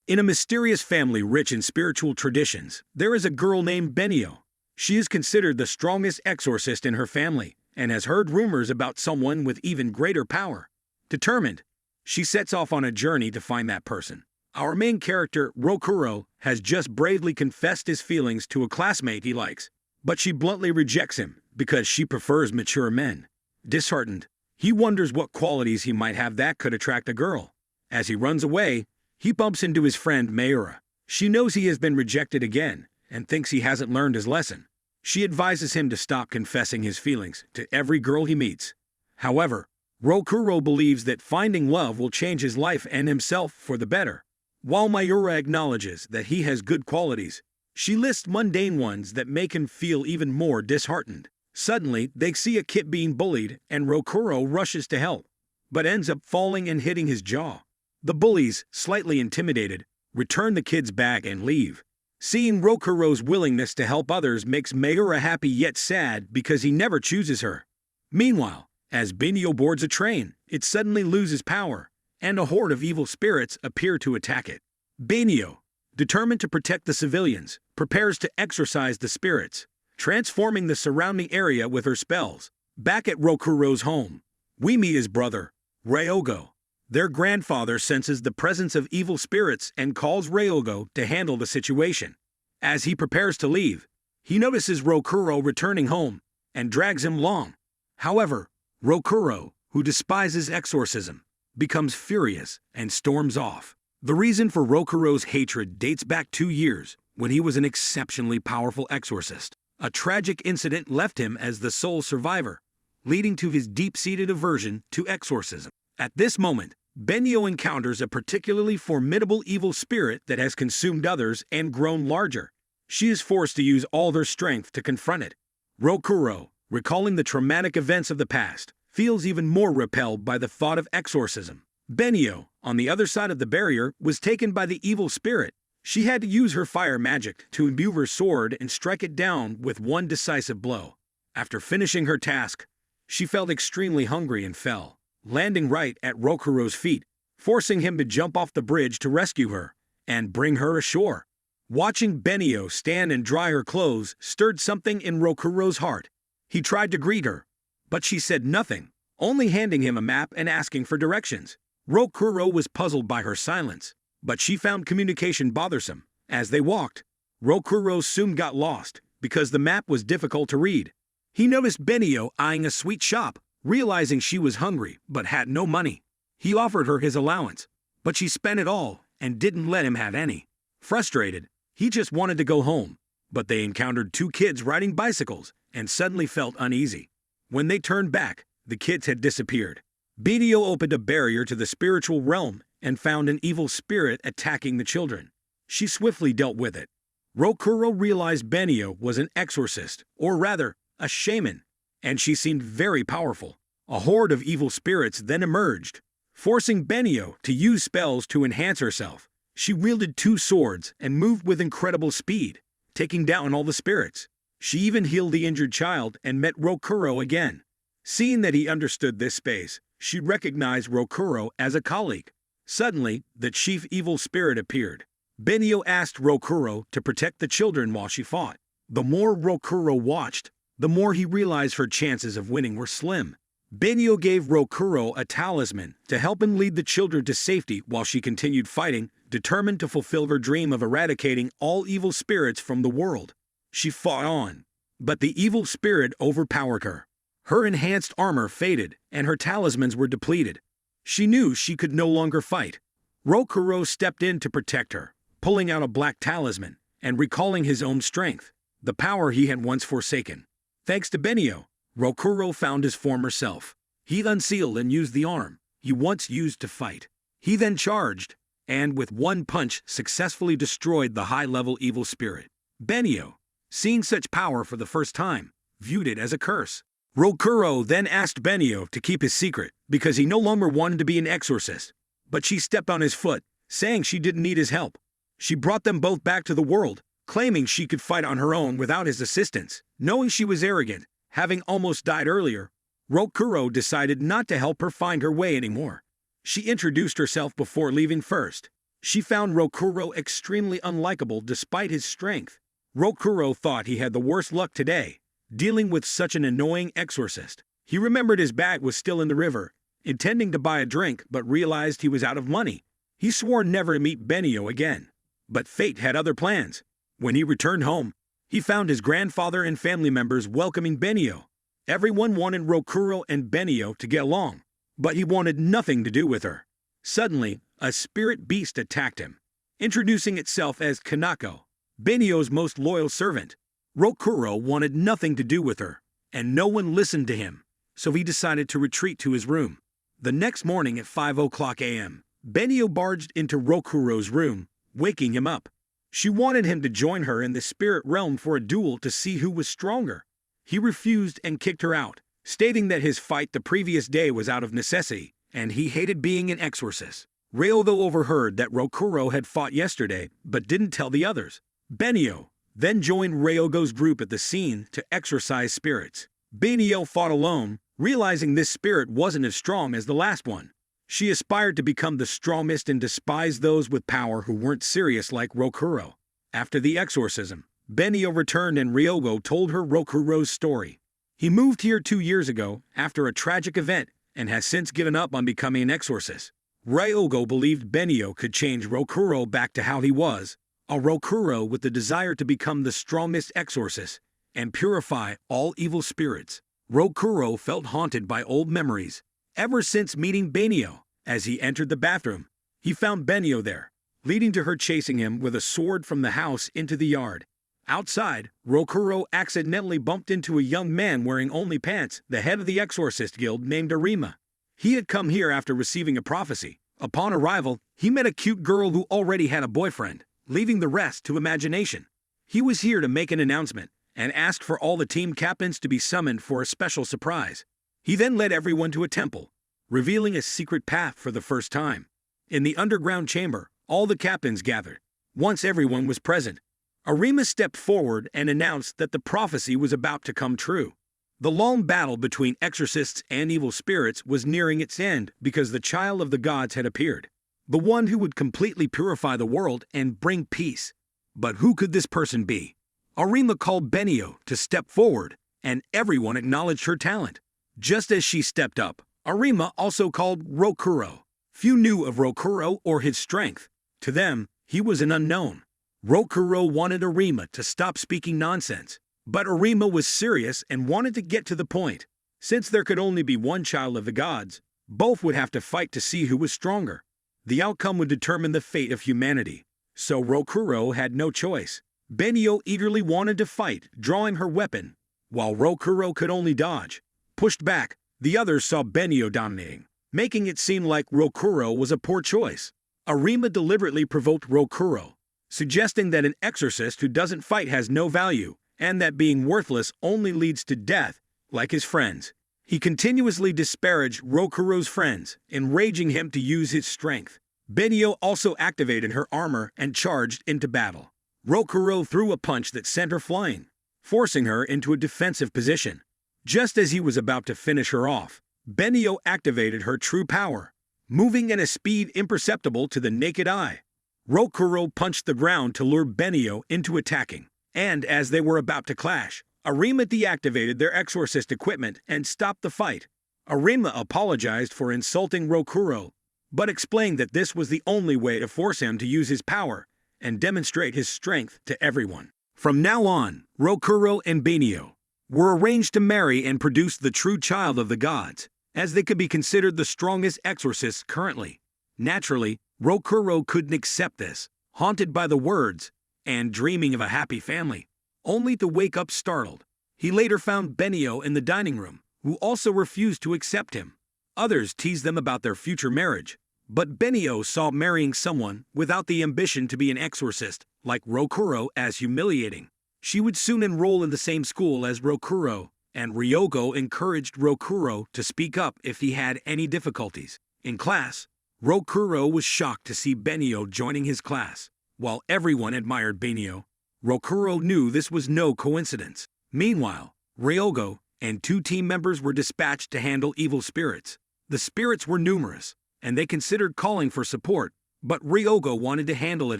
In a mysterious family rich in spiritual traditions, there is a girl named Benio. She is considered the strongest exorcist in her family and has heard rumors about someone with even greater power. Determined, she sets off on a journey to find that person. Our main character, Rokuro, has just bravely confessed his feelings to a classmate he likes, but she bluntly rejects him because she prefers mature men. Disheartened, he wonders what qualities he might have that could attract a girl. As he runs away, he bumps into his friend Mayura. She knows he has been rejected again and thinks he hasn't learned his lesson. She advises him to stop confessing his feelings to every girl he meets. However, Rokuro believes that finding love will change his life and himself for the better. While Mayura acknowledges that he has good qualities, she lists mundane ones that make him feel even more disheartened. Suddenly, they see a kid being bullied and Rokuro rushes to help, but ends up falling and hitting his jaw. The bullies, slightly intimidated, return the kid's bag and leave. Seeing Rokuro's willingness to help others makes Mayura happy yet sad because he never chooses her. Meanwhile, as Benio boards a train, it suddenly loses power, and a horde of evil spirits appear to attack it. Benio, determined to protect the civilians, prepares to exorcise the spirits, transforming the surrounding area with her spells. Back at Rokuro's home, we meet his brother, Ryogo. Their grandfather senses the presence of evil spirits and calls Ryogo to handle the situation. As he prepares to leave, he notices Rokuro returning home and drags him along. However, Rokuro, who despises exorcism, becomes furious and storms off. The reason for Rokuro's hatred dates back 2 years, when he was an exceptionally powerful exorcist. A tragic incident left him as the sole survivor, leading to his deep-seated aversion to exorcism. At this moment, Benio encounters a particularly formidable evil spirit that has consumed others and grown larger. She is forced to use all their strength to confront it. Rokuro, recalling the traumatic events of the past, feels even more repelled by the thought of exorcism. Benio, on the other side of the barrier, was taken by the evil spirit. She had to use her fire magic to imbue her sword and strike it down with one decisive blow. After finishing her task, she felt extremely hungry and fell, landing right at Rokuro's feet, forcing him to jump off the bridge to rescue her and bring her ashore. Watching Benio stand and dry her clothes stirred something in Rokuro's heart. He tried to greet her, but she said nothing, only handing him a map and asking for directions. Rokuro was puzzled by her silence, but she found communication bothersome. As they walked, Rokuro soon got lost because the map was difficult to read. He noticed Benio eyeing a sweet shop, realizing she was hungry but had no money. He offered her his allowance, but she spent it all and didn't let him have any. Frustrated, he just wanted to go home, but they encountered 2 kids riding bicycles and suddenly felt uneasy. When they turned back, the kids had disappeared. Benio opened a barrier to the spiritual realm and found an evil spirit attacking the children. She swiftly dealt with it. Rokuro realized Benio was an exorcist, or rather, a shaman, and she seemed very powerful. A horde of evil spirits then emerged, forcing Benio to use spells to enhance herself. She wielded 2 swords and moved with incredible speed, taking down all the spirits. She even healed the injured child and met Rokuro again. Seeing that he understood this space, she recognized Rokuro as a colleague. Suddenly, the chief evil spirit appeared. Benio asked Rokuro to protect the children while she fought. The more Rokuro watched, the more he realized her chances of winning were slim. Benio gave Rokuro a talisman to help him lead the children to safety while she continued fighting, determined to fulfill her dream of eradicating all evil spirits from the world. She fought on, but the evil spirit overpowered her. Her enhanced armor faded, and her talismans were depleted. She knew she could no longer fight. Rokuro stepped in to protect her, pulling out a black talisman and recalling his own strength, the power he had once forsaken. Thanks to Benio, Rokuro found his former self. He unsealed and used the arm he once used to fight. He then charged, and with one punch successfully destroyed the high-level evil spirit. Benio, seeing such power for the first time, viewed it as a curse. Rokuro then asked Benio to keep his secret because he no longer wanted to be an exorcist, but she stepped on his foot, saying she didn't need his help. She brought them both back to the world, claiming she could fight on her own without his assistance. Knowing she was arrogant, having almost died earlier, Rokuro decided not to help her find her way anymore. She introduced herself before leaving first. She found Rokuro extremely unlikable despite his strength. Rokuro thought he had the worst luck today, dealing with such an annoying exorcist. He remembered his bag was still in the river, intending to buy a drink but realized he was out of money. He swore never to meet Benio again. But fate had other plans. When he returned home, he found his grandfather and family members welcoming Benio. Everyone wanted Rokuro and Benio to get along, but he wanted nothing to do with her. Suddenly, a spirit beast attacked him, introducing itself as Kanako, Benio's most loyal servant. Rokuro wanted nothing to do with her, and no one listened to him, so he decided to retreat to his room. The next morning at 5:00 a.m., Benio barged into Rokuro's room, waking him up. She wanted him to join her in the spirit realm for a duel to see who was stronger. He refused and kicked her out, stating that his fight the previous day was out of necessity, and he hated being an exorcist. Ryogo overheard that Rokuro had fought yesterday, but didn't tell the others. Benio then joined Ryogo's group at the scene to exorcise spirits. Benio fought alone, realizing this spirit wasn't as strong as the last one. She aspired to become the strongest and despised those with power who weren't serious like Rokuro. After the exorcism, Benio returned and Ryogo told her Rokuro's story. He moved here 2 years ago after a tragic event and has since given up on becoming an exorcist. Ryogo believed Benio could change Rokuro back to how he was, a Rokuro with the desire to become the strongest exorcist and purify all evil spirits. Rokuro felt haunted by old memories ever since meeting Benio. As he entered the bathroom, he found Benio there, leading to her chasing him with a sword from the house into the yard. Outside, Rokuro accidentally bumped into a young man wearing only pants, the head of the Exorcist Guild named Arima. He had come here after receiving a prophecy. Upon arrival, he met a cute girl who already had a boyfriend, leaving the rest to imagination. He was here to make an announcement and asked for all the team captains to be summoned for a special surprise. He then led everyone to a temple, revealing a secret path for the first time. In the underground chamber, all the captains gathered. Once everyone was present, Arima stepped forward and announced that the prophecy was about to come true. The long battle between exorcists and evil spirits was nearing its end because the child of the gods had appeared, the one who would completely purify the world and bring peace. But who could this person be? Arima called Benio to step forward, and everyone acknowledged her talent. Just as she stepped up, Arima also called Rokuro. Few knew of Rokuro or his strength. To them, he was an unknown. Rokuro wanted Arima to stop speaking nonsense, but Arima was serious and wanted to get to the point. Since there could only be one child of the gods, both would have to fight to see who was stronger. The outcome would determine the fate of humanity, so Rokuro had no choice. Benio eagerly wanted to fight, drawing her weapon, while Rokuro could only dodge. Pushed back, the others saw Benio dominating, making it seem like Rokuro was a poor choice. Arima deliberately provoked Rokuro, suggesting that an exorcist who doesn't fight has no value, and that being worthless only leads to death, like his friends. He continuously disparaged Rokuro's friends, enraging him to use his strength. Benio also activated her armor and charged into battle. Rokuro threw a punch that sent her flying, forcing her into a defensive position. Just as he was about to finish her off, Benio activated her true power, moving at a speed imperceptible to the naked eye. Rokuro punched the ground to lure Benio into attacking, and as they were about to clash, Arima deactivated their exorcist equipment and stopped the fight. Arima apologized for insulting Rokuro, but explained that this was the only way to force him to use his power and demonstrate his strength to everyone. From now on, Rokuro and Benio were arranged to marry and produce the true child of the gods, as they could be considered the strongest exorcists currently. Naturally, Rokuro couldn't accept this, haunted by the words and dreaming of a happy family, only to wake up startled. He later found Benio in the dining room, who also refused to accept him. Others teased them about their future marriage, but Benio saw marrying someone without the ambition to be an exorcist, like Rokuro, as humiliating. She would soon enroll in the same school as Rokuro, and Ryogo encouraged Rokuro to speak up if he had any difficulties. In class, Rokuro was shocked to see Benio joining his class. While everyone admired Benio, Rokuro knew this was no coincidence. Meanwhile, Ryogo and 2 team members were dispatched to handle evil spirits. The spirits were numerous, and they considered calling for support, but Ryogo wanted to handle it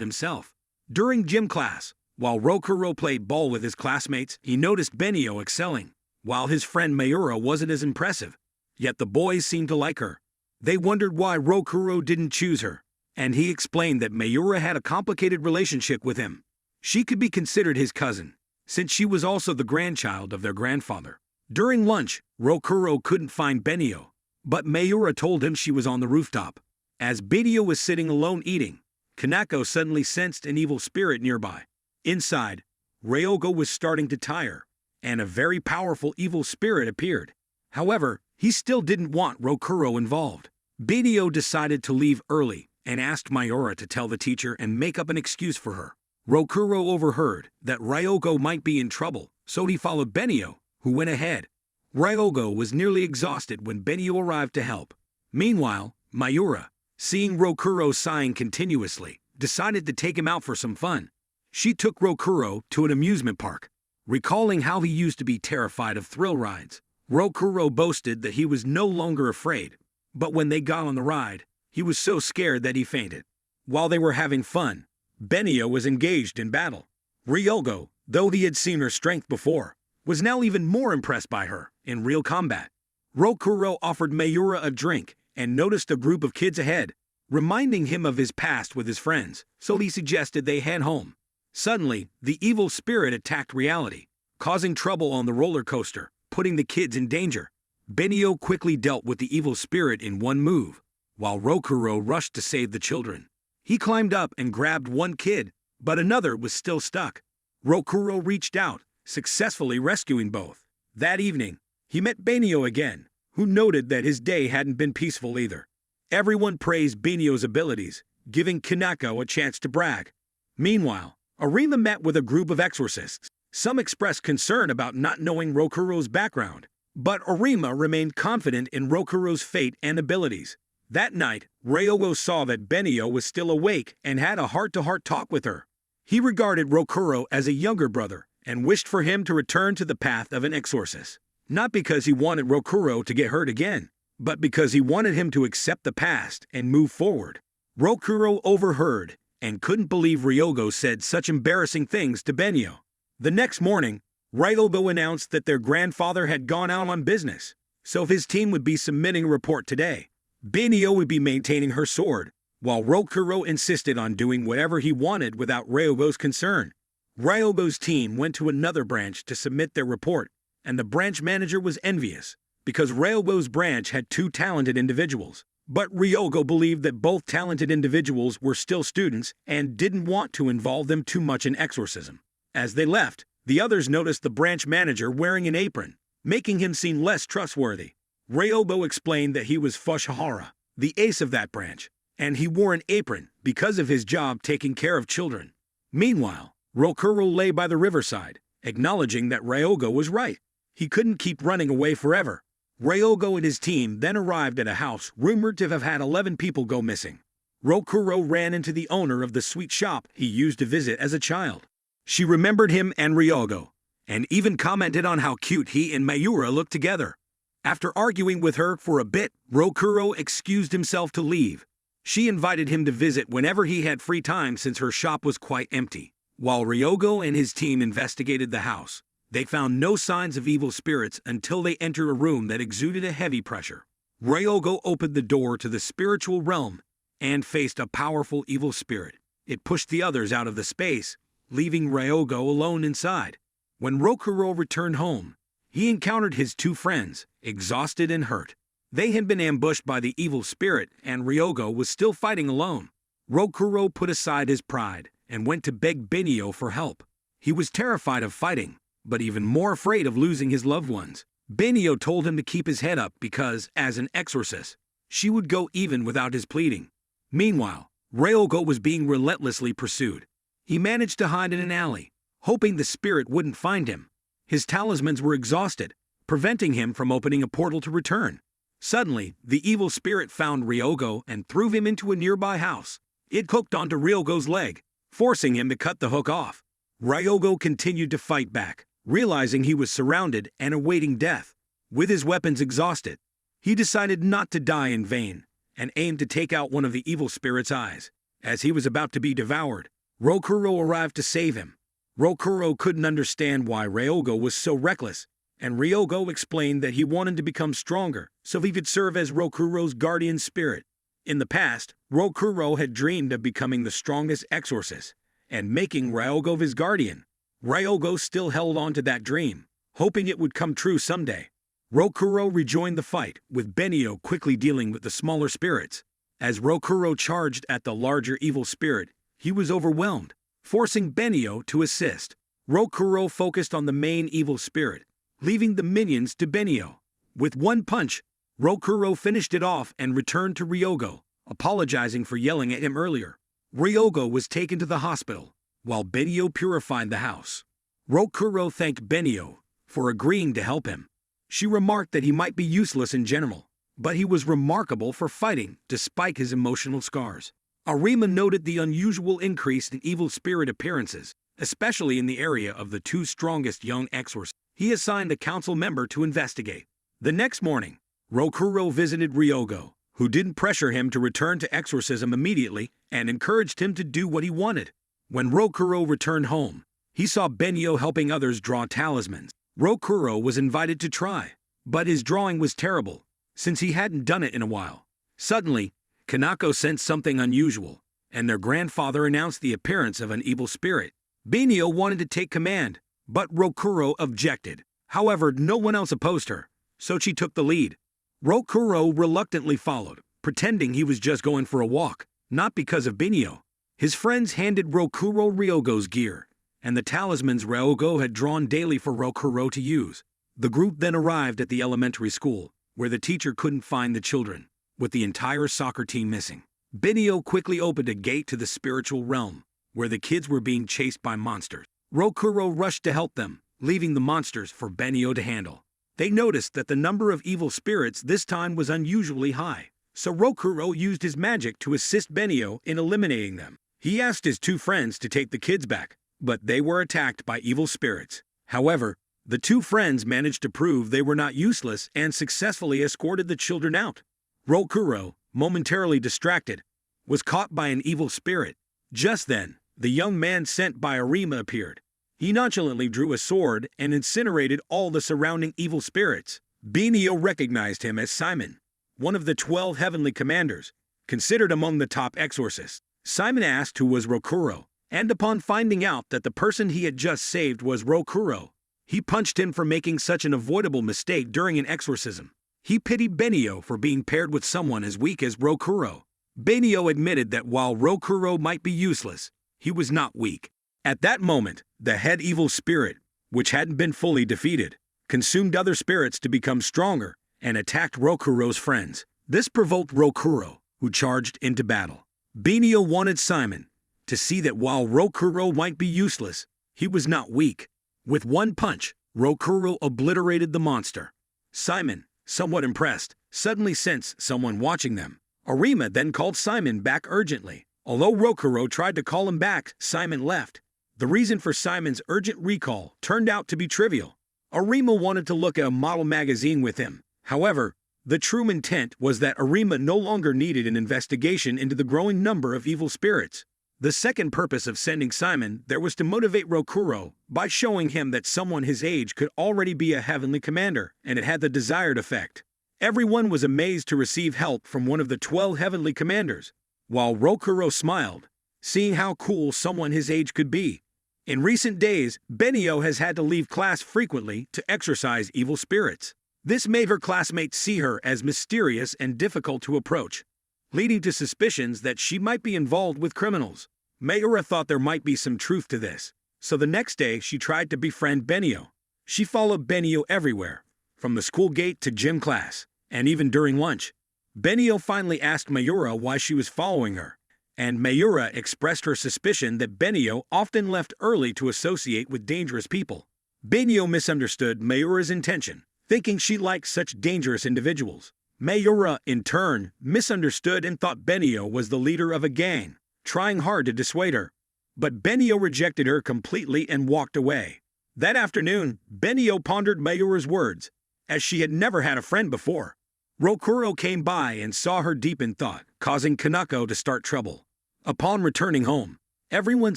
himself. During gym class, while Rokuro played ball with his classmates, he noticed Benio excelling, while his friend Mayura wasn't as impressive. Yet the boys seemed to like her. They wondered why Rokuro didn't choose her, and he explained that Mayura had a complicated relationship with him. She could be considered his cousin, since she was also the grandchild of their grandfather. During lunch, Rokuro couldn't find Benio, but Mayura told him she was on the rooftop. As Benio was sitting alone eating, Kanako suddenly sensed an evil spirit nearby. Inside, Ryogo was starting to tire, and a very powerful evil spirit appeared. However, he still didn't want Rokuro involved. Benio decided to leave early and asked Mayura to tell the teacher and make up an excuse for her. Rokuro overheard that Ryogo might be in trouble, so he followed Benio, who went ahead. Ryogo was nearly exhausted when Benio arrived to help. Meanwhile, Mayura, seeing Rokuro sighing continuously, decided to take him out for some fun. She took Rokuro to an amusement park. Recalling how he used to be terrified of thrill rides, Rokuro boasted that he was no longer afraid, but when they got on the ride, he was so scared that he fainted. While they were having fun, Benio was engaged in battle. Ryogo, though he had seen her strength before, was now even more impressed by her in real combat. Rokuro offered Mayura a drink and noticed a group of kids ahead, reminding him of his past with his friends, so he suggested they head home. Suddenly, the evil spirit attacked reality, causing trouble on the roller coaster, putting the kids in danger. Benio quickly dealt with the evil spirit in one move, while Rokuro rushed to save the children. He climbed up and grabbed one kid, but another was still stuck. Rokuro reached out, successfully rescuing both. That evening, he met Benio again, who noted that his day hadn't been peaceful either. Everyone praised Benio's abilities, giving Kanako a chance to brag. Meanwhile, Arima met with a group of exorcists. Some expressed concern about not knowing Rokuro's background, but Arima remained confident in Rokuro's fate and abilities. That night, Ryogo saw that Benio was still awake and had a heart-to-heart talk with her. He regarded Rokuro as a younger brother and wished for him to return to the path of an exorcist. Not because he wanted Rokuro to get hurt again, but because he wanted him to accept the past and move forward. Rokuro overheard and couldn't believe Ryogo said such embarrassing things to Benio. The next morning, Ryogo announced that their grandfather had gone out on business, so his team would be submitting a report today. Benio would be maintaining her sword, while Rokuro insisted on doing whatever he wanted without Ryogo's concern. Ryogo's team went to another branch to submit their report, and the branch manager was envious, because Ryogo's branch had two talented individuals. But Ryogo believed that both talented individuals were still students and didn't want to involve them too much in exorcism. As they left, the others noticed the branch manager wearing an apron, making him seem less trustworthy. Ryogo explained that he was Fushihara, the ace of that branch, and he wore an apron because of his job taking care of children. Meanwhile, Rokuro lay by the riverside, acknowledging that Ryogo was right. He couldn't keep running away forever. Ryogo and his team then arrived at a house rumored to have had 11 people go missing. Rokuro ran into the owner of the sweet shop he used to visit as a child. She remembered him and Ryogo, and even commented on how cute he and Mayura looked together. After arguing with her for a bit, Rokuro excused himself to leave. She invited him to visit whenever he had free time since her shop was quite empty. While Ryogo and his team investigated the house, they found no signs of evil spirits until they entered a room that exuded a heavy pressure. Ryogo opened the door to the spiritual realm and faced a powerful evil spirit. It pushed the others out of the space, leaving Ryogo alone inside. When Rokuro returned home, he encountered his two friends, exhausted and hurt. They had been ambushed by the evil spirit, and Ryogo was still fighting alone. Rokuro put aside his pride and went to beg Benio for help. He was terrified of fighting, but even more afraid of losing his loved ones. Benio told him to keep his head up because, as an exorcist, she would go even without his pleading. Meanwhile, Ryogo was being relentlessly pursued. He managed to hide in an alley, hoping the spirit wouldn't find him. His talismans were exhausted, preventing him from opening a portal to return. Suddenly, the evil spirit found Ryogo and threw him into a nearby house. It hooked onto Ryogo's leg, forcing him to cut the hook off. Ryogo continued to fight back, realizing he was surrounded and awaiting death. With his weapons exhausted, he decided not to die in vain and aimed to take out one of the evil spirit's eyes. As he was about to be devoured, Rokuro arrived to save him. Rokuro couldn't understand why Ryogo was so reckless, and Ryogo explained that he wanted to become stronger so he could serve as Rokuro's guardian spirit. In the past, Rokuro had dreamed of becoming the strongest exorcist and making Ryogo his guardian. Ryogo still held on to that dream, hoping it would come true someday. Rokuro rejoined the fight, with Benio quickly dealing with the smaller spirits. As Rokuro charged at the larger evil spirit, he was overwhelmed, forcing Benio to assist. Rokuro focused on the main evil spirit, leaving the minions to Benio. With one punch, Rokuro finished it off and returned to Ryogo, apologizing for yelling at him earlier. Ryogo was taken to the hospital, while Benio purified the house. Rokuro thanked Benio for agreeing to help him. She remarked that he might be useless in general, but he was remarkable for fighting despite his emotional scars. Arima noted the unusual increase in evil spirit appearances, especially in the area of the two strongest young exorcists. He assigned a council member to investigate. The next morning, Rokuro visited Ryogo, who didn't pressure him to return to exorcism immediately and encouraged him to do what he wanted. When Rokuro returned home, he saw Benio helping others draw talismans. Rokuro was invited to try, but his drawing was terrible, since he hadn't done it in a while. Suddenly, Kanako sensed something unusual, and their grandfather announced the appearance of an evil spirit. Benio wanted to take command, but Rokuro objected. However, no one else opposed her, so she took the lead. Rokuro reluctantly followed, pretending he was just going for a walk, not because of Benio. His friends handed Rokuro Ryogo's gear, and the talismans Ryogo had drawn daily for Rokuro to use. The group then arrived at the elementary school, where the teacher couldn't find the children, with the entire soccer team missing. Benio quickly opened a gate to the spiritual realm, where the kids were being chased by monsters. Rokuro rushed to help them, leaving the monsters for Benio to handle. They noticed that the number of evil spirits this time was unusually high, so Rokuro used his magic to assist Benio in eliminating them. He asked his two friends to take the kids back, but they were attacked by evil spirits. However, the two friends managed to prove they were not useless and successfully escorted the children out. Rokuro, momentarily distracted, was caught by an evil spirit. Just then, the young man sent by Arima appeared. He nonchalantly drew a sword and incinerated all the surrounding evil spirits. Benio recognized him as Simon, one of the 12 heavenly commanders, considered among the top exorcists. Simon asked who was Rokuro, and upon finding out that the person he had just saved was Rokuro, he punched him for making such an avoidable mistake during an exorcism. He pitied Benio for being paired with someone as weak as Rokuro. Benio admitted that while Rokuro might be useless, he was not weak. At that moment, the head evil spirit, which hadn't been fully defeated, consumed other spirits to become stronger and attacked Rokuro's friends. This provoked Rokuro, who charged into battle. Benio wanted Simon to see that while Rokuro might be useless, he was not weak. With one punch, Rokuro obliterated the monster. Simon, somewhat impressed, suddenly sensed someone watching them. Arima then called Simon back urgently. Although Rokuro tried to call him back, Simon left. The reason for Simon's urgent recall turned out to be trivial. Arima wanted to look at a model magazine with him. However, the true intent was that Arima no longer needed an investigation into the growing number of evil spirits. The second purpose of sending Simon there was to motivate Rokuro by showing him that someone his age could already be a heavenly commander, and it had the desired effect. Everyone was amazed to receive help from one of the 12 heavenly commanders, while Rokuro smiled, seeing how cool someone his age could be. In recent days, Benio has had to leave class frequently to exorcise evil spirits. This made her classmates see her as mysterious and difficult to approach, leading to suspicions that she might be involved with criminals. Mayura thought there might be some truth to this, so the next day she tried to befriend Benio. She followed Benio everywhere, from the school gate to gym class, and even during lunch. Benio finally asked Mayura why she was following her, and Mayura expressed her suspicion that Benio often left early to associate with dangerous people. Benio misunderstood Mayura's intention, thinking she liked such dangerous individuals. Mayura, in turn, misunderstood and thought Benio was the leader of a gang, trying hard to dissuade her. But Benio rejected her completely and walked away. That afternoon, Benio pondered Mayura's words, as she had never had a friend before. Rokuro came by and saw her deep in thought, causing Kanako to start trouble. Upon returning home, everyone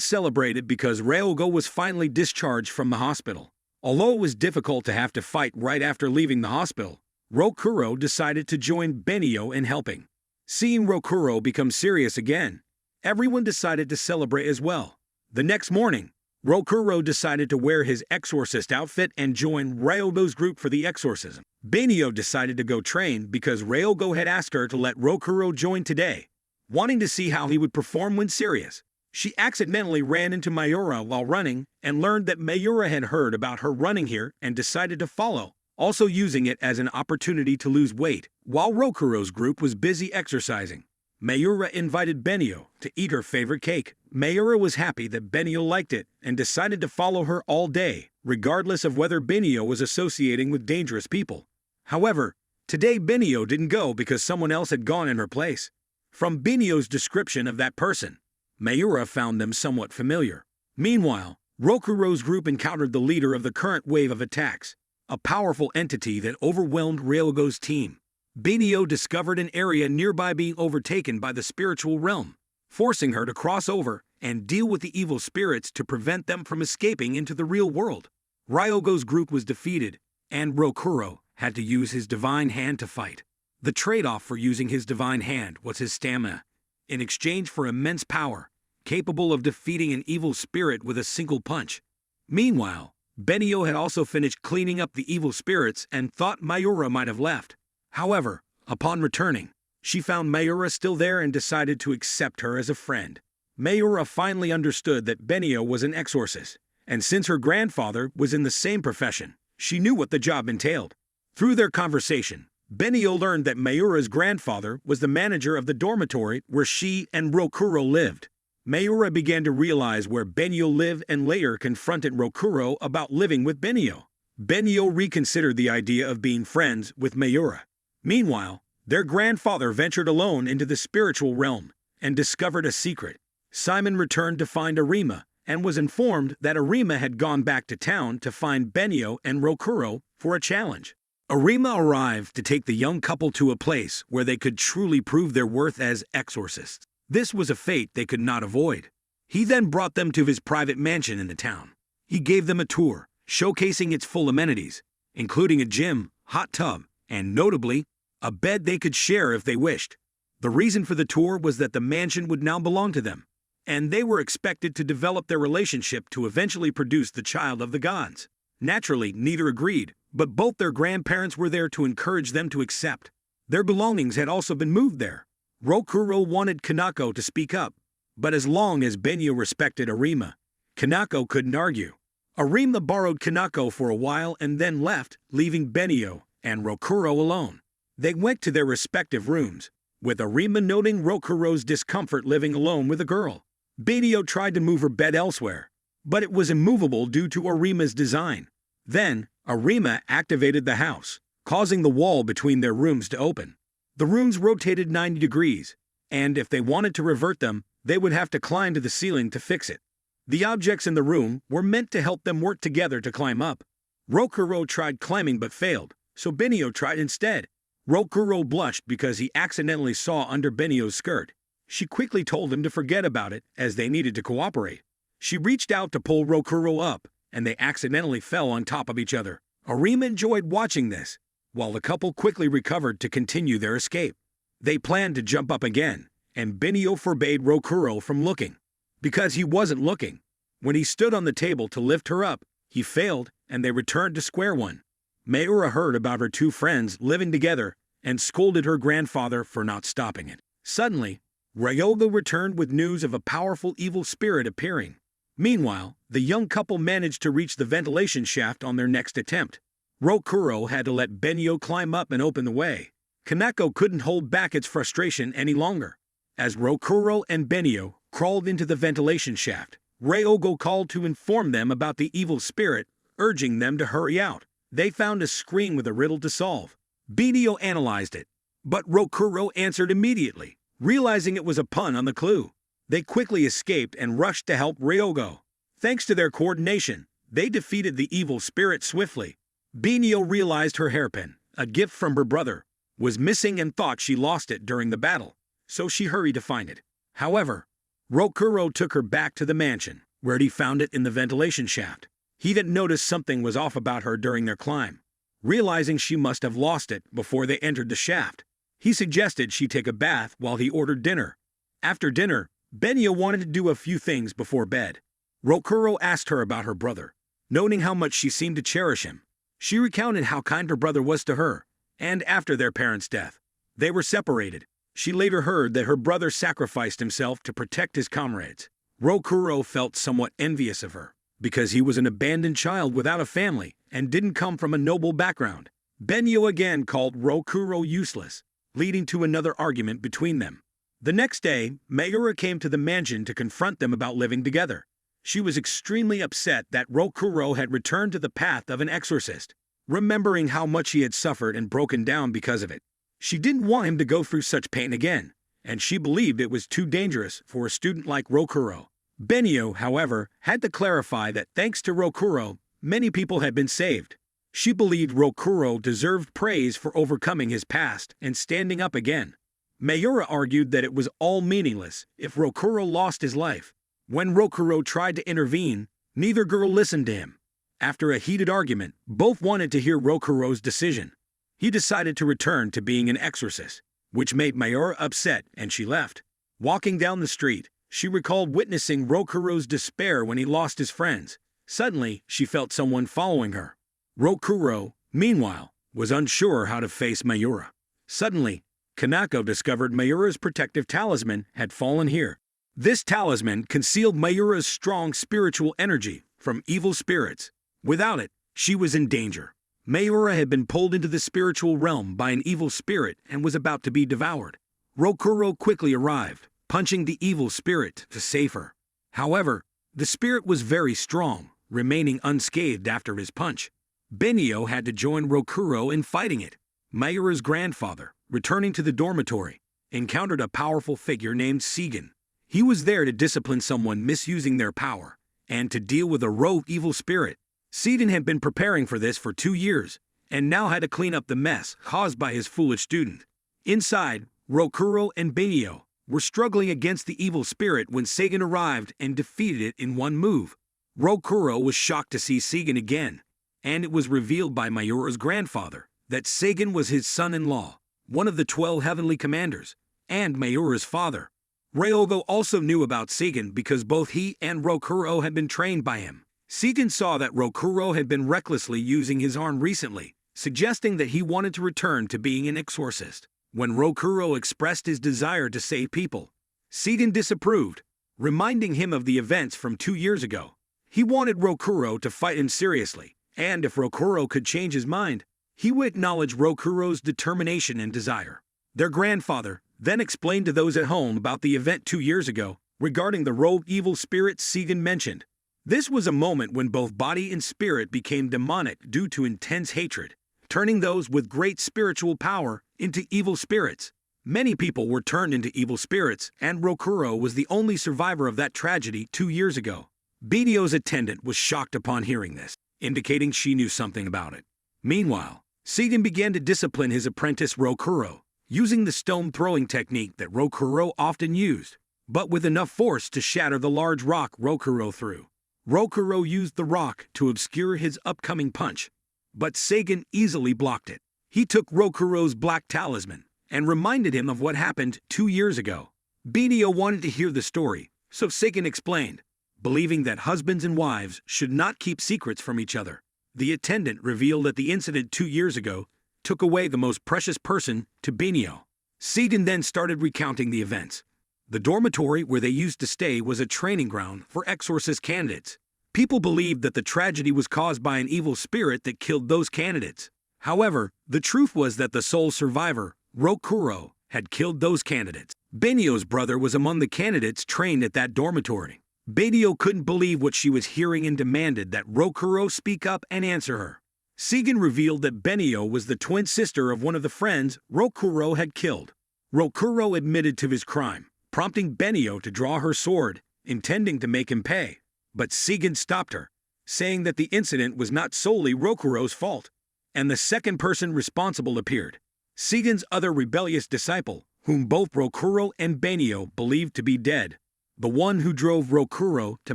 celebrated because Ryogo was finally discharged from the hospital. Although it was difficult to have to fight right after leaving the hospital, Rokuro decided to join Benio in helping. Seeing Rokuro become serious again, everyone decided to celebrate as well. The next morning, Rokuro decided to wear his exorcist outfit and join Ryogo's group for the exorcism. Benio decided to go train because Ryogo had asked her to let Rokuro join today, wanting to see how he would perform when serious. She accidentally ran into Mayura while running and learned that Mayura had heard about her running here and decided to follow, also using it as an opportunity to lose weight. While Rokuro's group was busy exercising, Mayura invited Benio to eat her favorite cake. Mayura was happy that Benio liked it and decided to follow her all day, regardless of whether Benio was associating with dangerous people. However, today Benio didn't go because someone else had gone in her place. From Benio's description of that person, Mayura found them somewhat familiar. Meanwhile, Rokuro's group encountered the leader of the current wave of attacks, a powerful entity that overwhelmed Ryogo's team. Benio discovered an area nearby being overtaken by the spiritual realm, forcing her to cross over and deal with the evil spirits to prevent them from escaping into the real world. Ryogo's group was defeated, and Rokuro had to use his divine hand to fight. The trade-off for using his divine hand was his stamina, in exchange for immense power, capable of defeating an evil spirit with a single punch. Meanwhile, Benio had also finished cleaning up the evil spirits and thought Mayura might have left. However, upon returning, she found Mayura still there and decided to accept her as a friend. Mayura finally understood that Benio was an exorcist, and since her grandfather was in the same profession, she knew what the job entailed. Through their conversation, Benio learned that Mayura's grandfather was the manager of the dormitory where she and Rokuro lived. Mayura began to realize where Benio lived and later confronted Rokuro about living with Benio. Benio reconsidered the idea of being friends with Mayura. Meanwhile, their grandfather ventured alone into the spiritual realm and discovered a secret. Simon returned to find Arima and was informed that Arima had gone back to town to find Benio and Rokuro for a challenge. Arima arrived to take the young couple to a place where they could truly prove their worth as exorcists. This was a fate they could not avoid. He then brought them to his private mansion in the town. He gave them a tour, showcasing its full amenities, including a gym, hot tub, and notably, a bed they could share if they wished. The reason for the tour was that the mansion would now belong to them, and they were expected to develop their relationship to eventually produce the child of the gods. Naturally, neither agreed, but both their grandparents were there to encourage them to accept. Their belongings had also been moved there. Rokuro wanted Kanako to speak up, but as long as Benio respected Arima, Kanako couldn't argue. Arima borrowed Kanako for a while and then left, leaving Benio and Rokuro alone. They went to their respective rooms, with Arima noting Rokuro's discomfort living alone with a girl. Benio tried to move her bed elsewhere, but it was immovable due to Arima's design. Then, Arima activated the house, causing the wall between their rooms to open. The rooms rotated 90 degrees, and if they wanted to revert them, they would have to climb to the ceiling to fix it. The objects in the room were meant to help them work together to climb up. Rokuro tried climbing but failed, so Benio tried instead. Rokuro blushed because he accidentally saw under Benio's skirt. She quickly told him to forget about it as they needed to cooperate. She reached out to pull Rokuro up, and they accidentally fell on top of each other. Arima enjoyed watching this, while the couple quickly recovered to continue their escape. They planned to jump up again, and Benio forbade Rokuro from looking. Because he wasn't looking, when he stood on the table to lift her up, he failed and they returned to square one. Mayura heard about her two friends living together and scolded her grandfather for not stopping it. Suddenly, Ryogo returned with news of a powerful evil spirit appearing. Meanwhile, the young couple managed to reach the ventilation shaft on their next attempt. Rokuro had to let Benio climb up and open the way. Kanako couldn't hold back its frustration any longer. As Rokuro and Benio crawled into the ventilation shaft, Ryogo called to inform them about the evil spirit, urging them to hurry out. They found a screen with a riddle to solve. Benio analyzed it, but Rokuro answered immediately, realizing it was a pun on the clue. They quickly escaped and rushed to help Ryogo. Thanks to their coordination, they defeated the evil spirit swiftly. Benio realized her hairpin, a gift from her brother, was missing and thought she lost it during the battle, so she hurried to find it. However, Rokuro took her back to the mansion, where he found it in the ventilation shaft. He had noticed something was off about her during their climb. Realizing she must have lost it before they entered the shaft, he suggested she take a bath while he ordered dinner. After dinner, Benio wanted to do a few things before bed. Rokuro asked her about her brother, noting how much she seemed to cherish him. She recounted how kind her brother was to her, and after their parents' death, they were separated. She later heard that her brother sacrificed himself to protect his comrades. Rokuro felt somewhat envious of her, because he was an abandoned child without a family and didn't come from a noble background. Benio again called Rokuro useless, leading to another argument between them. The next day, Mayura came to the mansion to confront them about living together. She was extremely upset that Rokuro had returned to the path of an exorcist, remembering how much he had suffered and broken down because of it. She didn't want him to go through such pain again, and she believed it was too dangerous for a student like Rokuro. Benio, however, had to clarify that thanks to Rokuro, many people had been saved. She believed Rokuro deserved praise for overcoming his past and standing up again. Mayura argued that it was all meaningless if Rokuro lost his life. When Rokuro tried to intervene, neither girl listened to him. After a heated argument, both wanted to hear Rokuro's decision. He decided to return to being an exorcist, which made Mayura upset and she left. Walking down the street, she recalled witnessing Rokuro's despair when he lost his friends. Suddenly, she felt someone following her. Rokuro, meanwhile, was unsure how to face Mayura. Suddenly, Kanako discovered Mayura's protective talisman had fallen here. This talisman concealed Mayura's strong spiritual energy from evil spirits. Without it, she was in danger. Mayura had been pulled into the spiritual realm by an evil spirit and was about to be devoured. Rokuro quickly arrived, punching the evil spirit to save her. However, the spirit was very strong, remaining unscathed after his punch. Benio had to join Rokuro in fighting it. Mayura's grandfather, returning to the dormitory, encountered a powerful figure named Seigen. He was there to discipline someone misusing their power, and to deal with a rogue evil spirit. Seigen had been preparing for this for 2 years, and now had to clean up the mess caused by his foolish student. Inside, Rokuro and Benio were struggling against the evil spirit when Seigen arrived and defeated it in one move. Rokuro was shocked to see Seigen again, and it was revealed by Mayura's grandfather that Seigen was his son-in-law, one of the 12 heavenly commanders, and Mayura's father. Ryogo also knew about Seigen because both he and Rokuro had been trained by him. Seigen saw that Rokuro had been recklessly using his arm recently, suggesting that he wanted to return to being an exorcist. When Rokuro expressed his desire to save people, Seigen disapproved, reminding him of the events from 2 years ago. He wanted Rokuro to fight him seriously, and if Rokuro could change his mind, he would acknowledge Rokuro's determination and desire. Their grandfather then explained to those at home about the event 2 years ago regarding the rogue evil spirit Seigen mentioned. This was a moment when both body and spirit became demonic due to intense hatred, turning those with great spiritual power into evil spirits. Many people were turned into evil spirits, and Rokuro was the only survivor of that tragedy 2 years ago. Benio's attendant was shocked upon hearing this, indicating she knew something about it. Meanwhile, Seigen began to discipline his apprentice Rokuro, using the stone-throwing technique that Rokuro often used, but with enough force to shatter the large rock Rokuro threw. Rokuro used the rock to obscure his upcoming punch, but Seigen easily blocked it. He took Rokuro's black talisman and reminded him of what happened 2 years ago. Benio wanted to hear the story, so Seigen explained, believing that husbands and wives should not keep secrets from each other. The attendant revealed that the incident 2 years ago took away the most precious person to Benio. Seigen then started recounting the events. The dormitory where they used to stay was a training ground for exorcist candidates. People believed that the tragedy was caused by an evil spirit that killed those candidates. However, the truth was that the sole survivor, Rokuro, had killed those candidates. Benio's brother was among the candidates trained at that dormitory. Benio couldn't believe what she was hearing and demanded that Rokuro speak up and answer her. Seigen revealed that Benio was the twin sister of one of the friends Rokuro had killed. Rokuro admitted to his crime, prompting Benio to draw her sword, intending to make him pay. But Seigen stopped her, saying that the incident was not solely Rokuro's fault, and the second person responsible appeared. Seigen's other rebellious disciple, whom both Rokuro and Benio believed to be dead. the one who drove Rokuro to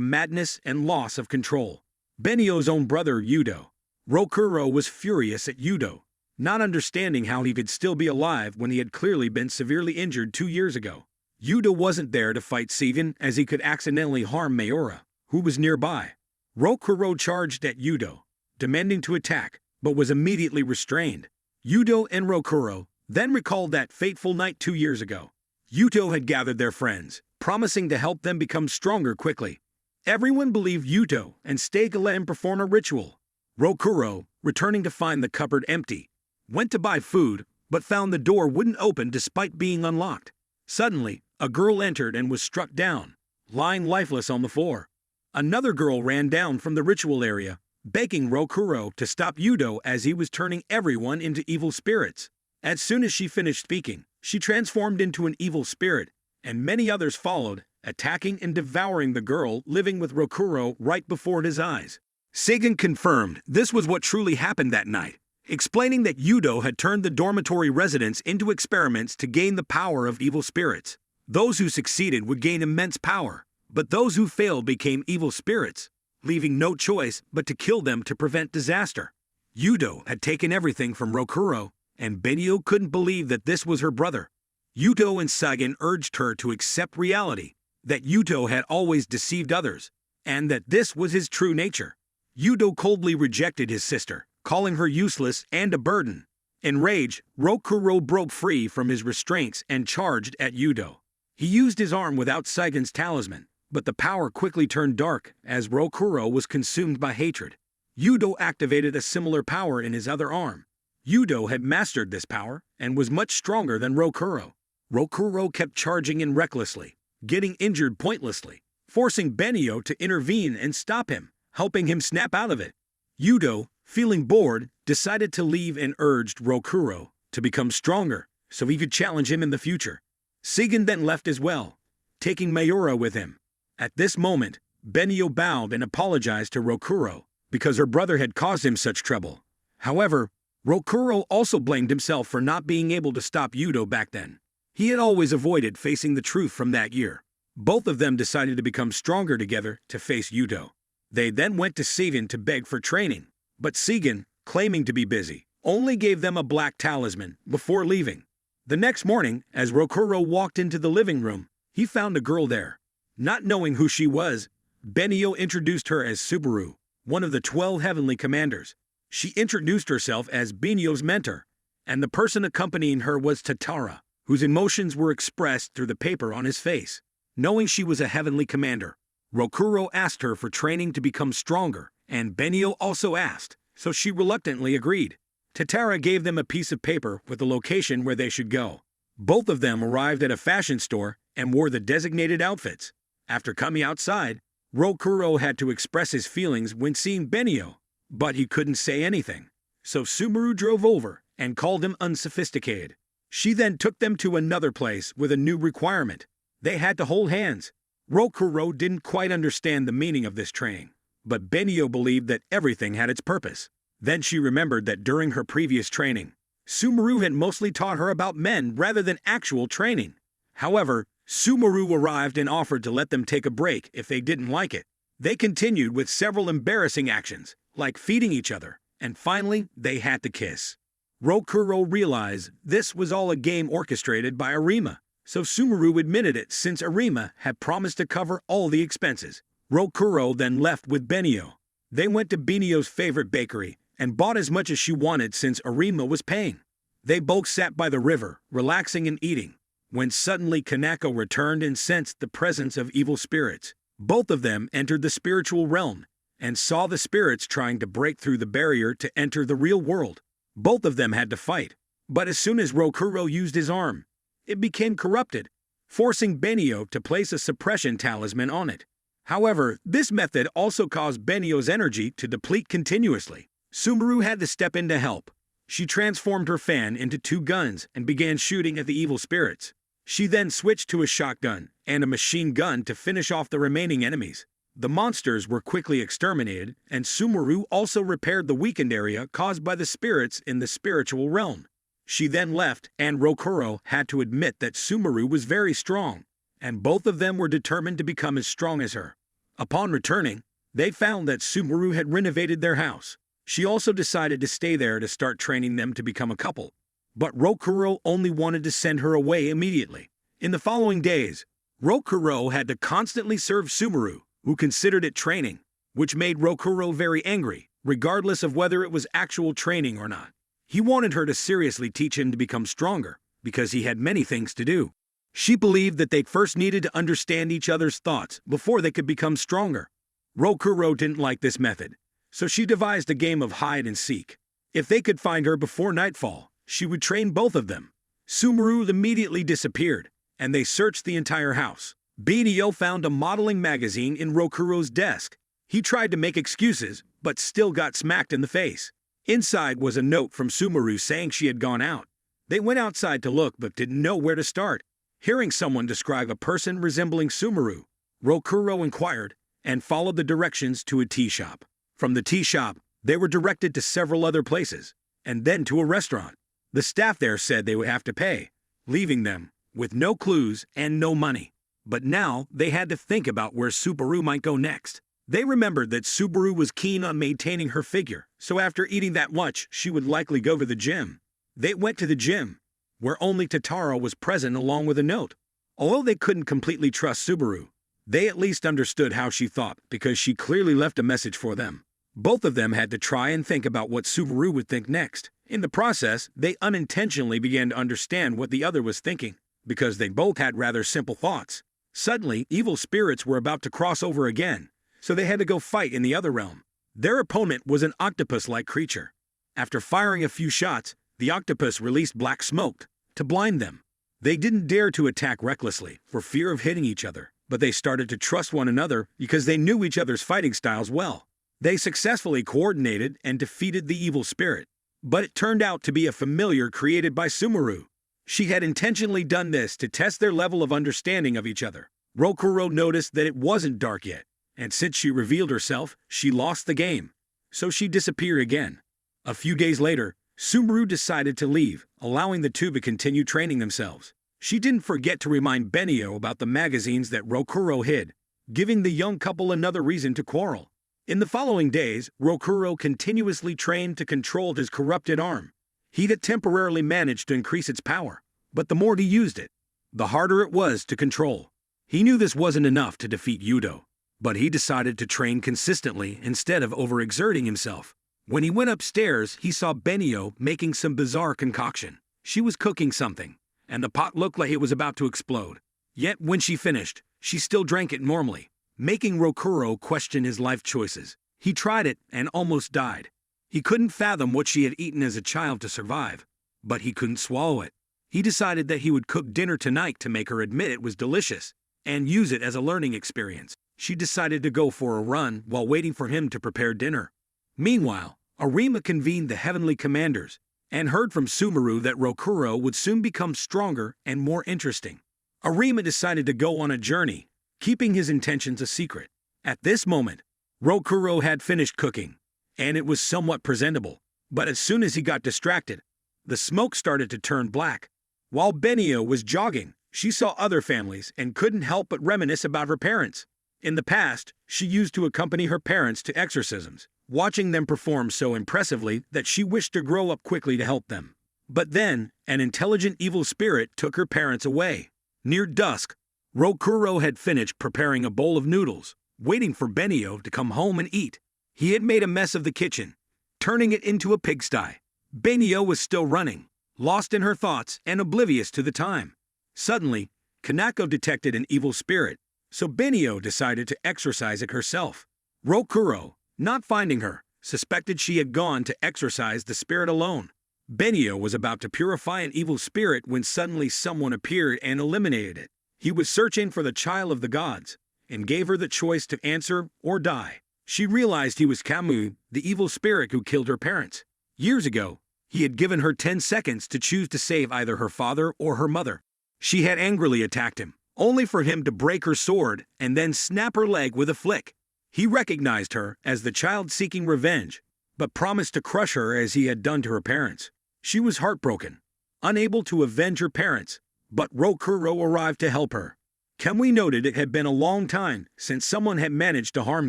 madness and loss of control. Benio's own brother, Yudo. Rokuro was furious at Yudo, not understanding how he could still be alive when he had clearly been severely injured 2 years ago. Yudo wasn't there to fight Seigen, as he could accidentally harm Mayura, who was nearby. Rokuro charged at Yudo, demanding to attack, but was immediately restrained. Yudo and Rokuro then recalled that fateful night 2 years ago. Yudo had gathered their friends, promising to help them become stronger quickly. Everyone believed Yudo and stayed to let him perform a ritual. Rokuro, returning to find the cupboard empty, went to buy food, but found the door wouldn't open despite being unlocked. Suddenly, a girl entered and was struck down, lying lifeless on the floor. Another girl ran down from the ritual area, begging Rokuro to stop Yudo as he was turning everyone into evil spirits. As soon as she finished speaking, she transformed into an evil spirit, and many others followed, attacking and devouring the girl living with Rokuro right before his eyes. Seigen confirmed this was what truly happened that night, explaining that Yudo had turned the dormitory residents into experiments to gain the power of evil spirits. Those who succeeded would gain immense power, but those who failed became evil spirits, leaving no choice but to kill them to prevent disaster. Yudo had taken everything from Rokuro, and Benio couldn't believe that this was her brother. Yudo and Seigen urged her to accept reality, that Yudo had always deceived others, and that this was his true nature. Yudo coldly rejected his sister, calling her useless and a burden. Enraged, Rokuro broke free from his restraints and charged at Yudo. He used his arm without Seigen's talisman, but the power quickly turned dark as Rokuro was consumed by hatred. Yudo activated a similar power in his other arm. Yudo had mastered this power and was much stronger than Rokuro. Rokuro kept charging in recklessly, getting injured pointlessly, forcing Benio to intervene and stop him, helping him snap out of it. Yudo, feeling bored, decided to leave and urged Rokuro to become stronger so he could challenge him in the future. Seigen then left as well, taking Mayura with him. At this moment, Benio bowed and apologized to Rokuro because her brother had caused him such trouble. However, Rokuro also blamed himself for not being able to stop Yudo back then. He had always avoided facing the truth from that year. Both of them decided to become stronger together to face Yudo. They then went to Seigen to beg for training, but Seigen, claiming to be busy, only gave them a black talisman before leaving. The next morning, as Rokuro walked into the living room, he found a girl there. Not knowing who she was, Benio introduced her as Subaru, one of the 12 heavenly commanders. She introduced herself as Benio's mentor, and the person accompanying her was Tatara, whose emotions were expressed through the paper on his face. Knowing she was a heavenly commander, Rokuro asked her for training to become stronger, and Benio also asked, so she reluctantly agreed. Tatara gave them a piece of paper with the location where they should go. Both of them arrived at a fashion store and wore the designated outfits. After coming outside, Rokuro had to express his feelings when seeing Benio, but he couldn't say anything. So Subaru drove over and called him unsophisticated. She then took them to another place with a new requirement. They had to hold hands. Rokuro didn't quite understand the meaning of this training, but Benio believed that everything had its purpose. Then she remembered that during her previous training, Subaru had mostly taught her about men rather than actual training. However, Subaru arrived and offered to let them take a break if they didn't like it. They continued with several embarrassing actions, like feeding each other, and finally, they had to kiss. Rokuro realized this was all a game orchestrated by Arima, so Subaru admitted it since Arima had promised to cover all the expenses. Rokuro then left with Benio. They went to Benio's favorite bakery and bought as much as she wanted since Arima was paying. They both sat by the river, relaxing and eating, when suddenly Kanako returned and sensed the presence of evil spirits. Both of them entered the spiritual realm and saw the spirits trying to break through the barrier to enter the real world. Both of them had to fight, but as soon as Rokuro used his arm, it became corrupted, forcing Benio to place a suppression talisman on it. However, this method also caused Benio's energy to deplete continuously. Subaru had to step in to help. She transformed her fan into 2 guns and began shooting at the evil spirits. She then switched to a shotgun and a machine gun to finish off the remaining enemies. The monsters were quickly exterminated, and Subaru also repaired the weakened area caused by the spirits in the spiritual realm. She then left, and Rokuro had to admit that Subaru was very strong, and both of them were determined to become as strong as her. Upon returning, they found that Subaru had renovated their house. She also decided to stay there to start training them to become a couple. But Rokuro only wanted to send her away immediately. In the following days, Rokuro had to constantly serve Subaru, who considered it training, which made Rokuro very angry, regardless of whether it was actual training or not. He wanted her to seriously teach him to become stronger, because he had many things to do. She believed that they first needed to understand each other's thoughts before they could become stronger. Rokuro didn't like this method, so she devised a game of hide and seek. If they could find her before nightfall, she would train both of them. Subaru immediately disappeared, and they searched the entire house. Benio found a modeling magazine in Rokuro's desk. He tried to make excuses, but still got smacked in the face. Inside was a note from Subaru saying she had gone out. They went outside to look but didn't know where to start. Hearing someone describe a person resembling Subaru, Rokuro inquired and followed the directions to a tea shop. From the tea shop, they were directed to several other places, and then to a restaurant. The staff there said they would have to pay, leaving them with no clues and no money. But now they had to think about where Subaru might go next. They remembered that Subaru was keen on maintaining her figure, so after eating that much, she would likely go to the gym. They went to the gym, where only Totaro was present along with a note. Although they couldn't completely trust Subaru, they at least understood how she thought because she clearly left a message for them. Both of them had to try and think about what Subaru would think next. In the process, they unintentionally began to understand what the other was thinking, because they both had rather simple thoughts. Suddenly, evil spirits were about to cross over again, so they had to go fight in the other realm. Their opponent was an octopus-like creature. After firing a few shots, the octopus released black smoke to blind them. They didn't dare to attack recklessly for fear of hitting each other, but they started to trust one another because they knew each other's fighting styles well. They successfully coordinated and defeated the evil spirit, but it turned out to be a familiar created by Subaru. She had intentionally done this to test their level of understanding of each other. Rokuro noticed that it wasn't dark yet, and since she revealed herself, she lost the game, so she disappeared again. A few days later, Subaru decided to leave, allowing the two to continue training themselves. She didn't forget to remind Benio about the magazines that Rokuro hid, giving the young couple another reason to quarrel. In the following days, Rokuro continuously trained to control his corrupted arm. He had temporarily managed to increase its power, but the more he used it, the harder it was to control. He knew this wasn't enough to defeat Yudo, but he decided to train consistently instead of overexerting himself. When he went upstairs, he saw Benio making some bizarre concoction. She was cooking something, and the pot looked like it was about to explode. Yet when she finished, she still drank it normally, making Rokuro question his life choices. He tried it and almost died. He couldn't fathom what she had eaten as a child to survive, but he couldn't swallow it. He decided that he would cook dinner tonight to make her admit it was delicious and use it as a learning experience. She decided to go for a run while waiting for him to prepare dinner. Meanwhile, Arima convened the heavenly commanders and heard from Subaru that Rokuro would soon become stronger and more interesting. Arima decided to go on a journey, keeping his intentions a secret. At this moment, Rokuro had finished cooking, and it was somewhat presentable. But as soon as he got distracted, the smoke started to turn black. While Benio was jogging, she saw other families and couldn't help but reminisce about her parents. In the past, she used to accompany her parents to exorcisms, watching them perform so impressively that she wished to grow up quickly to help them. But then, an intelligent evil spirit took her parents away. Near dusk, Rokuro had finished preparing a bowl of noodles, waiting for Benio to come home and eat. He had made a mess of the kitchen, turning it into a pigsty. Benio was still running, lost in her thoughts and oblivious to the time. Suddenly, Kanako detected an evil spirit, so Benio decided to exorcise it herself. Rokuro, not finding her, suspected she had gone to exorcise the spirit alone. Benio was about to purify an evil spirit when suddenly someone appeared and eliminated it. He was searching for the child of the gods, and gave her the choice to answer or die. She realized he was Camus, the evil spirit who killed her parents. Years ago, he had given her 10 seconds to choose to save either her father or her mother. She had angrily attacked him, only for him to break her sword and then snap her leg with a flick. He recognized her as the child seeking revenge, but promised to crush her as he had done to her parents. She was heartbroken, unable to avenge her parents, but Rokuro arrived to help her. Kamui noted it had been a long time since someone had managed to harm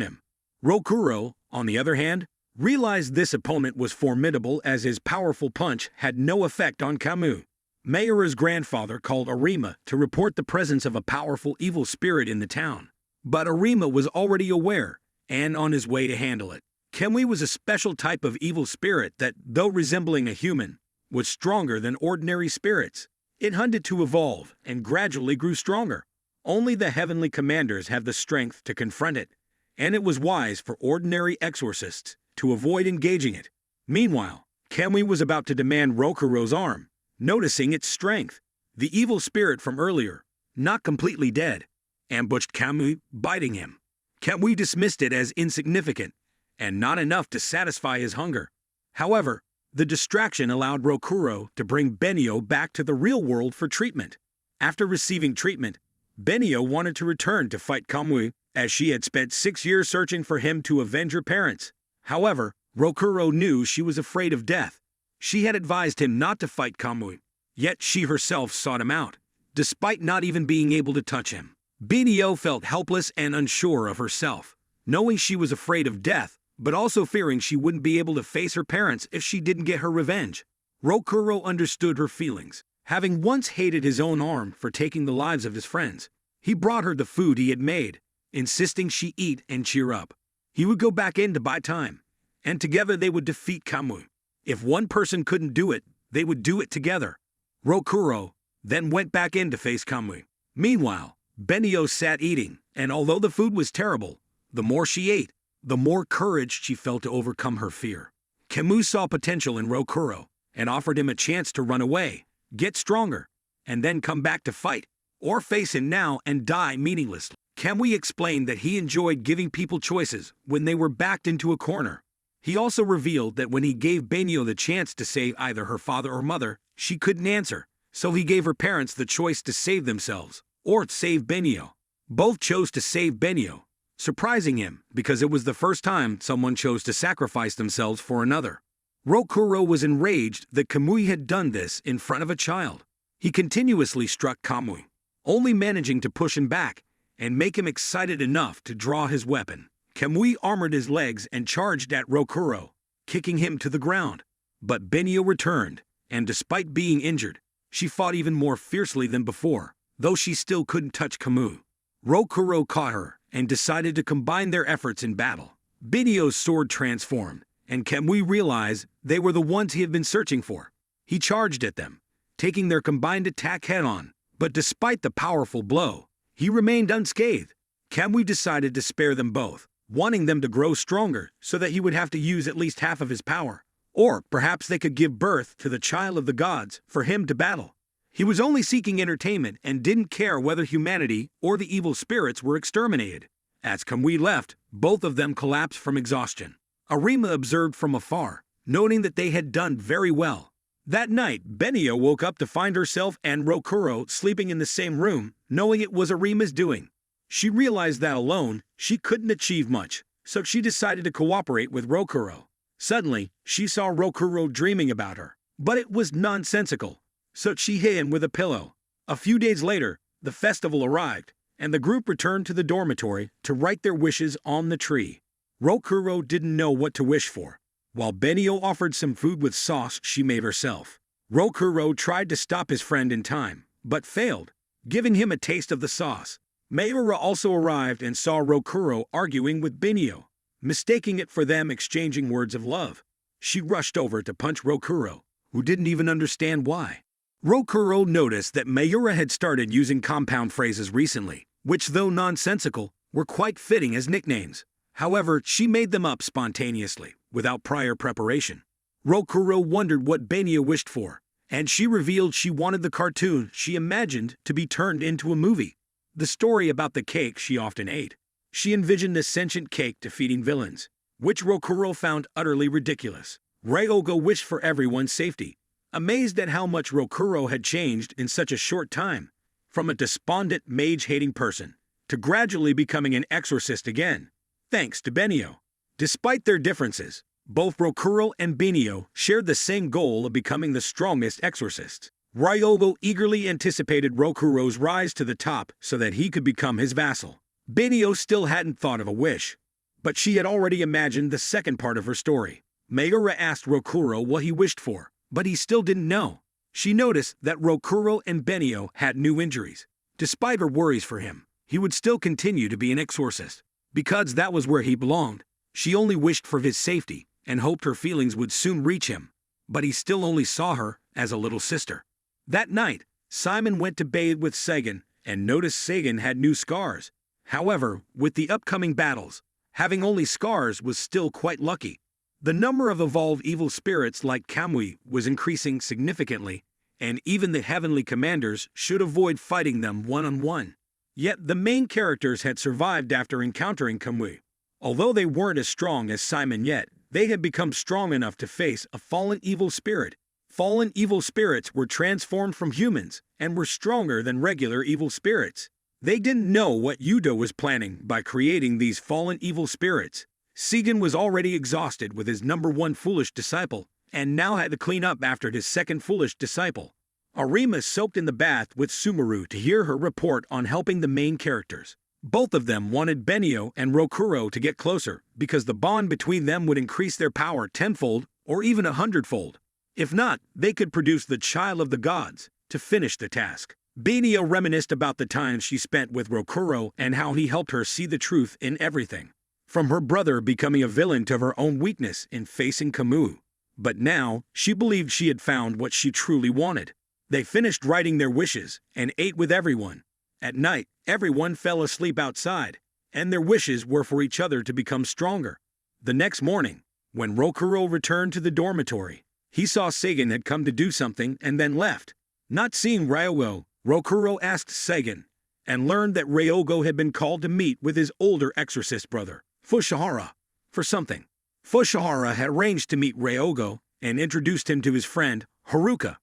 him. Rokuro, on the other hand, realized this opponent was formidable as his powerful punch had no effect on Kamui. Mayura's grandfather called Arima to report the presence of a powerful evil spirit in the town. But Arima was already aware and on his way to handle it. Kamui was a special type of evil spirit that, though resembling a human, was stronger than ordinary spirits. It hunted to evolve and gradually grew stronger. Only the heavenly commanders have the strength to confront it, and it was wise for ordinary exorcists to avoid engaging it. Meanwhile, Kamui was about to demand Rokuro's arm. Noticing its strength, the evil spirit from earlier, not completely dead, ambushed Kamui, biting him. Kamui dismissed it as insignificant and not enough to satisfy his hunger. However, the distraction allowed Rokuro to bring Benio back to the real world for treatment. After receiving treatment, Benio wanted to return to fight Kamui, as she had spent 6 years searching for him to avenge her parents. However, Rokuro knew she was afraid of death. She had advised him not to fight Kamui, yet she herself sought him out, despite not even being able to touch him. Benio felt helpless and unsure of herself, knowing she was afraid of death, but also fearing she wouldn't be able to face her parents if she didn't get her revenge. Rokuro understood her feelings. Having once hated his own arm for taking the lives of his friends, he brought her the food he had made, insisting she eat and cheer up. He would go back in to buy time, and together they would defeat Kamui. If one person couldn't do it, they would do it together. Rokuro then went back in to face Kamui. Meanwhile, Benio sat eating, and although the food was terrible, the more she ate, the more courage she felt to overcome her fear. Kamui saw potential in Rokuro and offered him a chance to run away, get stronger, and then come back to fight, or face him now and die meaninglessly. Kamui explained that he enjoyed giving people choices when they were backed into a corner. He also revealed that when he gave Benio the chance to save either her father or mother, she couldn't answer, so he gave her parents the choice to save themselves or save Benio. Both chose to save Benio, surprising him because it was the first time someone chose to sacrifice themselves for another. Rokuro was enraged that Kamui had done this in front of a child. He continuously struck Kamui, only managing to push him back and make him excited enough to draw his weapon. Kamui armored his legs and charged at Rokuro, kicking him to the ground. But Benio returned, and despite being injured, she fought even more fiercely than before, though she still couldn't touch Kamui. Rokuro caught her and decided to combine their efforts in battle. Benio's sword transformed, and Kamui realized they were the ones he had been searching for. He charged at them, taking their combined attack head-on, but despite the powerful blow, he remained unscathed. Kamui decided to spare them both, wanting them to grow stronger so that he would have to use at least half of his power. Or perhaps they could give birth to the child of the gods for him to battle. He was only seeking entertainment and didn't care whether humanity or the evil spirits were exterminated. As Kamui left, both of them collapsed from exhaustion. Arima observed from afar, noting that they had done very well. That night, Benio woke up to find herself and Rokuro sleeping in the same room, knowing it was Arima's doing. She realized that alone, she couldn't achieve much, so she decided to cooperate with Rokuro. Suddenly, she saw Rokuro dreaming about her, but it was nonsensical, so she hid him with a pillow. A few days later, the festival arrived, and the group returned to the dormitory to write their wishes on the tree. Rokuro didn't know what to wish for, while Benio offered some food with sauce she made herself. Rokuro tried to stop his friend in time, but failed, giving him a taste of the sauce. Mayura also arrived and saw Rokuro arguing with Benio, mistaking it for them exchanging words of love. She rushed over to punch Rokuro, who didn't even understand why. Rokuro noticed that Mayura had started using compound phrases recently, which, though nonsensical, were quite fitting as nicknames. However, she made them up spontaneously, without prior preparation. Rokuro wondered what Benio wished for, and she revealed she wanted the cartoon she imagined to be turned into a movie. The story about the cake she often ate. She envisioned a sentient cake defeating villains, which Rokuro found utterly ridiculous. Ryogo wished for everyone's safety, amazed at how much Rokuro had changed in such a short time, from a despondent mage-hating person to gradually becoming an exorcist again, thanks to Benio. Despite their differences, both Rokuro and Benio shared the same goal of becoming the strongest exorcists. Ryogo eagerly anticipated Rokuro's rise to the top so that he could become his vassal. Benio still hadn't thought of a wish, but she had already imagined the second part of her story. Mayura asked Rokuro what he wished for, but he still didn't know. She noticed that Rokuro and Benio had new injuries. Despite her worries for him, he would still continue to be an exorcist. Because that was where he belonged, she only wished for his safety and hoped her feelings would soon reach him. But he still only saw her as a little sister. That night, Simon went to bathe with Sagan and noticed Sagan had new scars. However, with the upcoming battles, having only scars was still quite lucky. The number of evolved evil spirits like Kamui was increasing significantly, and even the heavenly commanders should avoid fighting them one-on-one. Yet the main characters had survived after encountering Kamui. Although they weren't as strong as Simon yet, they had become strong enough to face a fallen evil spirit. Fallen evil spirits were transformed from humans and were stronger than regular evil spirits. They didn't know what Yudo was planning by creating these fallen evil spirits. Segan was already exhausted with his number one foolish disciple, and now had to clean up after his second foolish disciple. Arima soaked in the bath with Sumaru to hear her report on helping the main characters. Both of them wanted Benio and Rokuro to get closer because the bond between them would increase their power tenfold or even 100-fold. If not, they could produce the child of the gods to finish the task. Benio reminisced about the time she spent with Rokuro and how he helped her see the truth in everything. From her brother becoming a villain to her own weakness in facing Kamui. But now, she believed she had found what she truly wanted. They finished writing their wishes and ate with everyone. At night, everyone fell asleep outside, and their wishes were for each other to become stronger. The next morning, when Rokuro returned to the dormitory, he saw Sagan had come to do something and then left. Not seeing Ryogo, Rokuro asked Sagan, and learned that Ryogo had been called to meet with his older exorcist brother, Fushihara, for something. Fushihara had arranged to meet Ryogo and introduced him to his friend, Haruka.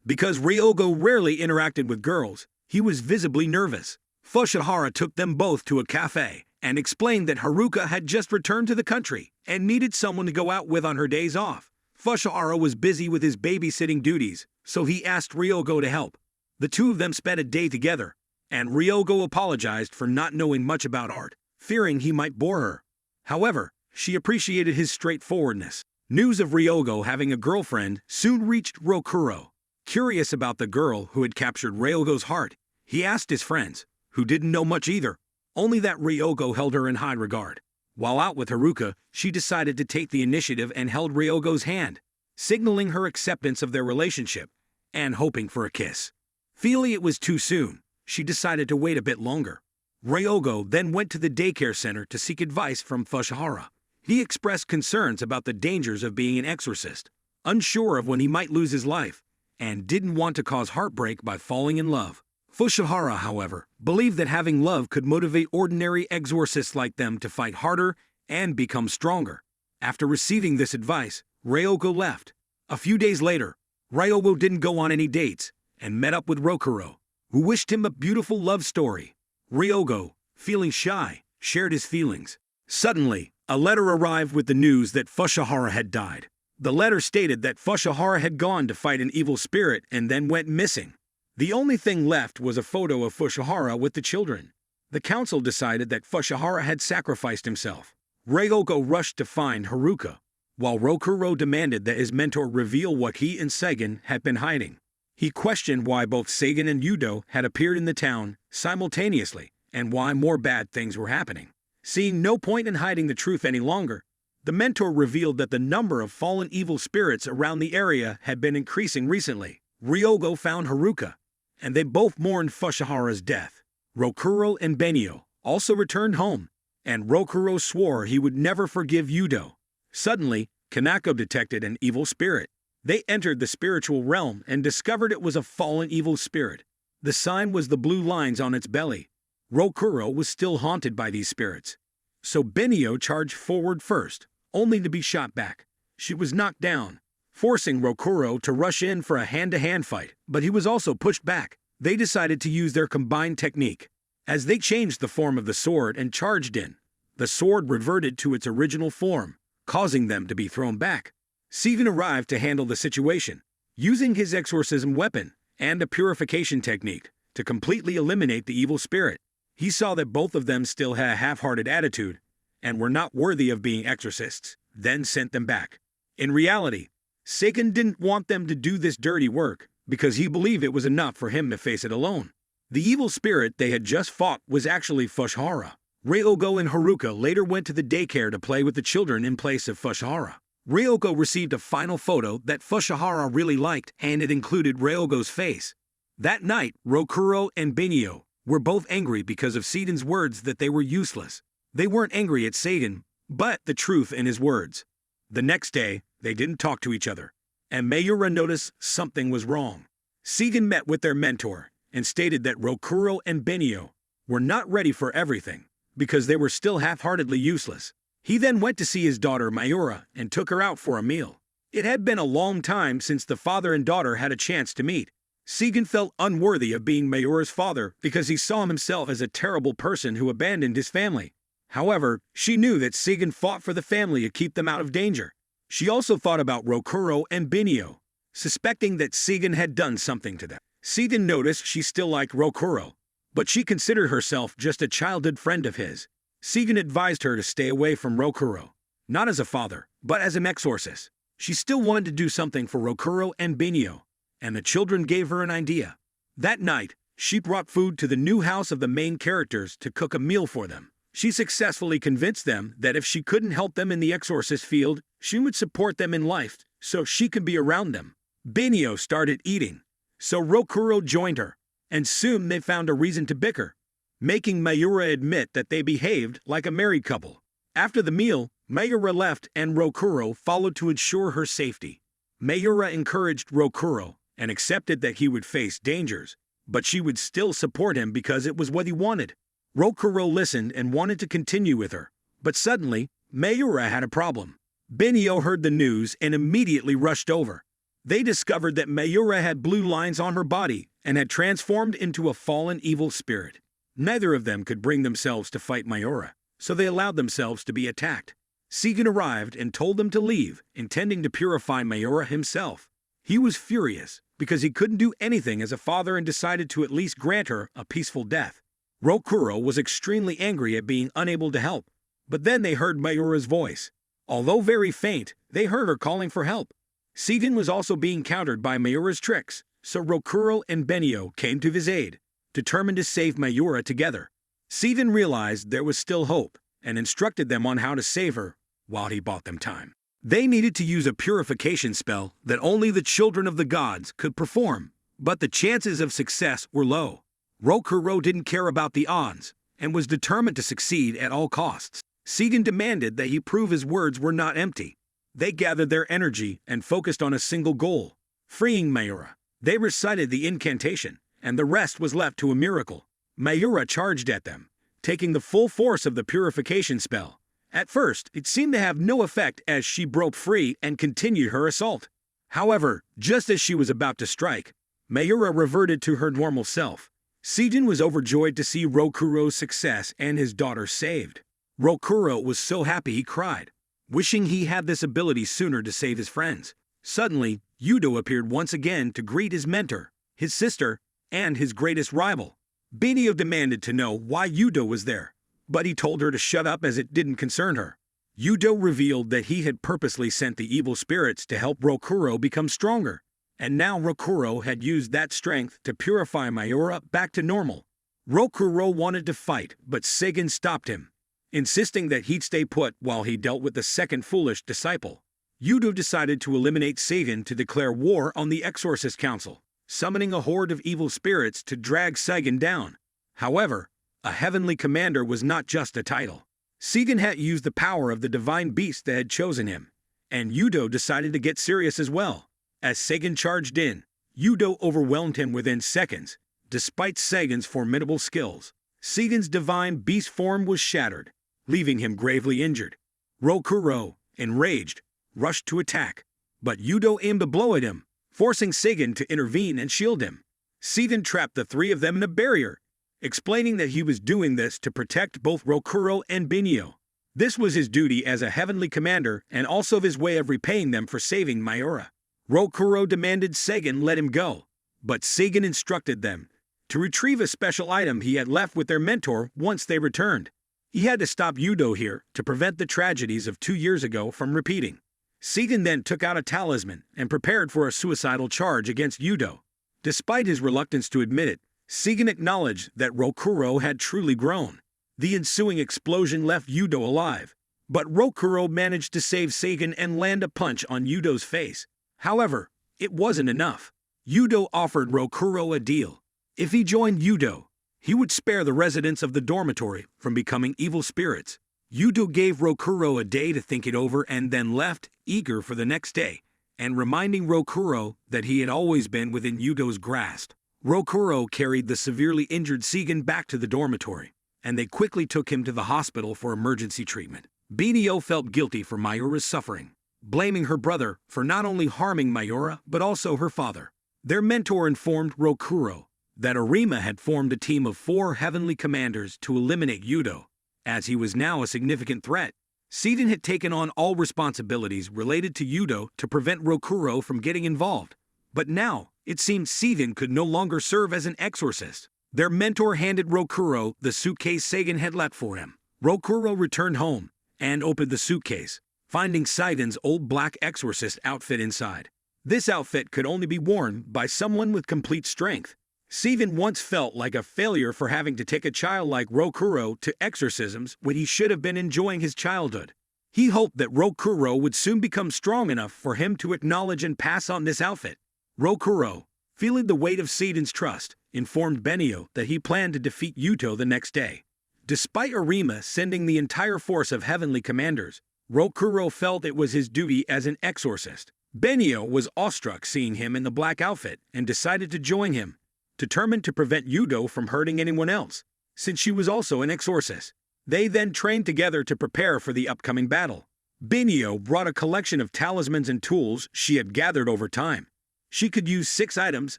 Because Ryogo rarely interacted with girls, he was visibly nervous. Fushihara took them both to a cafe and explained that Haruka had just returned to the country and needed someone to go out with on her days off. Fushihara was busy with his babysitting duties, so he asked Ryogo to help. The two of them spent a day together, and Ryogo apologized for not knowing much about art, fearing he might bore her. However, she appreciated his straightforwardness. News of Ryogo having a girlfriend soon reached Rokuro. Curious about the girl who had captured Ryogo's heart, he asked his friends, who didn't know much either, only that Ryogo held her in high regard. While out with Haruka, she decided to take the initiative and held Ryogo's hand, signaling her acceptance of their relationship and hoping for a kiss. Feeling it was too soon, she decided to wait a bit longer. Ryogo then went to the daycare center to seek advice from Fushihara. He expressed concerns about the dangers of being an exorcist, unsure of when he might lose his life, and didn't want to cause heartbreak by falling in love. Fushihara, however, believed that having love could motivate ordinary exorcists like them to fight harder and become stronger. After receiving this advice, Ryogo left. A few days later, Ryogo didn't go on any dates and met up with Rokuro, who wished him a beautiful love story. Ryogo, feeling shy, shared his feelings. Suddenly, a letter arrived with the news that Fushihara had died. The letter stated that Fushihara had gone to fight an evil spirit and then went missing. The only thing left was a photo of Fushihara with the children. The council decided that Fushihara had sacrificed himself. Ryogo rushed to find Haruka, while Rokuro demanded that his mentor reveal what he and Sagan had been hiding. He questioned why both Sagan and Yudo had appeared in the town simultaneously and why more bad things were happening. Seeing no point in hiding the truth any longer, the mentor revealed that the number of fallen evil spirits around the area had been increasing recently. Ryogo found Haruka, and they both mourned Fushihara's death. Rokuro and Benio also returned home, and Rokuro swore he would never forgive Yudo. Suddenly, Kanako detected an evil spirit. They entered the spiritual realm and discovered it was a fallen evil spirit. The sign was the blue lines on its belly. Rokuro was still haunted by these spirits. So Benio charged forward first, only to be shot back. She was knocked down, forcing Rokuro to rush in for a hand-to-hand fight, but he was also pushed back. They decided to use their combined technique. As they changed the form of the sword and charged in, the sword reverted to its original form, causing them to be thrown back. Segan arrived to handle the situation, using his exorcism weapon, and a purification technique to completely eliminate the evil spirit. He saw that both of them still had a half-hearted attitude and were not worthy of being exorcists, then sent them back. In reality, Satan didn't want them to do this dirty work because he believed it was enough for him to face it alone. The evil spirit they had just fought was actually Fushihara. Ryoko and Haruka later went to the daycare to play with the children in place of Fushihara. Ryoko received a final photo that Fushihara really liked, and it included Ryoko's face. That night, Rokuro and Benio were both angry because of Seiden's words that they were useless. They weren't angry at Seiden, but the truth in his words. The next day, they didn't talk to each other, and Mayura noticed something was wrong. Seiden met with their mentor and stated that Rokuro and Benio were not ready for everything because they were still half-heartedly useless. He then went to see his daughter Mayura and took her out for a meal. It had been a long time since the father and daughter had a chance to meet. Seiden felt unworthy of being Mayura's father because he saw himself as a terrible person who abandoned his family. However, she knew that Seiden fought for the family to keep them out of danger. She also thought about Rokuro and Benio, suspecting that Seiden had done something to them. Seiden noticed she still liked Rokuro, but she considered herself just a childhood friend of his. Seiden advised her to stay away from Rokuro, not as a father, but as an exorcist. She still wanted to do something for Rokuro and Benio, and the children gave her an idea. That night, she brought food to the new house of the main characters to cook a meal for them. She successfully convinced them that if she couldn't help them in the exorcist field, she would support them in life so she could be around them. Benio started eating, so Rokuro joined her, and soon they found a reason to bicker, making Mayura admit that they behaved like a married couple. After the meal, Mayura left and Rokuro followed to ensure her safety. Mayura encouraged Rokuro and accepted that he would face dangers, but she would still support him because it was what he wanted. Rokuro listened and wanted to continue with her, but suddenly, Mayura had a problem. Benio heard the news and immediately rushed over. They discovered that Mayura had blue lines on her body and had transformed into a fallen evil spirit. Neither of them could bring themselves to fight Mayura, so they allowed themselves to be attacked. Seiden arrived and told them to leave, intending to purify Mayura himself. He was furious because he couldn't do anything as a father and decided to at least grant her a peaceful death. Rokuro was extremely angry at being unable to help, but then they heard Mayura's voice. Although very faint, they heard her calling for help. Seiden was also being countered by Mayura's tricks, so Rokuro and Benio came to his aid, determined to save Mayura together. Seiden realized there was still hope and instructed them on how to save her while he bought them time. They needed to use a purification spell that only the children of the gods could perform, but the chances of success were low. Rokuro didn't care about the odds and was determined to succeed at all costs. Seiden demanded that he prove his words were not empty. They gathered their energy and focused on a single goal, freeing Mayura. They recited the incantation, and the rest was left to a miracle. Mayura charged at them, taking the full force of the purification spell. At first, it seemed to have no effect as she broke free and continued her assault. However, just as she was about to strike, Mayura reverted to her normal self. Seiden was overjoyed to see Rokuro's success and his daughter saved. Rokuro was so happy he cried, wishing he had this ability sooner to save his friends. Suddenly, Yudo appeared once again to greet his mentor, his sister, and his greatest rival. Benio demanded to know why Yudo was there, but he told her to shut up as it didn't concern her. Yudo revealed that he had purposely sent the evil spirits to help Rokuro become stronger, and now Rokuro had used that strength to purify Mayura back to normal. Rokuro wanted to fight, but Seiden stopped him, insisting that he'd stay put while he dealt with the second foolish disciple. Yudo decided to eliminate Seiden to declare war on the Exorcist Council, summoning a horde of evil spirits to drag Seiden down. However, a heavenly commander was not just a title. Seiden had used the power of the divine beast that had chosen him, and Yudo decided to get serious as well. As Seiden charged in, Yudo overwhelmed him within seconds. Despite Seiden's formidable skills, Seiden's divine beast form was shattered, leaving him gravely injured. Rokuro, enraged, rushed to attack, but Yudo aimed a blow at him, forcing Seiden to intervene and shield him. Seiden trapped the three of them in a barrier, explaining that he was doing this to protect both Rokuro and Benio. This was his duty as a heavenly commander and also his way of repaying them for saving Mayura. Rokuro demanded Seiden let him go, but Sagan instructed them to retrieve a special item he had left with their mentor once they returned. He had to stop Yudo here to prevent the tragedies of 2 years ago from repeating. Sagan then took out a talisman and prepared for a suicidal charge against Yudo. Despite his reluctance to admit it, Sagan acknowledged that Rokuro had truly grown. The ensuing explosion left Yudo alive, but Rokuro managed to save Sagan and land a punch on Yudo's face. However, it wasn't enough. Yudo offered Rokuro a deal. If he joined Yudo, he would spare the residents of the dormitory from becoming evil spirits. Yudo gave Rokuro a day to think it over and then left, eager for the next day, and reminding Rokuro that he had always been within Yudo's grasp. Rokuro carried the severely injured Sagan back to the dormitory, and they quickly took him to the hospital for emergency treatment. Benio felt guilty for Mayura's suffering, blaming her brother for not only harming Mayura but also her father. Their mentor informed Rokuro that Arima had formed a team of 4 heavenly commanders to eliminate Yudo, as he was now a significant threat. Seiden had taken on all responsibilities related to Yudo to prevent Rokuro from getting involved, but now it seemed Seiden could no longer serve as an exorcist. Their mentor handed Rokuro the suitcase Sagan had left for him. Rokuro returned home and opened the suitcase, finding Seiden's old black exorcist outfit inside. This outfit could only be worn by someone with complete strength. Seiden once felt like a failure for having to take a child like Rokuro to exorcisms when he should have been enjoying his childhood. He hoped that Rokuro would soon become strong enough for him to acknowledge and pass on this outfit. Rokuro, feeling the weight of Seiden's trust, informed Benio that he planned to defeat Yuto the next day. Despite Arima sending the entire force of heavenly commanders, Rokuro felt it was his duty as an exorcist. Benio was awestruck seeing him in the black outfit and decided to join him, determined to prevent Yudo from hurting anyone else, since she was also an exorcist. They then trained together to prepare for the upcoming battle. Benio brought a collection of talismans and tools she had gathered over time. She could use 6 items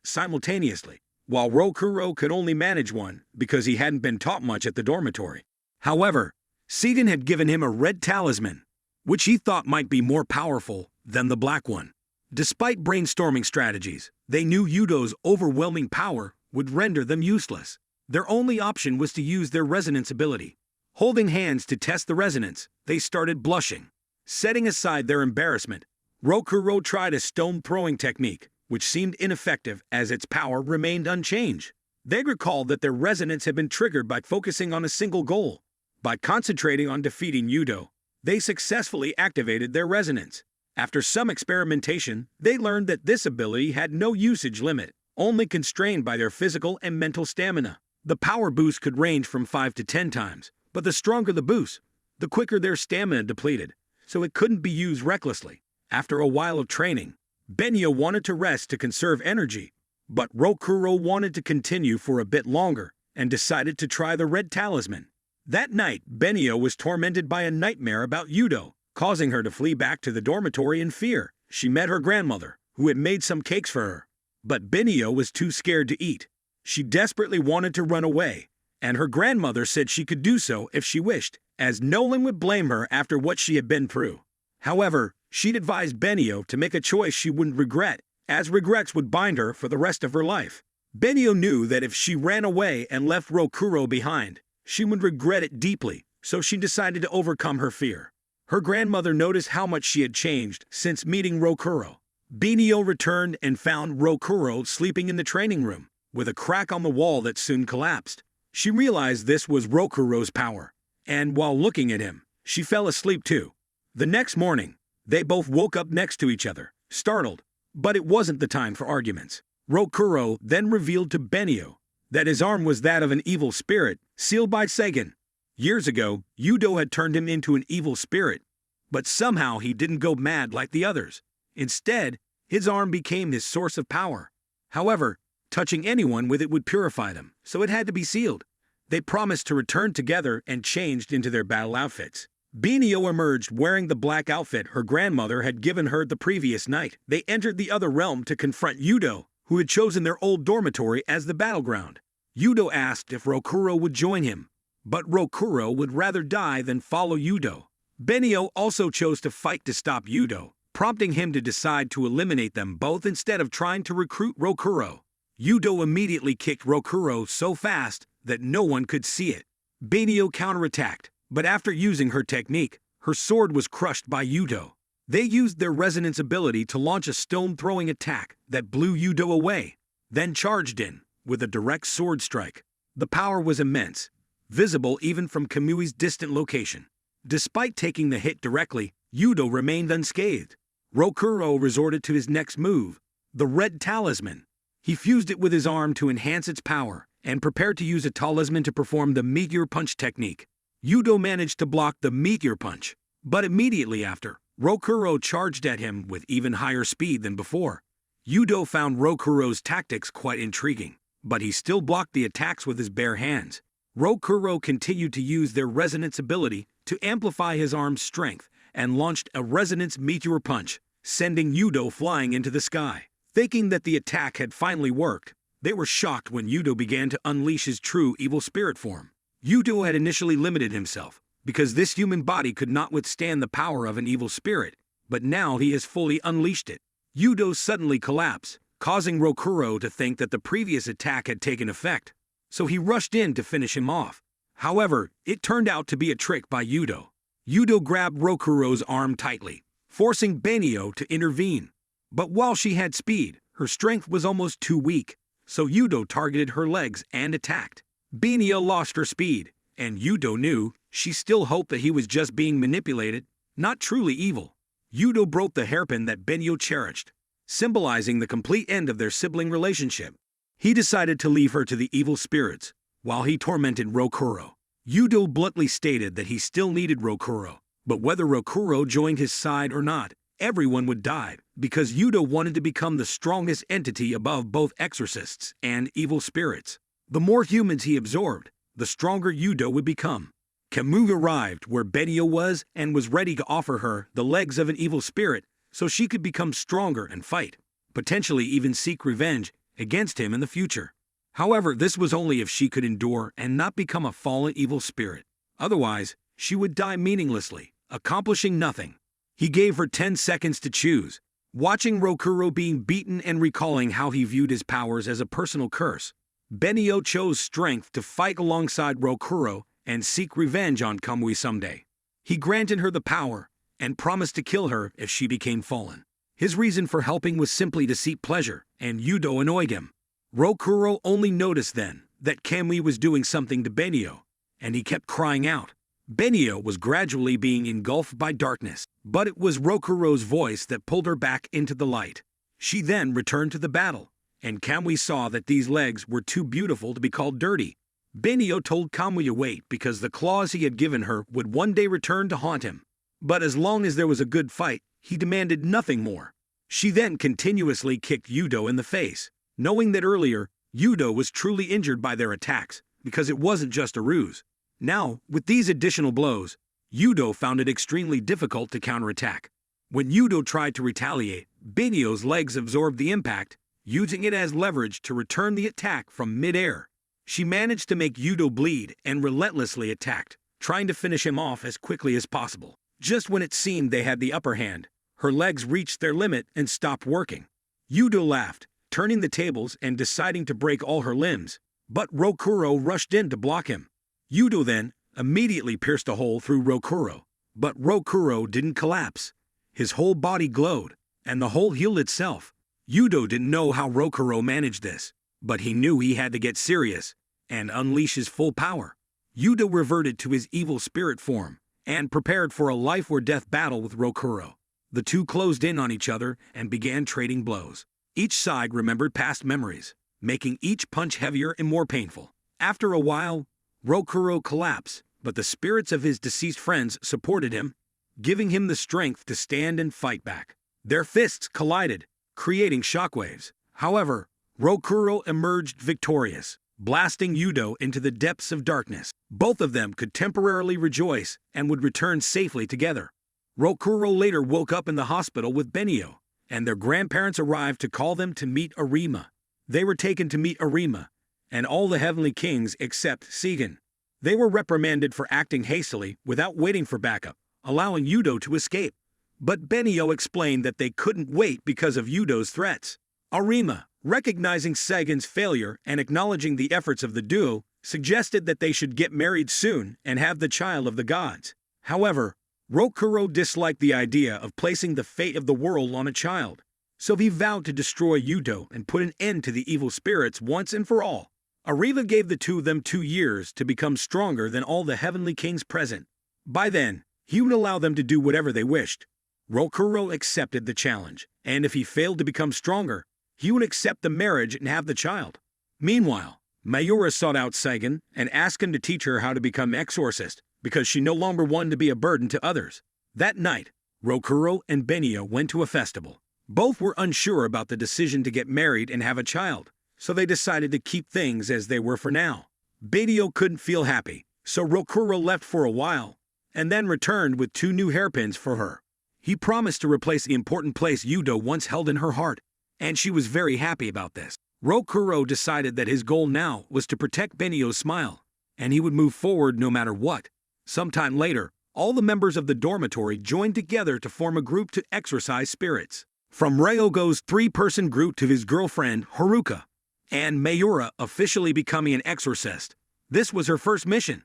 simultaneously, while Rokuro could only manage one because he hadn't been taught much at the dormitory. However, Seiden had given him a red talisman, which he thought might be more powerful than the black one. Despite brainstorming strategies, they knew Yudo's overwhelming power would render them useless. Their only option was to use their resonance ability. Holding hands to test the resonance, they started blushing. Setting aside their embarrassment, Rokuro tried a stone-throwing technique, which seemed ineffective as its power remained unchanged. They recalled that their resonance had been triggered by focusing on a single goal. By concentrating on defeating Yudo, they successfully activated their resonance. After some experimentation, they learned that this ability had no usage limit, only constrained by their physical and mental stamina. The power boost could range from 5 to 10 times, but the stronger the boost, the quicker their stamina depleted, so it couldn't be used recklessly. After a while of training, Benio wanted to rest to conserve energy, but Rokuro wanted to continue for a bit longer and decided to try the red talisman. That night, Benio was tormented by a nightmare about Yudo, causing her to flee back to the dormitory in fear. She met her grandmother, who had made some cakes for her, but Benio was too scared to eat. She desperately wanted to run away, and her grandmother said she could do so if she wished, as no one would blame her after what she had been through. However, she'd advised Benio to make a choice she wouldn't regret, as regrets would bind her for the rest of her life. Benio knew that if she ran away and left Rokuro behind, she would regret it deeply, so she decided to overcome her fear. Her grandmother noticed how much she had changed since meeting Rokuro. Benio returned and found Rokuro sleeping in the training room, with a crack on the wall that soon collapsed. She realized this was Rokuro's power, and while looking at him, she fell asleep too. The next morning, they both woke up next to each other, startled, but it wasn't the time for arguments. Rokuro then revealed to Benio that his arm was that of an evil spirit, sealed by Sagan. Years ago, Yudo had turned him into an evil spirit, but somehow he didn't go mad like the others. Instead, his arm became his source of power. However, touching anyone with it would purify them, so it had to be sealed. They promised to return together and changed into their battle outfits. Benio emerged wearing the black outfit her grandmother had given her the previous night. They entered the other realm to confront Yudo, who had chosen their old dormitory as the battleground. Yudo asked if Rokuro would join him, but Rokuro would rather die than follow Yudo. Benio also chose to fight to stop Yudo, prompting him to decide to eliminate them both instead of trying to recruit Rokuro. Yudo immediately kicked Rokuro so fast that no one could see it. Benio counterattacked, but after using her technique, her sword was crushed by Yudo. They used their resonance ability to launch a stone-throwing attack that blew Yudo away, then charged in with a direct sword strike. The power was immense, visible even from Kamui's distant location. Despite taking the hit directly, Yudo remained unscathed. Rokuro resorted to his next move, the Red Talisman. He fused it with his arm to enhance its power, and prepared to use a talisman to perform the Meteor Punch technique. Yudo managed to block the Meteor Punch, but immediately after, Rokuro charged at him with even higher speed than before. Yudo found Rokuro's tactics quite intriguing, but he still blocked the attacks with his bare hands. Rokuro continued to use their resonance ability to amplify his arm's strength and launched a resonance Meteor Punch, sending Yudo flying into the sky. Thinking that the attack had finally worked, they were shocked when Yudo began to unleash his true evil spirit form. Yudo had initially limited himself, because this human body could not withstand the power of an evil spirit, but now he has fully unleashed it. Yudo suddenly collapsed, causing Rokuro to think that the previous attack had taken effect, so he rushed in to finish him off. However, it turned out to be a trick by Yudo. Yudo grabbed Rokuro's arm tightly, forcing Benio to intervene. But while she had speed, her strength was almost too weak, so Yudo targeted her legs and attacked. Benio lost her speed, and Yudo knew she still hoped that he was just being manipulated, not truly evil. Yudo broke the hairpin that Benio cherished, symbolizing the complete end of their sibling relationship. He decided to leave her to the evil spirits, while he tormented Rokuro. Yudo bluntly stated that he still needed Rokuro, but whether Rokuro joined his side or not, everyone would die, because Yudo wanted to become the strongest entity above both exorcists and evil spirits. The more humans he absorbed, the stronger Yudo would become. Kamui arrived where Benio was and was ready to offer her the legs of an evil spirit so she could become stronger and fight, potentially even seek revenge against him in the future. However, this was only if she could endure and not become a fallen evil spirit. Otherwise, she would die meaninglessly, accomplishing nothing. He gave her 10 seconds to choose. Watching Rokuro being beaten and recalling how he viewed his powers as a personal curse, Benio chose strength to fight alongside Rokuro and seek revenge on Kamui someday. He granted her the power and promised to kill her if she became fallen. His reason for helping was simply to seek pleasure, and Yudo annoyed him. Rokuro only noticed then that Kamui was doing something to Benio, and he kept crying out. Benio was gradually being engulfed by darkness, but it was Rokuro's voice that pulled her back into the light. She then returned to the battle, and Kamui saw that these legs were too beautiful to be called dirty. Benio told Kamui to wait because the claws he had given her would one day return to haunt him. But as long as there was a good fight, he demanded nothing more. She then continuously kicked Yudo in the face, knowing that earlier, Yudo was truly injured by their attacks, because it wasn't just a ruse. Now, with these additional blows, Yudo found it extremely difficult to counterattack. When Yudo tried to retaliate, Benio's legs absorbed the impact, using it as leverage to return the attack from mid-air. She managed to make Yudo bleed and relentlessly attacked, trying to finish him off as quickly as possible. Just when it seemed they had the upper hand, her legs reached their limit and stopped working. Yudo laughed, turning the tables and deciding to break all her limbs, but Rokuro rushed in to block him. Yudo then immediately pierced a hole through Rokuro, but Rokuro didn't collapse. His whole body glowed, and the hole healed itself. Yudo didn't know how Rokuro managed this, but he knew he had to get serious and unleash his full power. Yudo reverted to his evil spirit form and prepared for a life-or-death battle with Rokuro. The two closed in on each other and began trading blows. Each side remembered past memories, making each punch heavier and more painful. After a while, Rokuro collapsed, but the spirits of his deceased friends supported him, giving him the strength to stand and fight back. Their fists collided, creating shockwaves. However, Rokuro emerged victorious, blasting Yudo into the depths of darkness. Both of them could temporarily rejoice and would return safely together. Rokuro later woke up in the hospital with Benio, and their grandparents arrived to call them to meet Arima. They were taken to meet Arima, and all the heavenly kings except Segan. They were reprimanded for acting hastily without waiting for backup, allowing Yudo to escape. But Benio explained that they couldn't wait because of Yudo's threats. Arima, recognizing Sagan's failure and acknowledging the efforts of the duo, suggested that they should get married soon and have the child of the gods. However, Rokuro disliked the idea of placing the fate of the world on a child, so he vowed to destroy Yudo and put an end to the evil spirits once and for all. Ariva gave the two of them 2 years to become stronger than all the heavenly kings present. By then, he would allow them to do whatever they wished. Rokuro accepted the challenge, and if he failed to become stronger, he would accept the marriage and have the child. Meanwhile, Mayura sought out Sagan and asked him to teach her how to become exorcist, because she no longer wanted to be a burden to others. That night, Rokuro and Benio went to a festival. Both were unsure about the decision to get married and have a child, so they decided to keep things as they were for now. Benio couldn't feel happy, so Rokuro left for a while, and then returned with 2 new hairpins for her. He promised to replace the important place Yudo once held in her heart, and she was very happy about this. Rokuro decided that his goal now was to protect Benio's smile, and he would move forward no matter what. Sometime later, all the members of the dormitory joined together to form a group to exorcise spirits. From Ryogo's 3-person group to his girlfriend, Haruka, and Mayura officially becoming an exorcist. This was her first mission.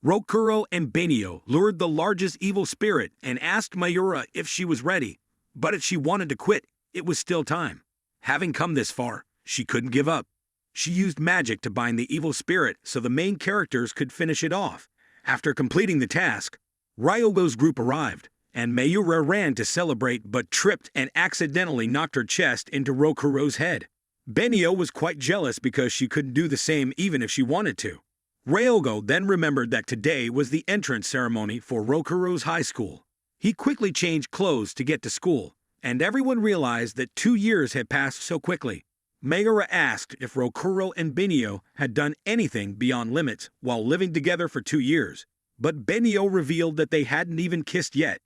Rokuro and Benio lured the largest evil spirit and asked Mayura if she was ready, but if she wanted to quit, it was still time. Having come this far, she couldn't give up. She used magic to bind the evil spirit so the main characters could finish it off. After completing the task, Ryogo's group arrived, and Mayura ran to celebrate but tripped and accidentally knocked her chest into Rokuro's head. Benio was quite jealous because she couldn't do the same even if she wanted to. Ryogo then remembered that today was the entrance ceremony for Rokuro's high school. He quickly changed clothes to get to school, and everyone realized that 2 years had passed so quickly. Mayura asked if Rokuro and Benio had done anything beyond limits while living together for 2 years, but Benio revealed that they hadn't even kissed yet.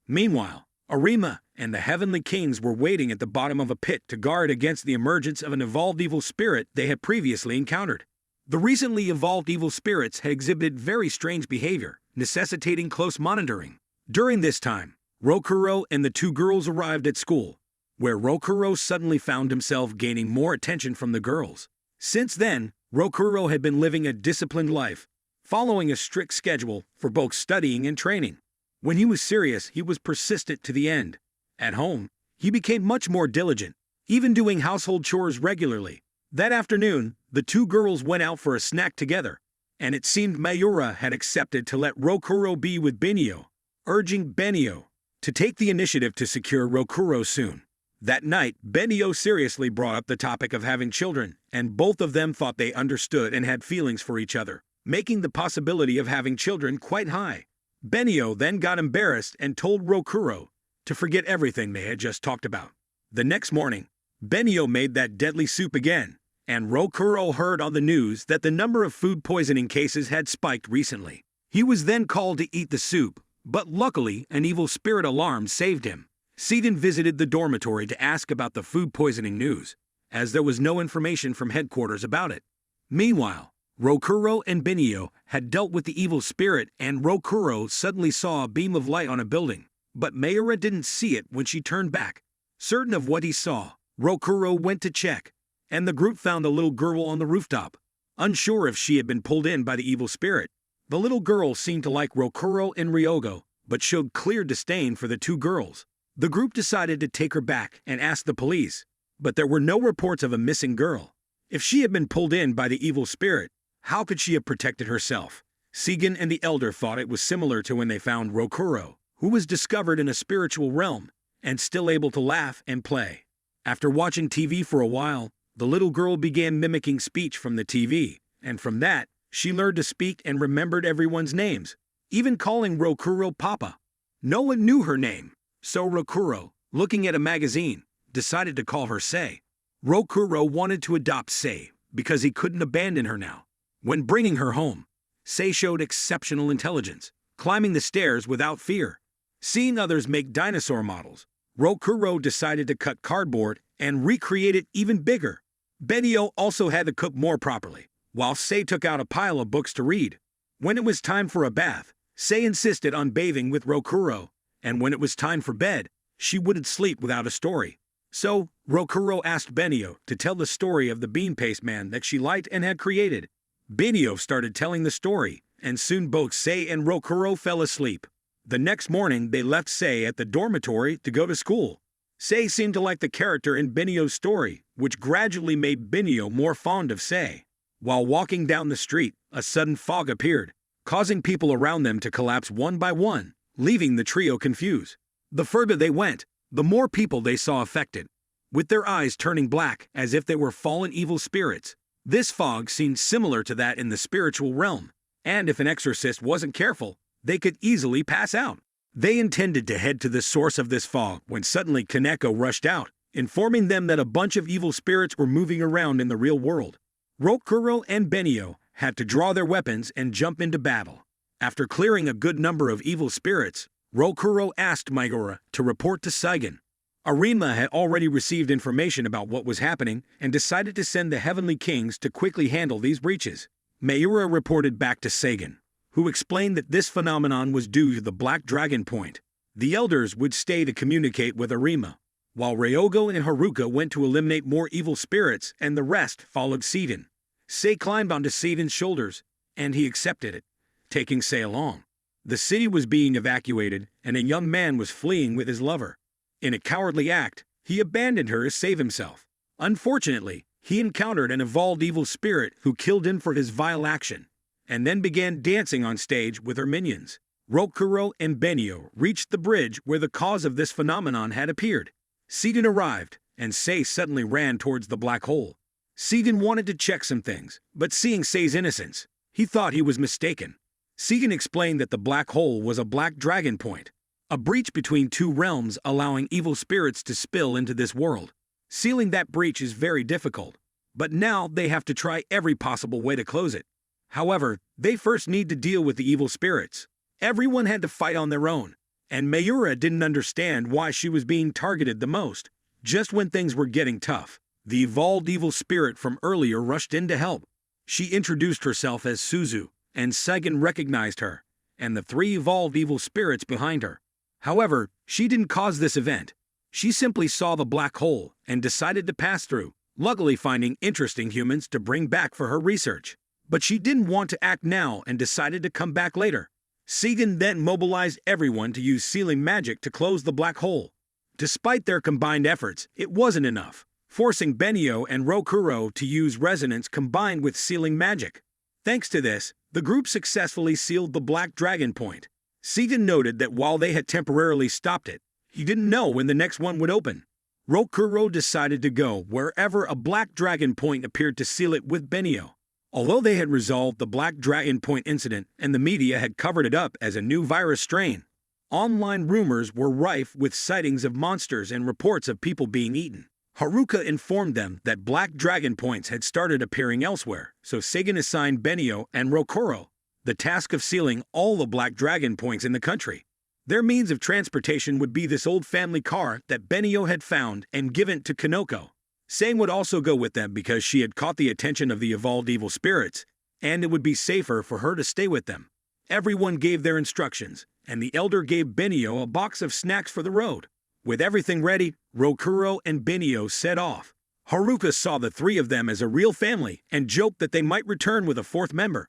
Meanwhile, Arima and the Heavenly Kings were waiting at the bottom of a pit to guard against the emergence of an evolved evil spirit they had previously encountered. The recently evolved evil spirits had exhibited very strange behavior, necessitating close monitoring. During this time, Rokuro and the 2 girls arrived at school, where Rokuro suddenly found himself gaining more attention from the girls. Since then, Rokuro had been living a disciplined life, following a strict schedule for both studying and training. When he was serious, he was persistent to the end. At home, he became much more diligent, even doing household chores regularly. That afternoon, the 2 girls went out for a snack together, and it seemed Mayura had accepted to let Rokuro be with Benio, urging Benio to take the initiative to secure Rokuro soon. That night, Benio seriously brought up the topic of having children, and both of them thought they understood and had feelings for each other, making the possibility of having children quite high. Benio then got embarrassed and told Rokuro to forget everything they had just talked about. The next morning, Benio made that deadly soup again, and Rokuro heard on the news that the number of food poisoning cases had spiked recently. He was then called to eat the soup, but luckily an evil spirit alarm saved him. Seiden visited the dormitory to ask about the food poisoning news, as there was no information from headquarters about it. Meanwhile, Rokuro and Benio had dealt with the evil spirit, and Rokuro suddenly saw a beam of light on a building, but Mayura didn't see it when she turned back. Certain of what he saw, Rokuro went to check, and the group found a little girl on the rooftop, unsure if she had been pulled in by the evil spirit. The little girl seemed to like Rokuro and Ryogo, but showed clear disdain for the 2 girls. The group decided to take her back and ask the police, but there were no reports of a missing girl. If she had been pulled in by the evil spirit, how could she have protected herself? Segan and the elder thought it was similar to when they found Rokuro, who was discovered in a spiritual realm and still able to laugh and play. After watching TV for a while, the little girl began mimicking speech from the TV, and from that, she learned to speak and remembered everyone's names, even calling Rokuro Papa. No one knew her name, so Rokuro, looking at a magazine, decided to call her Sei. Rokuro wanted to adopt Sei because he couldn't abandon her now. When bringing her home, Sei showed exceptional intelligence, climbing the stairs without fear. Seeing others make dinosaur models, Rokuro decided to cut cardboard and recreate it even bigger. Benio also had to cook more properly, while Sei took out a pile of books to read. When it was time for a bath, Sei insisted on bathing with Rokuro, and when it was time for bed, she wouldn't sleep without a story. So, Rokuro asked Benio to tell the story of the bean paste man that she liked and had created. Benio started telling the story, and soon both Sei and Rokuro fell asleep. The next morning, they left Sei at the dormitory to go to school. Sei seemed to like the character in Benio's story, which gradually made Benio more fond of Sei. While walking down the street, a sudden fog appeared, causing people around them to collapse one by one, leaving the trio confused. The further they went, the more people they saw affected, with their eyes turning black as if they were fallen evil spirits. This fog seemed similar to that in the spiritual realm, and if an exorcist wasn't careful, they could easily pass out. They intended to head to the source of this fog when suddenly Kaneko rushed out, informing them that a bunch of evil spirits were moving around in the real world. Rokuro and Benio had to draw their weapons and jump into battle. After clearing a good number of evil spirits, Rokuro asked Mayura to report to Saigen. Arima had already received information about what was happening and decided to send the Heavenly Kings to quickly handle these breaches. Mayura reported back to Saigen, who explained that this phenomenon was due to the Black Dragon Point. The elders would stay to communicate with Arima, while Ryogo and Haruka went to eliminate more evil spirits and the rest followed Seiden. Sei climbed onto Seiden's shoulders, and he accepted it, taking Sei along. The city was being evacuated, and a young man was fleeing with his lover. In a cowardly act, he abandoned her to save himself. Unfortunately, he encountered an evolved evil spirit who killed him for his vile action, and then began dancing on stage with her minions. Rokuro and Benio reached the bridge where the cause of this phenomenon had appeared. Seiden arrived, and Sei suddenly ran towards the black hole. Seiden wanted to check some things, but seeing Sei's innocence, he thought he was mistaken. Seiden explained that the black hole was a black dragon point, a breach between two realms allowing evil spirits to spill into this world. Sealing that breach is very difficult, but now they have to try every possible way to close it. However, they first need to deal with the evil spirits. Everyone had to fight on their own, and Mayura didn't understand why she was being targeted the most. Just when things were getting tough, the evolved evil spirit from earlier rushed in to help. She introduced herself as Suzu, and Saigen recognized her, and the three evolved evil spirits behind her. However, she didn't cause this event. She simply saw the black hole and decided to pass through, luckily finding interesting humans to bring back for her research. But she didn't want to act now and decided to come back later. Seigen then mobilized everyone to use sealing magic to close the black hole. Despite their combined efforts, it wasn't enough, forcing Benio and Rokuro to use resonance combined with sealing magic. Thanks to this, the group successfully sealed the Black Dragon Point. Seigen noted that while they had temporarily stopped it, he didn't know when the next one would open. Rokuro decided to go wherever a Black Dragon Point appeared to seal it with Benio. Although they had resolved the Black Dragon Point incident and the media had covered it up as a new virus strain, online rumors were rife with sightings of monsters and reports of people being eaten. Haruka informed them that Black Dragon Points had started appearing elsewhere, so Seigen assigned Benio and Rokuro the task of sealing all the Black Dragon Points in the country. Their means of transportation would be this old family car that Benio had found and given to Kaneko. Sei would also go with them because she had caught the attention of the evolved evil spirits, and it would be safer for her to stay with them. Everyone gave their instructions, and the elder gave Benio a box of snacks for the road. With everything ready, Rokuro and Benio set off. Haruka saw the three of them as a real family and joked that they might return with a fourth member.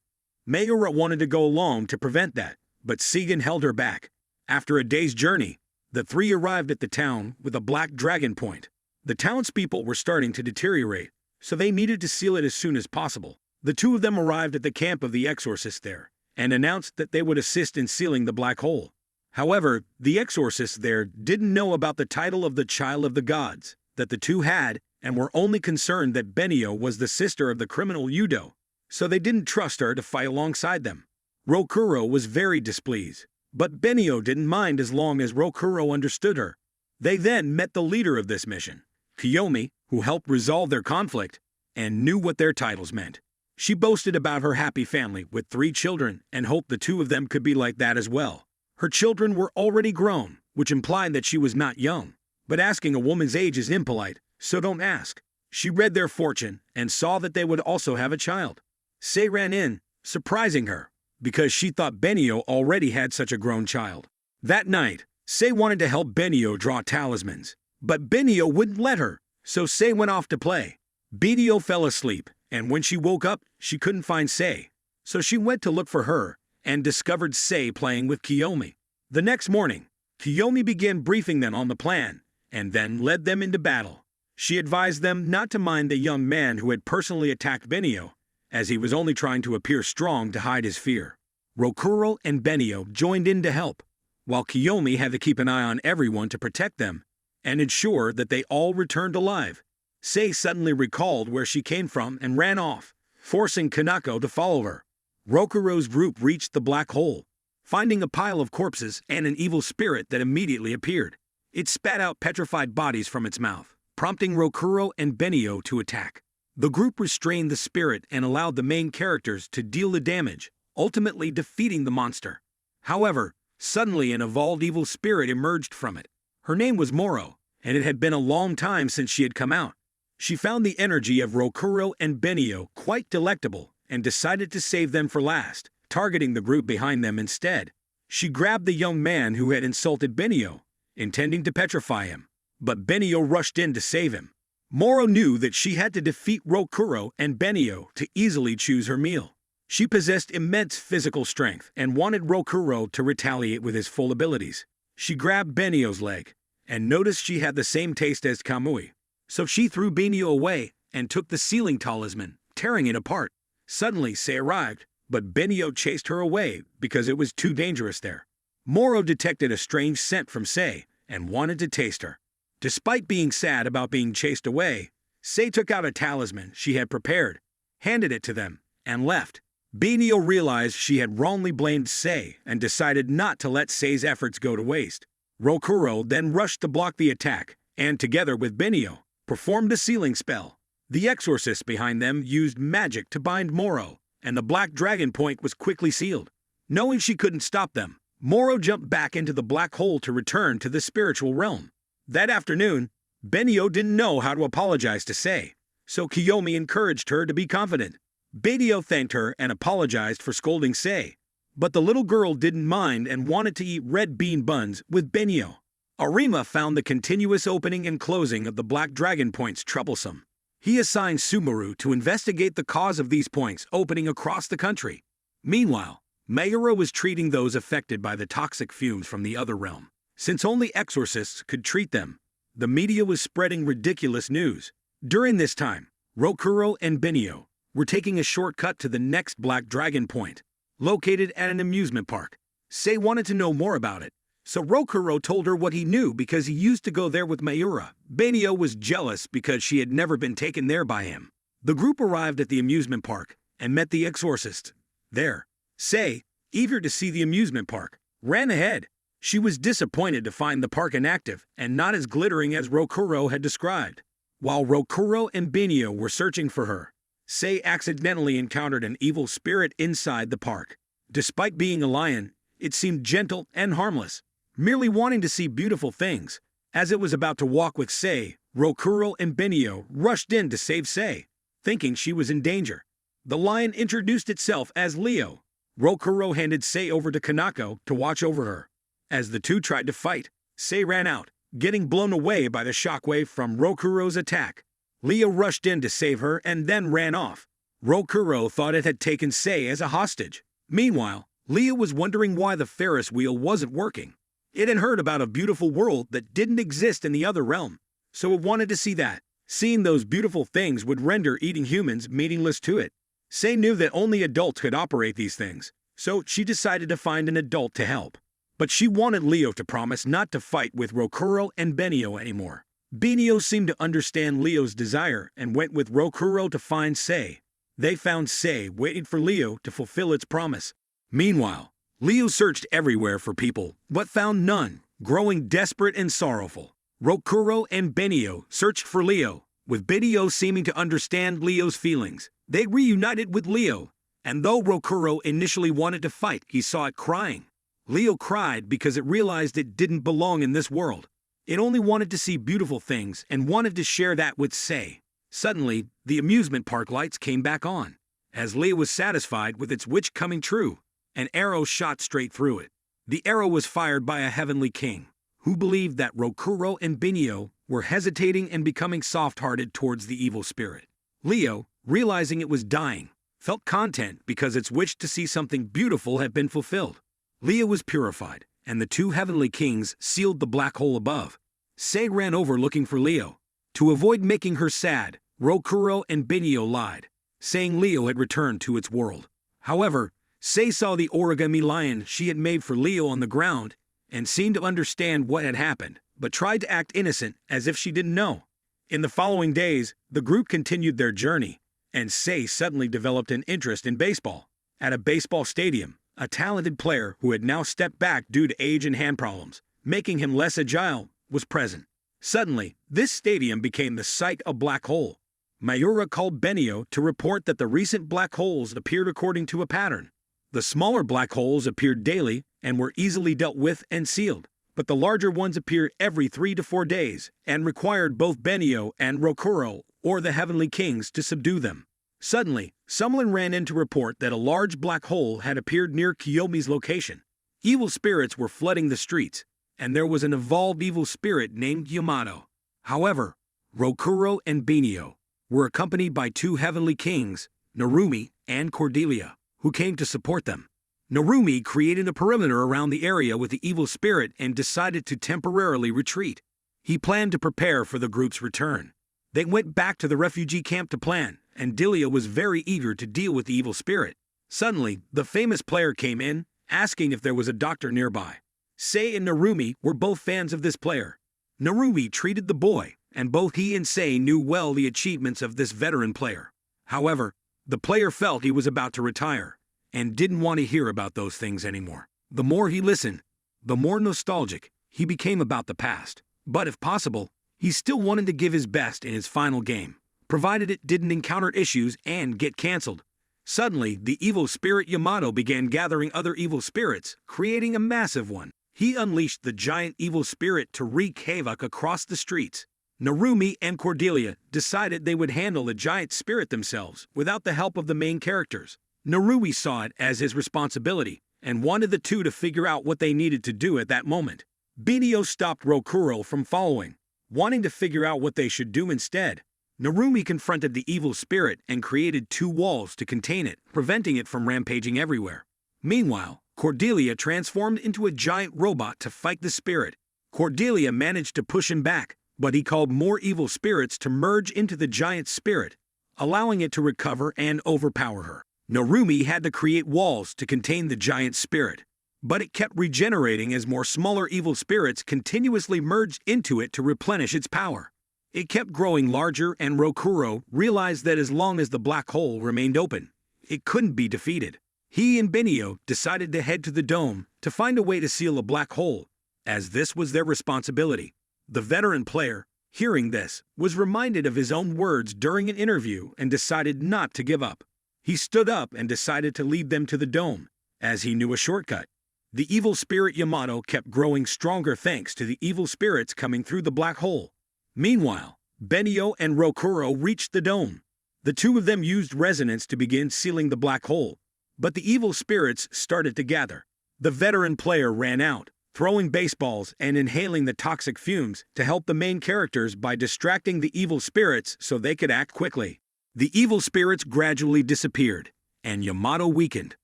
Mayura wanted to go alone to prevent that, but Seigen held her back. After a day's journey, the three arrived at the town with a Black Dragon Point. The townspeople were starting to deteriorate, so they needed to seal it as soon as possible. The two of them arrived at the camp of the exorcist there, and announced that they would assist in sealing the black hole. However, the exorcists there didn't know about the title of the Child of the Gods that the two had, and were only concerned that Benio was the sister of the criminal Yudo, so they didn't trust her to fight alongside them. Rokuro was very displeased, but Benio didn't mind as long as Rokuro understood her. They then met the leader of this mission, Kiyomi, who helped resolve their conflict and knew what their titles meant. She boasted about her happy family with 3 children and hoped the 2 of them could be like that as well. Her children were already grown, which implied that she was not young. But asking a woman's age is impolite, so don't ask. She read their fortune and saw that they would also have a child. Sei ran in, surprising her, because she thought Benio already had such a grown child. That night, Sei wanted to help Benio draw talismans, but Benio wouldn't let her, So Sei went off to play. Benio fell asleep, and when she woke up, she couldn't find Sei. So she went to look for her, and discovered Sei playing with Kiyomi. The next morning, Kiyomi began briefing them on the plan, and then led them into battle. She advised them not to mind the young man who had personally attacked Benio, as he was only trying to appear strong to hide his fear. Rokuro and Benio joined in to help, while Kiyomi had to keep an eye on everyone to protect them and ensure that they all returned alive. Sei suddenly recalled where she came from and ran off, forcing Kanako to follow her. Rokuro's group reached the black hole, finding a pile of corpses and an evil spirit that immediately appeared. It spat out petrified bodies from its mouth, prompting Rokuro and Benio to attack. The group restrained the spirit and allowed the main characters to deal the damage, ultimately defeating the monster. However, suddenly an evolved evil spirit emerged from it. Her name was Moro, and it had been a long time since she had come out. She found the energy of Rokuro and Benio quite delectable and decided to save them for last, targeting the group behind them instead. She grabbed the young man who had insulted Benio, intending to petrify him, but Benio rushed in to save him. Moro knew that she had to defeat Rokuro and Benio to easily choose her meal. She possessed immense physical strength and wanted Rokuro to retaliate with his full abilities. She grabbed Benio's leg and noticed she had the same taste as Kamui. So she threw Benio away and took the ceiling talisman, tearing it apart. Suddenly, Sei arrived, but Benio chased her away because it was too dangerous there. Moro detected a strange scent from Sei and wanted to taste her. Despite being sad about being chased away, Sei took out a talisman she had prepared, handed it to them, and left. Benio realized she had wrongly blamed Sei and decided not to let Sei's efforts go to waste. Rokuro then rushed to block the attack and, together with Benio, performed a sealing spell. The exorcist behind them used magic to bind Moro, and the black dragon point was quickly sealed. Knowing she couldn't stop them, Moro jumped back into the black hole to return to the spiritual realm. That afternoon, Benio didn't know how to apologize to Sei, so Kiyomi encouraged her to be confident. Benio thanked her and apologized for scolding Sei, but the little girl didn't mind and wanted to eat red bean buns with Benio. Arima found the continuous opening and closing of the black dragon points troublesome. He assigned Sumaru to investigate the cause of these points opening across the country. Meanwhile, Mayura was treating those affected by the toxic fumes from the other realm. Since only exorcists could treat them, the media was spreading ridiculous news. During this time, Rokuro and Benio were taking a shortcut to the next black dragon point, located at an amusement park. Sei wanted to know more about it, so Rokuro told her what he knew because he used to go there with Mayura. Benio was jealous because she had never been taken there by him. The group arrived at the amusement park and met the exorcist. There, Sei, eager to see the amusement park, ran ahead. She was disappointed to find the park inactive and not as glittering as Rokuro had described. While Rokuro and Benio were searching for her, Sei accidentally encountered an evil spirit inside the park. Despite being a lion, it seemed gentle and harmless, merely wanting to see beautiful things. As it was about to walk with Sei, Rokuro and Benio rushed in to save Sei, thinking she was in danger. The lion introduced itself as Leo. Rokuro handed Sei over to Kanako to watch over her. As the two tried to fight, Sei ran out, getting blown away by the shockwave from Rokuro's attack. Leo rushed in to save her and then ran off. Rokuro thought it had taken Sei as a hostage. Meanwhile, Leo was wondering why the Ferris wheel wasn't working. It had heard about a beautiful world that didn't exist in the other realm, so it wanted to see that. Seeing those beautiful things would render eating humans meaningless to it. Sei knew that only adults could operate these things, so she decided to find an adult to help. But she wanted Leo to promise not to fight with Rokuro and Benio anymore. Benio seemed to understand Leo's desire and went with Rokuro to find Sei. They found Sei waiting for Leo to fulfill its promise. Meanwhile, Leo searched everywhere for people, but found none. Growing desperate and sorrowful, Rokuro and Benio searched for Leo, with Benio seeming to understand Leo's feelings. They reunited with Leo, and though Rokuro initially wanted to fight, he saw it crying. Leo cried because it realized it didn't belong in this world. It only wanted to see beautiful things and wanted to share that with Sei. Suddenly, the amusement park lights came back on. As Leo was satisfied with its wish coming true, an arrow shot straight through it. The arrow was fired by a heavenly king. who believed that Rokuro and Binio were hesitating and becoming soft-hearted towards the evil spirit. Leo, realizing it was dying, felt content because its wish to see something beautiful had been fulfilled. Leo was purified, and the two heavenly kings sealed the black hole above. Sei ran over looking for Leo. To avoid making her sad, Rokuro and Binio lied, saying Leo had returned to its world. However, Sei saw the origami lion she had made for Leo on the ground and seemed to understand what had happened, but tried to act innocent as if she didn't know. In the following days, the group continued their journey, and Sei suddenly developed an interest in baseball. At a baseball stadium, a talented player who had now stepped back due to age and hand problems, making him less agile, was present. Suddenly, this stadium became the site of a black hole. Mayura called Benio to report that the recent black holes appeared according to a pattern. The smaller black holes appeared daily and were easily dealt with and sealed, but the larger ones appeared every 3 to 4 days and required both Benio and Rokuro or the Heavenly Kings to subdue them. Suddenly, someone ran in to report that a large black hole had appeared near Kiyomi's location. Evil spirits were flooding the streets, and there was an evolved evil spirit named Yamato. However, Rokuro and Benio were accompanied by 2 heavenly kings, Narumi and Cordelia, who came to support them. Narumi created a perimeter around the area with the evil spirit and decided to temporarily retreat. He planned to prepare for the group's return. They went back to the refugee camp to plan, and Delia was very eager to deal with the evil spirit. Suddenly, the famous player came in, asking if there was a doctor nearby. Sei and Narumi were both fans of this player. Narumi treated the boy, and both he and Sei knew well the achievements of this veteran player. However, the player felt he was about to retire, and didn't want to hear about those things anymore. The more he listened, the more nostalgic he became about the past. But if possible, he still wanted to give his best in his final game, provided it didn't encounter issues and get cancelled. Suddenly, the evil spirit Yamato began gathering other evil spirits, creating a massive one. He unleashed the giant evil spirit to wreak havoc across the streets. Narumi and Cordelia decided they would handle the giant spirit themselves without the help of the main characters. Narumi saw it as his responsibility and wanted the two to figure out what they needed to do at that moment. Binio stopped Rokuro from following, wanting to figure out what they should do instead. Narumi confronted the evil spirit and created 2 walls to contain it, preventing it from rampaging everywhere. Meanwhile, Cordelia transformed into a giant robot to fight the spirit. Cordelia managed to push him back, but he called more evil spirits to merge into the giant spirit, allowing it to recover and overpower her. Narumi had to create walls to contain the giant spirit, but it kept regenerating as more smaller evil spirits continuously merged into it to replenish its power. It kept growing larger, and Rokuro realized that as long as the black hole remained open, it couldn't be defeated. He and Benio decided to head to the dome to find a way to seal a black hole, as this was their responsibility. The veteran player, hearing this, was reminded of his own words during an interview and decided not to give up. He stood up and decided to lead them to the dome, as he knew a shortcut. The evil spirit Yamato kept growing stronger thanks to the evil spirits coming through the black hole. Meanwhile, Benio and Rokuro reached the dome. The 2 of them used resonance to begin sealing the black hole, but the evil spirits started to gather. The veteran player ran out, throwing baseballs and inhaling the toxic fumes to help the main characters by distracting the evil spirits so they could act quickly. The evil spirits gradually disappeared, and Yamato weakened.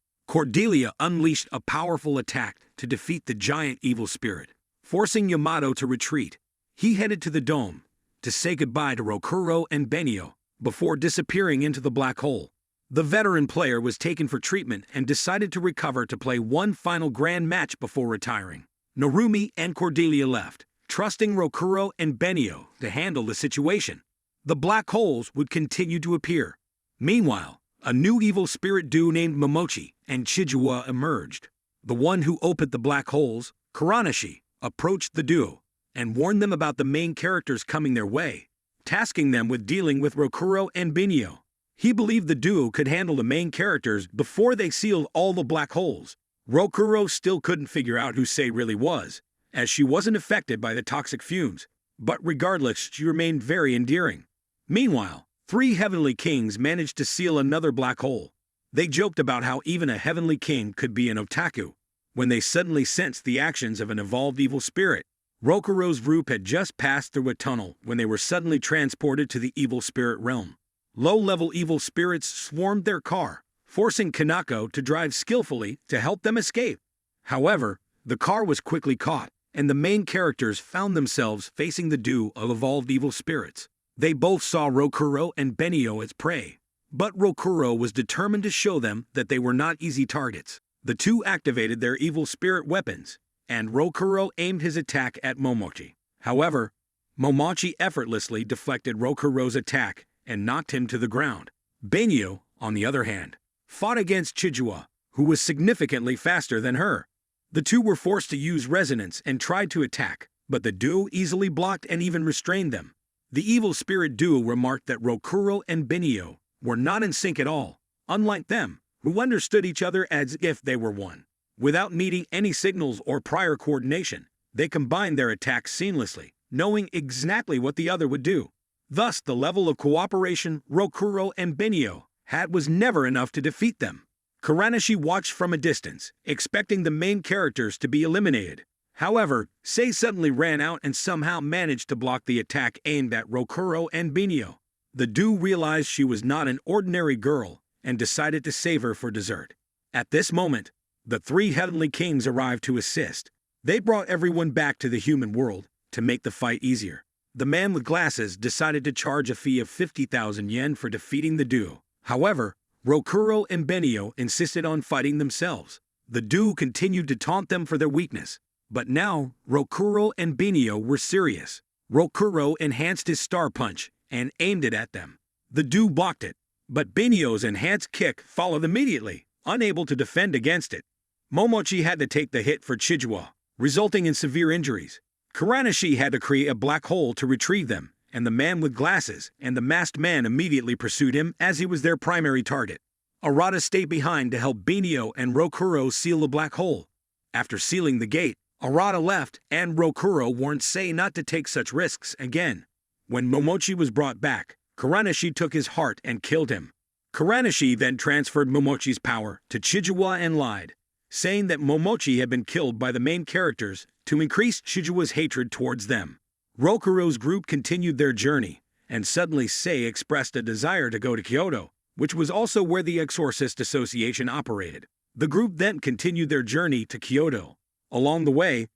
Cordelia unleashed a powerful attack to defeat the giant evil spirit, forcing Yamato to retreat. He headed to the dome to say goodbye to Rokuro and Benio before disappearing into the black hole. The veteran player was taken for treatment and decided to recover to play one final grand match before retiring. Narumi and Cordelia left, trusting Rokuro and Benio to handle the situation. The black holes would continue to appear. Meanwhile, a new evil spirit duo named Momochi and Chijuwa emerged. The one who opened the black holes, Kuranashi, approached the duo and warned them about the main characters coming their way, tasking them with dealing with Rokuro and Benio. He believed the duo could handle the main characters before they sealed all the black holes. Rokuro still couldn't figure out who Sei really was, as she wasn't affected by the toxic fumes, but regardless, she remained very endearing. Meanwhile, 3 heavenly kings managed to seal another black hole. They joked about how even a heavenly king could be an otaku, when they suddenly sensed the actions of an evolved evil spirit. Rokuro's group had just passed through a tunnel when they were suddenly transported to the evil spirit realm. Low-level evil spirits swarmed their car, forcing Kanako to drive skillfully to help them escape. However, the car was quickly caught, and the main characters found themselves facing the duo of evolved evil spirits. They both saw Rokuro and Benio as prey, but Rokuro was determined to show them that they were not easy targets. The two activated their evil spirit weapons, and Rokuro aimed his attack at Momochi. However, Momochi effortlessly deflected Rokuro's attack and knocked him to the ground. Benio, on the other hand, fought against Chijua, who was significantly faster than her. The two were forced to use resonance and tried to attack, but the duo easily blocked and even restrained them. The evil spirit duo remarked that Rokuro and Benio were not in sync at all, unlike them, who understood each other as if they were one. Without needing any signals or prior coordination, they combined their attacks seamlessly, knowing exactly what the other would do. Thus, the level of cooperation Rokuro and Benio had was never enough to defeat them. Kuranishi watched from a distance, expecting the main characters to be eliminated. However, Sei suddenly ran out and somehow managed to block the attack aimed at Rokuro and Benio. The duo realized she was not an ordinary girl and decided to save her for dessert. At this moment, the three heavenly kings arrived to assist. They brought everyone back to the human world to make the fight easier. The man with glasses decided to charge a fee of 50,000 yen for defeating the duo. However, Rokuro and Benio insisted on fighting themselves. The duo continued to taunt them for their weakness. But now, Rokuro and Benio were serious. Rokuro enhanced his star punch and aimed it at them. The duo blocked it, but Benio's enhanced kick followed immediately, unable to defend against it. Momochi had to take the hit for Chijua, resulting in severe injuries. Kuranishi had to create a black hole to retrieve them, and the man with glasses and the masked man immediately pursued him as he was their primary target. Arata stayed behind to help Benio and Rokuro seal the black hole. After sealing the gate, Arata left, and Rokuro warned Sei not to take such risks again. When Momochi was brought back, Kuranishi took his heart and killed him. Kuranishi then transferred Momochi's power to Chijua and lied, saying that Momochi had been killed by the main characters to increase Chijua's hatred towards them. Rokuro's group continued their journey, and suddenly Sei expressed a desire to go to Kyoto, which was also where the Exorcist Association operated. The group then continued their journey to Kyoto. Along the way,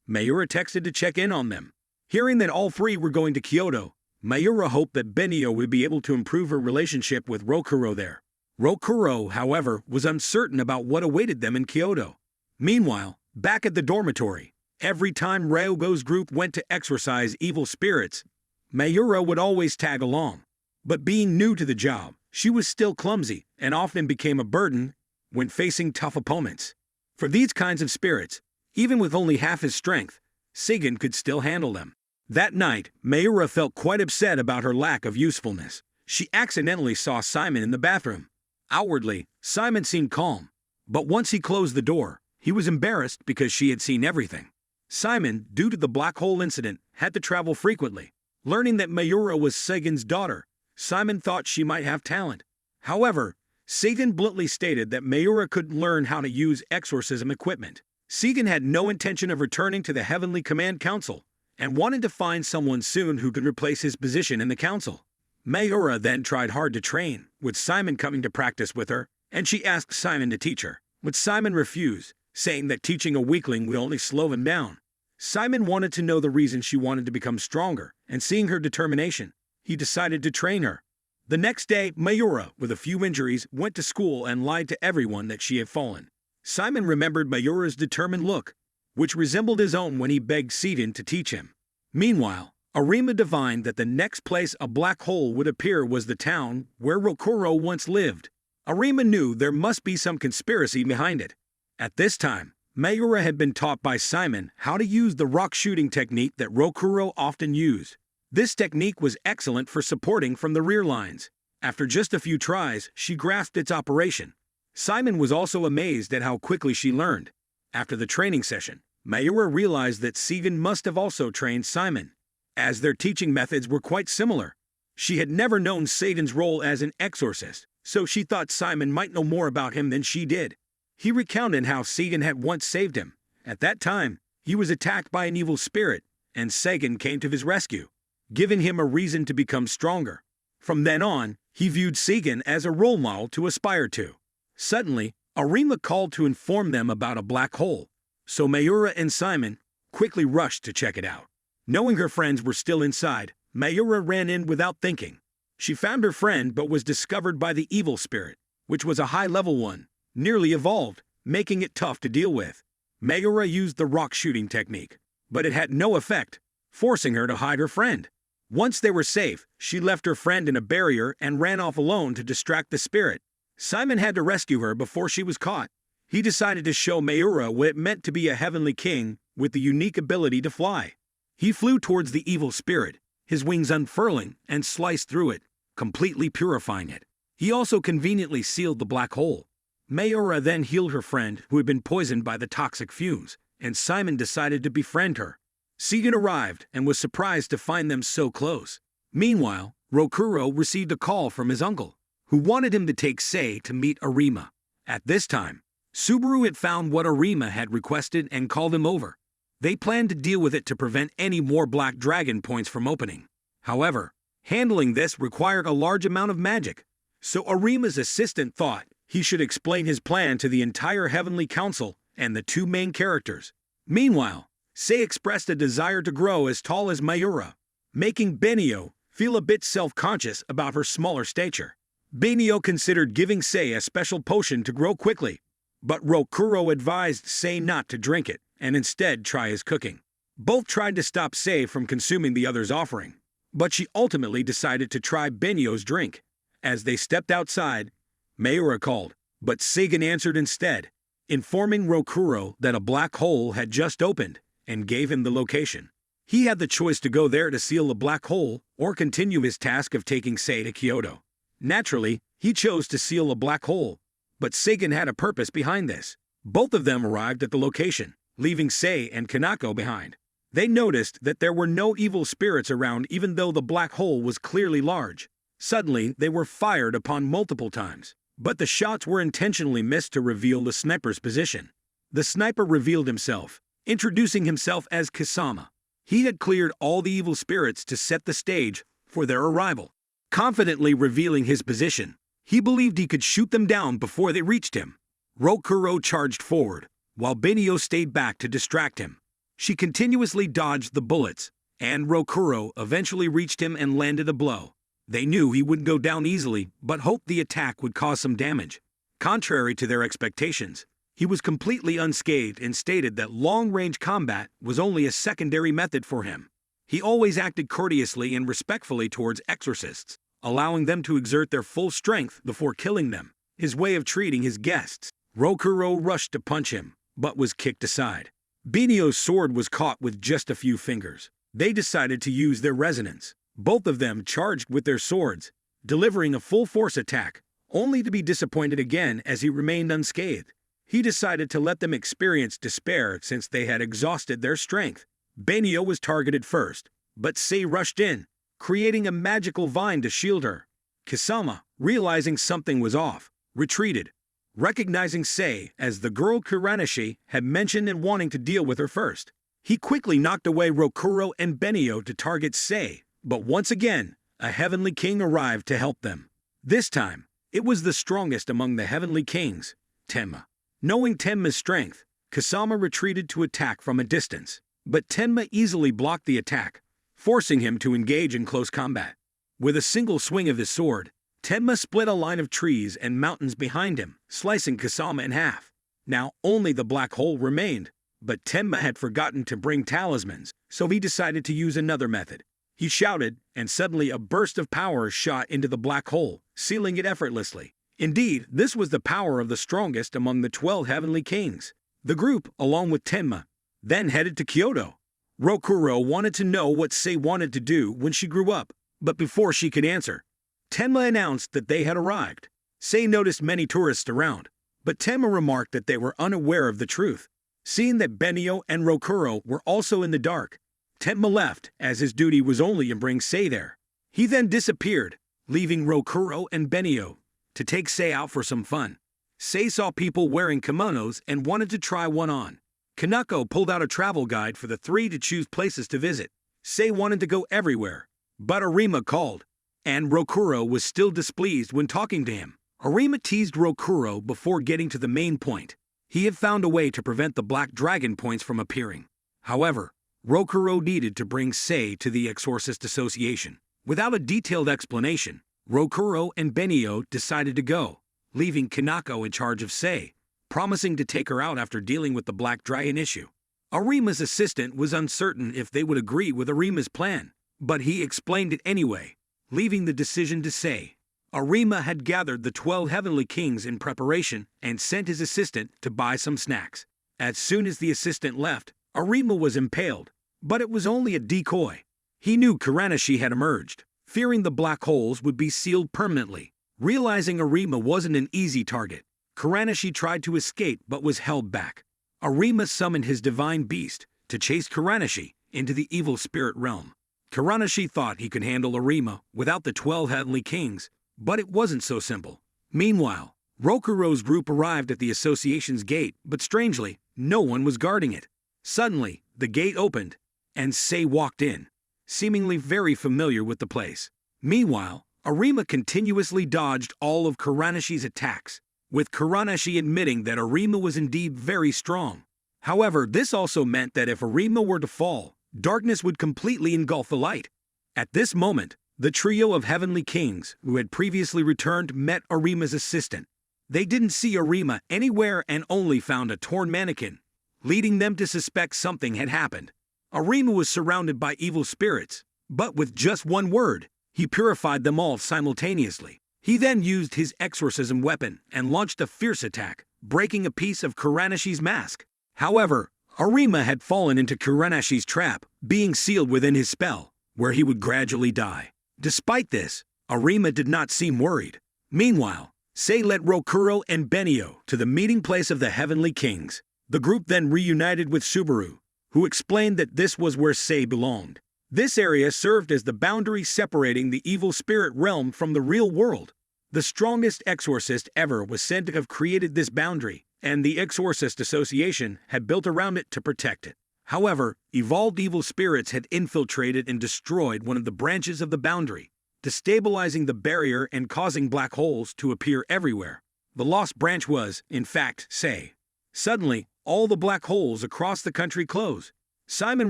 Mayura texted to check in on them. Hearing that all three were going to Kyoto, Mayura hoped that Benio would be able to improve her relationship with Rokuro there. Rokuro, however, was uncertain about what awaited them in Kyoto. Meanwhile, back at the dormitory, every time Ryogo's group went to exorcise evil spirits, Mayura would always tag along. But being new to the job, she was still clumsy and often became a burden when facing tough opponents. For these kinds of spirits, even with only half his strength, Seigen could still handle them. That night, Mayura felt quite upset about her lack of usefulness. She accidentally saw Simon in the bathroom. Outwardly, Simon seemed calm, but once he closed the door, he was embarrassed because she had seen everything. Simon, due to the black hole incident, had to travel frequently. Learning that Mayura was Seigen's daughter, Simon thought she might have talent. However, Seigen bluntly stated that Mayura couldn't learn how to use exorcism equipment. Seigen had no intention of returning to the Heavenly Command Council and wanted to find someone soon who could replace his position in the council. Mayura then tried hard to train, with Simon coming to practice with her, and she asked Simon to teach her, but Simon refused, saying that teaching a weakling would only slow him down. Simon wanted to know the reason she wanted to become stronger, and seeing her determination, he decided to train her. The next day, Mayura, with a few injuries, went to school and lied to everyone that she had fallen. Simon remembered Mayura's determined look, which resembled his own when he begged Seigen to teach him. Meanwhile, Arima divined that the next place a black hole would appear was the town where Rokuro once lived. Arima knew there must be some conspiracy behind it. At this time, Mayura had been taught by Simon how to use the rock shooting technique that Rokuro often used. This technique was excellent for supporting from the rear lines. After just a few tries, she grasped its operation. Simon was also amazed at how quickly she learned. After the training session, Mayura realized that Seigen must have also trained Simon, as their teaching methods were quite similar. She had never known Seigen's role as an exorcist, so she thought Simon might know more about him than she did. He recounted how Seigen had once saved him. At that time, he was attacked by an evil spirit, and Sagan came to his rescue, giving him a reason to become stronger. From then on, he viewed Sagan as a role model to aspire to. Suddenly, Arima called to inform them about a black hole, so Mayura and Simon quickly rushed to check it out. Knowing her friends were still inside, Mayura ran in without thinking. She found her friend but was discovered by the evil spirit, which was a high-level one, nearly evolved, making it tough to deal with. Mayura used the rock shooting technique, but it had no effect, forcing her to hide her friend. Once they were safe, she left her friend in a barrier and ran off alone to distract the spirit. Simon had to rescue her before she was caught. He decided to show Mayura what it meant to be a heavenly king with the unique ability to fly. He flew towards the evil spirit, his wings unfurling and sliced through it, completely purifying it. He also conveniently sealed the black hole. Mayura then healed her friend who had been poisoned by the toxic fumes, and Simon decided to befriend her. Sagan arrived and was surprised to find them so close. Meanwhile, Rokuro received a call from his uncle, who wanted him to take Sei to meet Arima. At this time, Subaru had found what Arima had requested and called him over. They planned to deal with it to prevent any more Black Dragon points from opening. However, handling this required a large amount of magic, so Arima's assistant thought he should explain his plan to the entire Heavenly Council and the two main characters. Meanwhile, Sei expressed a desire to grow as tall as Mayura, making Benio feel a bit self-conscious about her smaller stature. Benio considered giving Sei a special potion to grow quickly, but Rokuro advised Sei not to drink it and instead try his cooking. Both tried to stop Sei from consuming the other's offering, but she ultimately decided to try Benio's drink. As they stepped outside, Mayura called, but Sagan answered instead, informing Rokuro that a black hole had just opened and gave him the location. He had the choice to go there to seal the black hole or continue his task of taking Sei to Kyoto. Naturally, he chose to seal a black hole, but Sagan had a purpose behind this. Both of them arrived at the location, leaving Sei and Kanako behind. They noticed that there were no evil spirits around even though the black hole was clearly large. Suddenly, they were fired upon multiple times, but the shots were intentionally missed to reveal the sniper's position. The sniper revealed himself, introducing himself as Kisama. He had cleared all the evil spirits to set the stage for their arrival. Confidently revealing his position, he believed he could shoot them down before they reached him. Rokuro charged forward, while Benio stayed back to distract him. She continuously dodged the bullets, and Rokuro eventually reached him and landed a blow. They knew he wouldn't go down easily, but hoped the attack would cause some damage. Contrary to their expectations, he was completely unscathed and stated that long-range combat was only a secondary method for him. He always acted courteously and respectfully towards exorcists, allowing them to exert their full strength before killing them. His way of treating his guests. Rokuro rushed to punch him, but was kicked aside. Benio's sword was caught with just a few fingers. They decided to use their resonance. Both of them charged with their swords, delivering a full-force attack, only to be disappointed again as he remained unscathed. He decided to let them experience despair since they had exhausted their strength. Benio was targeted first, but Sei rushed in, creating a magical vine to shield her. Kisama, realizing something was off, retreated, recognizing Sei as the girl Kuranishi had mentioned and wanting to deal with her first. He quickly knocked away Rokuro and Benio to target Sei, but once again, a heavenly king arrived to help them. This time, it was the strongest among the heavenly kings, Tenma. Knowing Tenma's strength, Kisama retreated to attack from a distance, but Tenma easily blocked the attack, forcing him to engage in close combat. With a single swing of his sword, Tenma split a line of trees and mountains behind him, slicing Kisama in half. Now only the black hole remained, but Tenma had forgotten to bring talismans, so he decided to use another method. He shouted, and suddenly a burst of power shot into the black hole, sealing it effortlessly. Indeed, this was the power of the strongest among the 12 heavenly kings. The group, along with Tenma, then headed to Kyoto. Rokuro wanted to know what Sei wanted to do when she grew up, but before she could answer, Tenma announced that they had arrived. Sei noticed many tourists around, but Tenma remarked that they were unaware of the truth. Seeing that Benio and Rokuro were also in the dark, Tenma left, as his duty was only to bring Sei there. He then disappeared, leaving Rokuro and Benio to take Sei out for some fun. Sei saw people wearing kimonos and wanted to try one on. Kanako pulled out a travel guide for the three to choose places to visit. Sei wanted to go everywhere, but Arima called, and Rokuro was still displeased when talking to him. Arima teased Rokuro before getting to the main point. He had found a way to prevent the black dragon points from appearing. However, Rokuro needed to bring Sei to the Exorcist Association. Without a detailed explanation, Rokuro and Benio decided to go, leaving Kanako in charge of Sei, promising to take her out after dealing with the black dragon issue. Arima's assistant was uncertain if they would agree with Arima's plan, but he explained it anyway, leaving the decision to Sei. Arima had gathered the 12 heavenly kings in preparation and sent his assistant to buy some snacks. As soon as the assistant left, Arima was impaled, but it was only a decoy. He knew Kuranashi had emerged, fearing the black holes would be sealed permanently. Realizing Arima wasn't an easy target, Kuranashi tried to escape but was held back. Arima summoned his divine beast to chase Kuranashi into the evil spirit realm. Kuranashi thought he could handle Arima without the 12 heavenly kings, but it wasn't so simple. Meanwhile, Rokuro's group arrived at the association's gate, but strangely, no one was guarding it. Suddenly, the gate opened, and Sei walked in, seemingly very familiar with the place. Meanwhile, Arima continuously dodged all of Kuranashi's attacks, with Kuranashi admitting that Arima was indeed very strong. However, this also meant that if Arima were to fall, darkness would completely engulf the light. At this moment, the trio of heavenly kings who had previously returned met Arima's assistant. They didn't see Arima anywhere and only found a torn mannequin, leading them to suspect something had happened. Arima was surrounded by evil spirits, but with just one word, he purified them all simultaneously. He then used his exorcism weapon and launched a fierce attack, breaking a piece of Kuranashi's mask. However, Arima had fallen into Kuranashi's trap, being sealed within his spell, where he would gradually die. Despite this, Arima did not seem worried. Meanwhile, Sei led Rokuro and Benio to the meeting place of the heavenly kings. The group then reunited with Subaru, who explained that this was where Sei belonged. This area served as the boundary separating the evil spirit realm from the real world. The strongest exorcist ever was said to have created this boundary, and the Exorcist Association had built around it to protect it. However, evolved evil spirits had infiltrated and destroyed one of the branches of the boundary, destabilizing the barrier and causing black holes to appear everywhere. The lost branch was, in fact, Sei. Suddenly, all the black holes across the country closed. Simon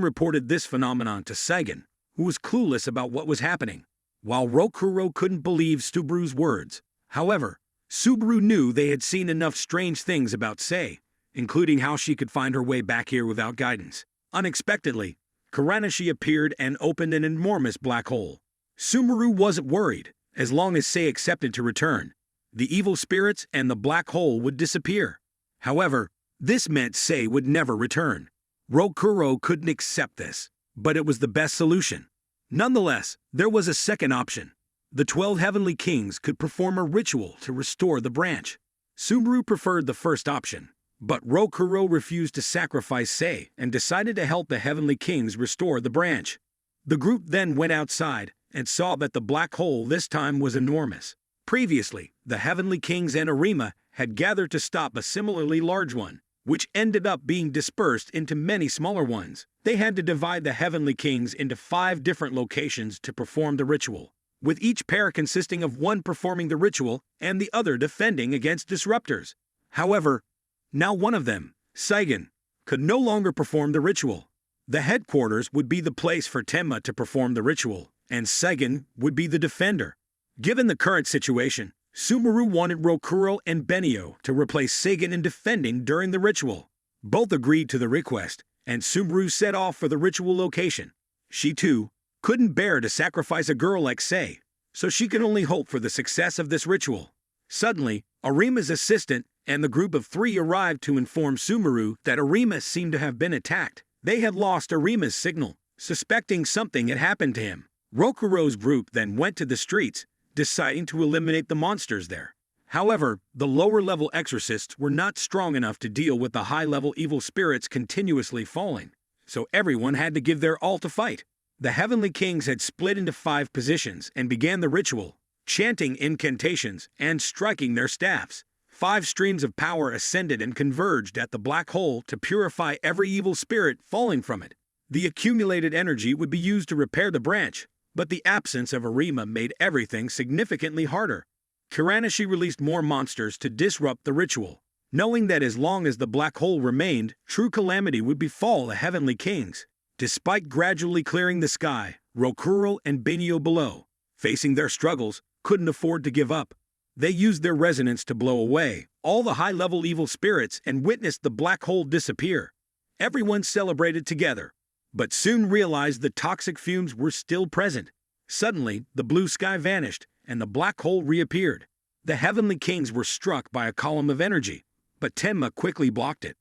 reported this phenomenon to Saigon, who was clueless about what was happening, while Rokuro couldn't believe Subaru's words. However, Subaru knew they had seen enough strange things about Sei, including how she could find her way back here without guidance. Unexpectedly, Kuranashi appeared and opened an enormous black hole. Subaru wasn't worried. As long as Sei accepted to return, the evil spirits and the black hole would disappear. However, this meant Sei would never return. Rokuro couldn't accept this, but it was the best solution. Nonetheless, there was a second option. The 12 heavenly kings could perform a ritual to restore the branch. Subaru preferred the first option, but Rokuro refused to sacrifice Sei and decided to help the heavenly kings restore the branch. The group then went outside and saw that the black hole this time was enormous. Previously, the heavenly kings and Arima had gathered to stop a similarly large one, which ended up being dispersed into many smaller ones. They had to divide the heavenly kings into 5 different locations to perform the ritual, with each pair consisting of one performing the ritual and the other defending against disruptors. However, now one of them, Saigon, could no longer perform the ritual. The headquarters would be the place for Tenma to perform the ritual, and Saigon would be the defender. Given the current situation, Subaru wanted Rokuro and Benio to replace Saigon in defending during the ritual. Both agreed to the request, and Subaru set off for the ritual location. She, too, couldn't bear to sacrifice a girl like Sei, so she could only hope for the success of this ritual. Suddenly, Arima's assistant and the group of 3 arrived to inform Subaru that Arima seemed to have been attacked. They had lost Arima's signal, suspecting something had happened to him. Rokuro's group then went to the streets, deciding to eliminate the monsters there. However, the lower-level exorcists were not strong enough to deal with the high-level evil spirits continuously falling, so everyone had to give their all to fight. The heavenly kings had split into 5 positions and began the ritual, chanting incantations and striking their staffs. 5 streams of power ascended and converged at the black hole to purify every evil spirit falling from it. The accumulated energy would be used to repair the branch, but the absence of Arima made everything significantly harder. Kiranashi released more monsters to disrupt the ritual, knowing that as long as the black hole remained, true calamity would befall the heavenly kings. Despite gradually clearing the sky, Rokuro and Benio below, facing their struggles, couldn't afford to give up. They used their resonance to blow away all the high-level evil spirits and witnessed the black hole disappear. Everyone celebrated together, but soon realized the toxic fumes were still present. Suddenly, the blue sky vanished, and the black hole reappeared. The heavenly kings were struck by a column of energy, but Tenma quickly blocked it.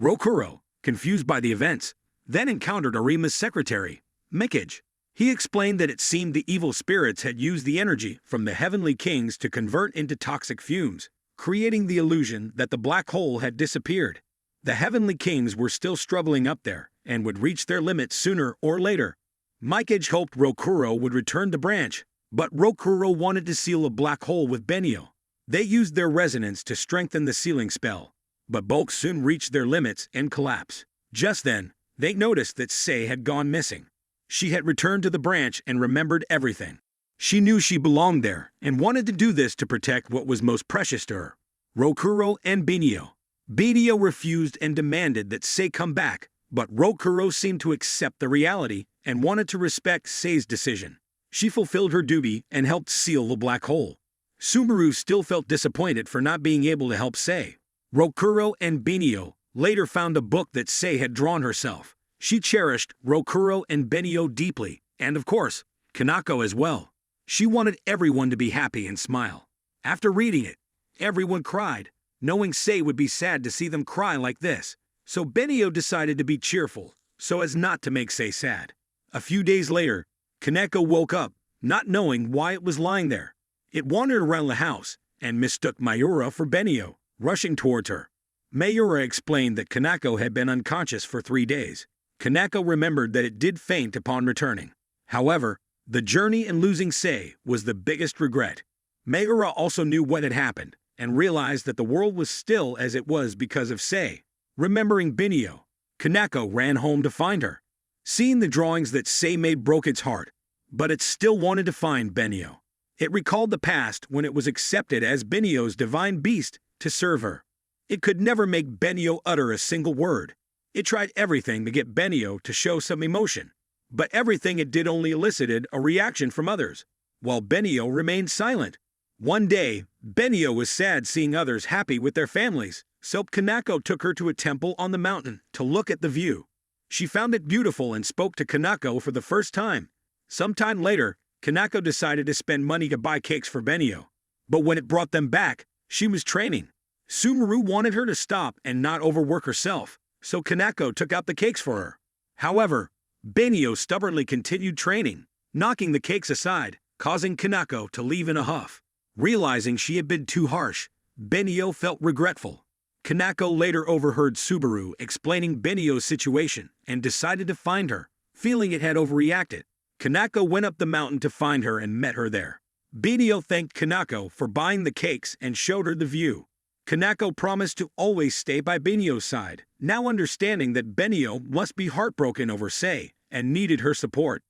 Rokuro, confused by the events, then encountered Arima's secretary, Mikage. He explained that it seemed the evil spirits had used the energy from the heavenly kings to convert into toxic fumes, creating the illusion that the black hole had disappeared. The heavenly kings were still struggling up there and would reach their limits sooner or later. Mikage hoped Rokuro would return the branch, but Rokuro wanted to seal a black hole with Benio. They used their resonance to strengthen the sealing spell, but both soon reached their limits and collapsed. Just then, they noticed that Sei had gone missing. She had returned to the branch and remembered everything. She knew she belonged there and wanted to do this to protect what was most precious to her, Rokuro and Benio. Benio refused and demanded that Sei come back, but Rokuro seemed to accept the reality and wanted to respect Sei's decision. She fulfilled her duty and helped seal the black hole. Subaru still felt disappointed for not being able to help Sei. Rokuro and Benio later found a book that Sei had drawn herself. She cherished Rokuro and Benio deeply, and of course, Kanako as well. She wanted everyone to be happy and smile. After reading it, everyone cried, knowing Sei would be sad to see them cry like this. So Benio decided to be cheerful, so as not to make Sei sad. A few days later, Kaneko woke up, not knowing why it was lying there. It wandered around the house and mistook Mayura for Benio, rushing towards her. Mayura explained that Kanako had been unconscious for 3 days. Kanako remembered that it did faint upon returning. However, the journey and losing Sei was the biggest regret. Mayura also knew what had happened and realized that the world was still as it was because of Sei. Remembering Benio, Kanako ran home to find her. Seeing the drawings that Sei made broke its heart, but it still wanted to find Benio. It recalled the past when it was accepted as Benio's divine beast to serve her. It could never make Benio utter a single word. It tried everything to get Benio to show some emotion, but everything it did only elicited a reaction from others, while Benio remained silent. One day, Benio was sad seeing others happy with their families, so Kanako took her to a temple on the mountain to look at the view. She found it beautiful and spoke to Kanako for the first time. Sometime later, Kanako decided to spend money to buy cakes for Benio, but when it brought them back, she was training. Subaru wanted her to stop and not overwork herself, so Kanako took out the cakes for her. However, Benio stubbornly continued training, knocking the cakes aside, causing Kanako to leave in a huff. Realizing she had been too harsh, Benio felt regretful. Kanako later overheard Subaru explaining Benio's situation and decided to find her, feeling it had overreacted. Kanako went up the mountain to find her and met her there. Benio thanked Kanako for buying the cakes and showed her the view. Kanako promised to always stay by Benio's side, now understanding that Benio must be heartbroken over Sei and needed her support.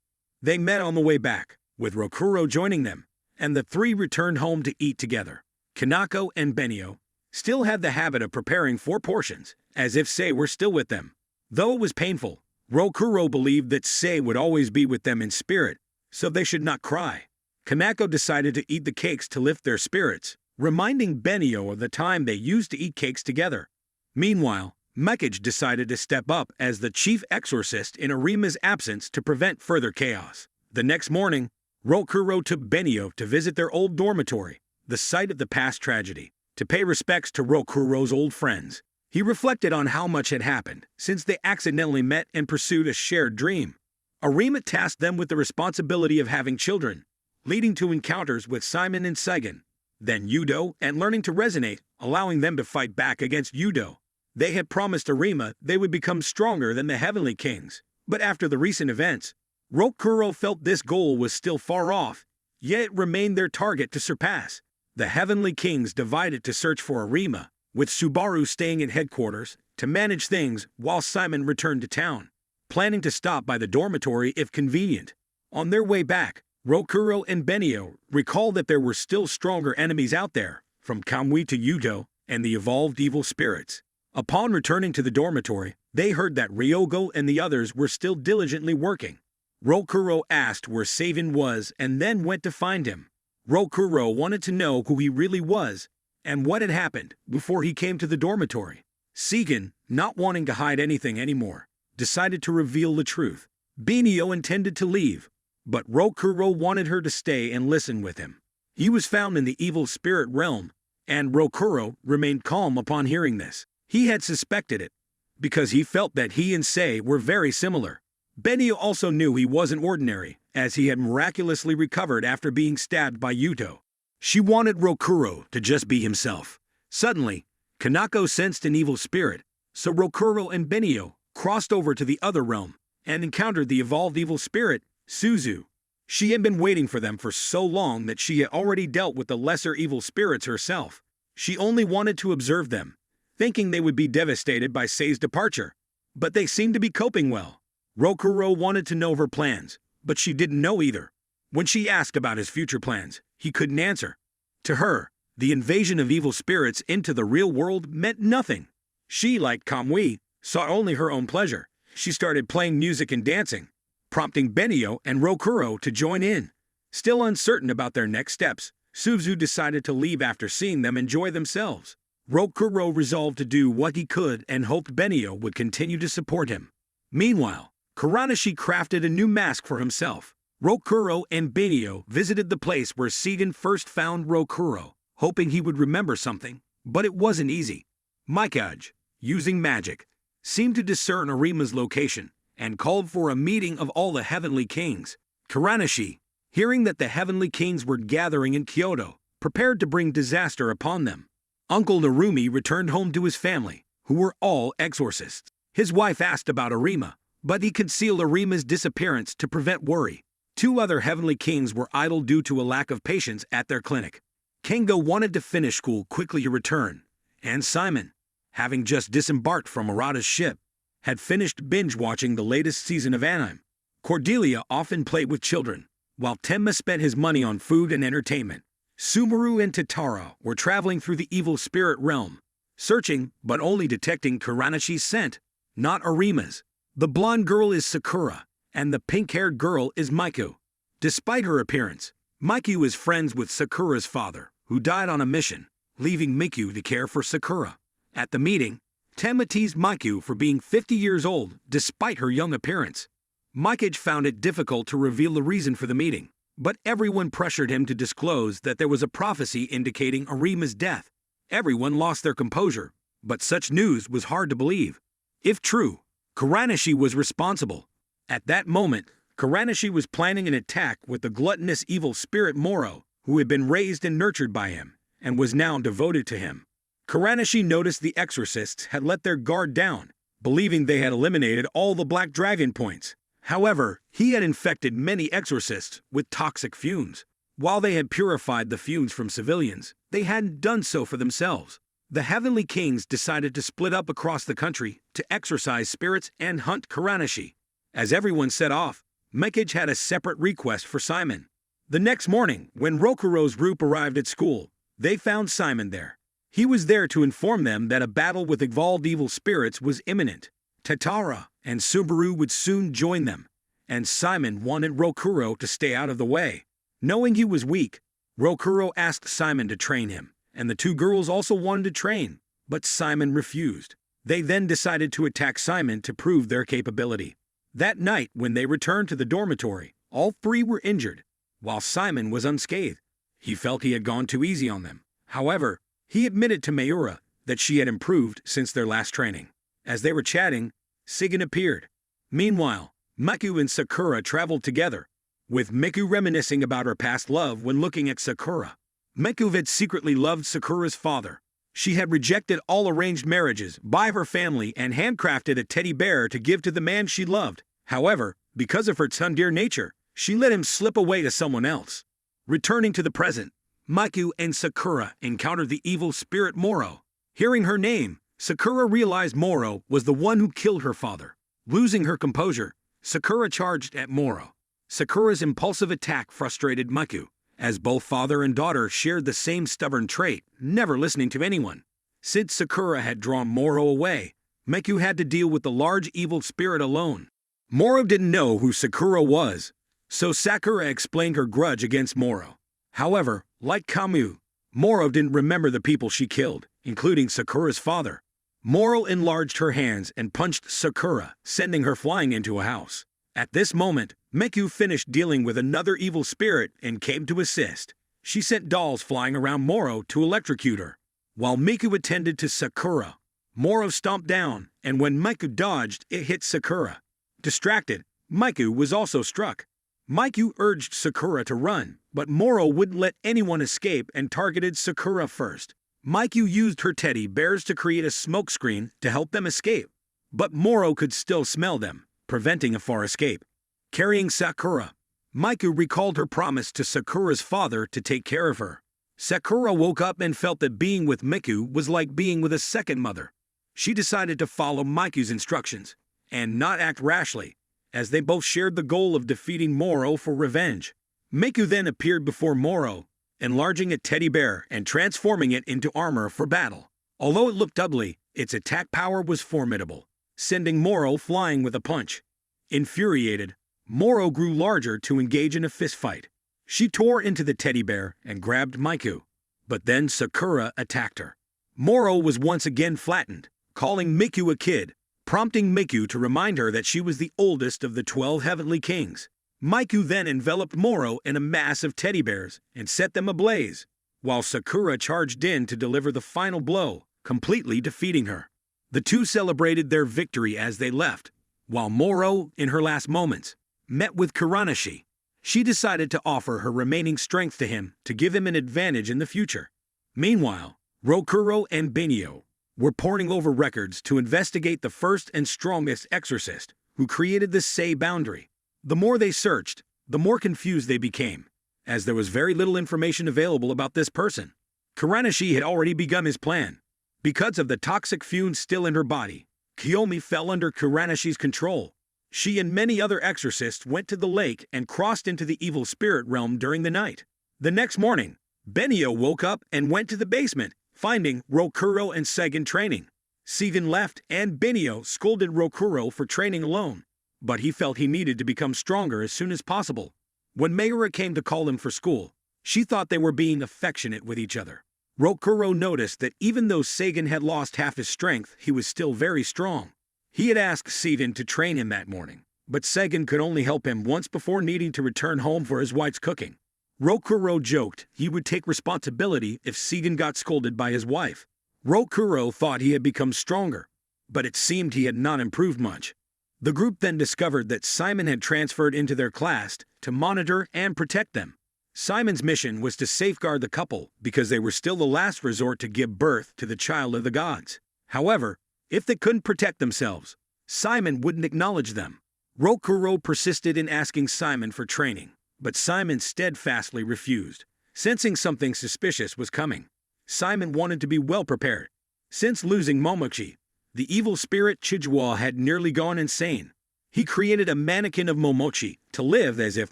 They met on the way back, with Rokuro joining them, and the three returned home to eat together. Kanako and Benio still had the habit of preparing 4 portions, as if Sei were still with them. Though it was painful, Rokuro believed that Sei would always be with them in spirit, so they should not cry. Kanako decided to eat the cakes to lift their spirits, reminding Benio of the time they used to eat cakes together. Meanwhile, Mikage decided to step up as the chief exorcist in Arima's absence to prevent further chaos. The next morning, Rokuro took Benio to visit their old dormitory, the site of the past tragedy, to pay respects to Rokuro's old friends. He reflected on how much had happened since they accidentally met and pursued a shared dream. Arima tasked them with the responsibility of having children, leading to encounters with Simon and Seigen, then Yudo, and learning to resonate, allowing them to fight back against Yudo. They had promised Arima they would become stronger than the Heavenly Kings, but after the recent events, Rokuro felt this goal was still far off, yet it remained their target to surpass. The Heavenly Kings divided to search for Arima, with Subaru staying at headquarters to manage things while Simon returned to town, planning to stop by the dormitory if convenient. On their way back, Rokuro and Benio recalled that there were still stronger enemies out there, from Kamui to Yuto and the evolved evil spirits. Upon returning to the dormitory, they heard that Ryogo and the others were still diligently working. Rokuro asked where Savin was and then went to find him. Rokuro wanted to know who he really was and what had happened before he came to the dormitory. Seigen, not wanting to hide anything anymore, decided to reveal the truth. Benio intended to leave, but Rokuro wanted her to stay and listen with him. He was found in the evil spirit realm, and Rokuro remained calm upon hearing this. He had suspected it, because he felt that he and Sei were very similar. Benio also knew he wasn't ordinary, as he had miraculously recovered after being stabbed by Yuto. She wanted Rokuro to just be himself. Suddenly, Kanako sensed an evil spirit, so Rokuro and Benio crossed over to the other realm and encountered the evolved evil spirit, Suzu. She had been waiting for them for so long that she had already dealt with the lesser evil spirits herself. She only wanted to observe them, thinking they would be devastated by Sei's departure, but they seemed to be coping well. Rokuro wanted to know her plans, but she didn't know either. When she asked about his future plans, he couldn't answer. To her, the invasion of evil spirits into the real world meant nothing. She, like Kamui, saw only her own pleasure. She started playing music and dancing, prompting Benio and Rokuro to join in. Still uncertain about their next steps, Suzu decided to leave after seeing them enjoy themselves. Rokuro resolved to do what he could and hoped Benio would continue to support him. Meanwhile, Kuranishi crafted a new mask for himself. Rokuro and Benio visited the place where Seigen first found Rokuro, hoping he would remember something, but it wasn't easy. Mikage, using magic, seemed to discern Arima's location and called for a meeting of all the Heavenly Kings. Kuranishi, hearing that the Heavenly Kings were gathering in Kyoto, prepared to bring disaster upon them. Uncle Narumi returned home to his family, who were all exorcists. His wife asked about Arima, but he concealed Arima's disappearance to prevent worry. Two other Heavenly Kings were idle due to a lack of patience at their clinic. Kengo wanted to finish school quickly to return, and Simon, having just disembarked from Arata's ship, had finished binge-watching the latest season of anime. Cordelia often played with children, while Tenma spent his money on food and entertainment. Subaru and Tatara were traveling through the evil spirit realm, searching but only detecting Kuranishi's scent, not Arima's. The blonde girl is Sakura, and the pink-haired girl is Miku. Despite her appearance, Miku is friends with Sakura's father, who died on a mission, leaving Miku to care for Sakura. At the meeting, Tenma teased Miku for being 50 years old despite her young appearance. Mikage found it difficult to reveal the reason for the meeting, but everyone pressured him to disclose that there was a prophecy indicating Arima's death. Everyone lost their composure, but such news was hard to believe. If true, Kuranishi was responsible. At that moment, Kuranishi was planning an attack with the gluttonous evil spirit Moro, who had been raised and nurtured by him, and was now devoted to him. Kuranishi noticed the exorcists had let their guard down, believing they had eliminated all the Black Dragon points. However, he had infected many exorcists with toxic fumes. While they had purified the fumes from civilians, they hadn't done so for themselves. The Heavenly Kings decided to split up across the country to exorcise spirits and hunt Kuranishi. As everyone set off, Mikage had a separate request for Simon. The next morning, when Rokuro's group arrived at school, they found Simon there. He was there to inform them that a battle with evolved evil spirits was imminent. Tatara and Subaru would soon join them, and Simon wanted Rokuro to stay out of the way. Knowing he was weak, Rokuro asked Simon to train him, and the two girls also wanted to train, but Simon refused. They then decided to attack Simon to prove their capability. That night, when they returned to the dormitory, all three were injured, while Simon was unscathed. He felt he had gone too easy on them. However, he admitted to Mayura that she had improved since their last training. As they were chatting, Seigen appeared. Meanwhile, Miku and Sakura traveled together, with Miku reminiscing about her past love when looking at Sakura. Miku had secretly loved Sakura's father. She had rejected all arranged marriages by her family and handcrafted a teddy bear to give to the man she loved. However, because of her tsundere nature, she let him slip away to someone else. Returning to the present, Maiku and Sakura encountered the evil spirit Moro. Hearing her name, Sakura realized Moro was the one who killed her father. Losing her composure, Sakura charged at Moro. Sakura's impulsive attack frustrated Maiku, as both father and daughter shared the same stubborn trait, never listening to anyone. Since Sakura had drawn Moro away, Maiku had to deal with the large evil spirit alone. Moro didn't know who Sakura was, so Sakura explained her grudge against Moro. However, like Kamu, Moro didn't remember the people she killed, including Sakura's father. Moro enlarged her hands and punched Sakura, sending her flying into a house. At this moment, Maiku finished dealing with another evil spirit and came to assist. She sent dolls flying around Moro to electrocute her. While Maiku attended to Sakura, Moro stomped down, and when Maiku dodged, it hit Sakura. Distracted, Maiku was also struck. Maiku urged Sakura to run, but Moro wouldn't let anyone escape and targeted Sakura first. Maiku used her teddy bears to create a smokescreen to help them escape, but Moro could still smell them, preventing a far escape. Carrying Sakura, Maiku recalled her promise to Sakura's father to take care of her. Sakura woke up and felt that being with Maiku was like being with a second mother. She decided to follow Maiku's instructions and not act rashly, as they both shared the goal of defeating Moro for revenge. Maiku then appeared before Moro, enlarging a teddy bear and transforming it into armor for battle. Although it looked ugly, its attack power was formidable, sending Moro flying with a punch. Infuriated, Moro grew larger to engage in a fistfight. She tore into the teddy bear and grabbed Maiku, but then Sakura attacked her. Moro was once again flattened, calling Maiku a kid, prompting Maiku to remind her that she was the oldest of the 12 heavenly kings. Maiku then enveloped Moro in a mass of teddy bears and set them ablaze, while Sakura charged in to deliver the final blow, completely defeating her. The two celebrated their victory as they left, while Moro, in her last moments, met with Kuranashi. She decided to offer her remaining strength to him to give him an advantage in the future. Meanwhile, Rokuro and Benio were poring over records to investigate the first and strongest exorcist who created the Sei boundary. The more they searched, the more confused they became, as there was very little information available about this person. Kuranashi had already begun his plan. Because of the toxic fumes still in her body, Kiyomi fell under Kuranashi's control. She and many other exorcists went to the lake and crossed into the evil spirit realm during the night. The next morning, Benio woke up and went to the basement, finding Rokuro and Seigen training. Seigen left and Benio scolded Rokuro for training alone, but he felt he needed to become stronger as soon as possible. When Mayura came to call him for school, she thought they were being affectionate with each other. Rokuro noticed that even though Seigen had lost half his strength, he was still very strong. He had asked Seigen to train him that morning, but Seigen could only help him once before needing to return home for his wife's cooking. Rokuro joked he would take responsibility if Seigen got scolded by his wife. Rokuro thought he had become stronger, but it seemed he had not improved much. The group then discovered that Simon had transferred into their class to monitor and protect them. Simon's mission was to safeguard the couple because they were still the last resort to give birth to the child of the gods. However, if they couldn't protect themselves, Simon wouldn't acknowledge them. Rokuro persisted in asking Simon for training, but Simon steadfastly refused, sensing something suspicious was coming. Simon wanted to be well prepared. Since losing Momochi, the evil spirit Chijua had nearly gone insane. He created a mannequin of Momochi to live as if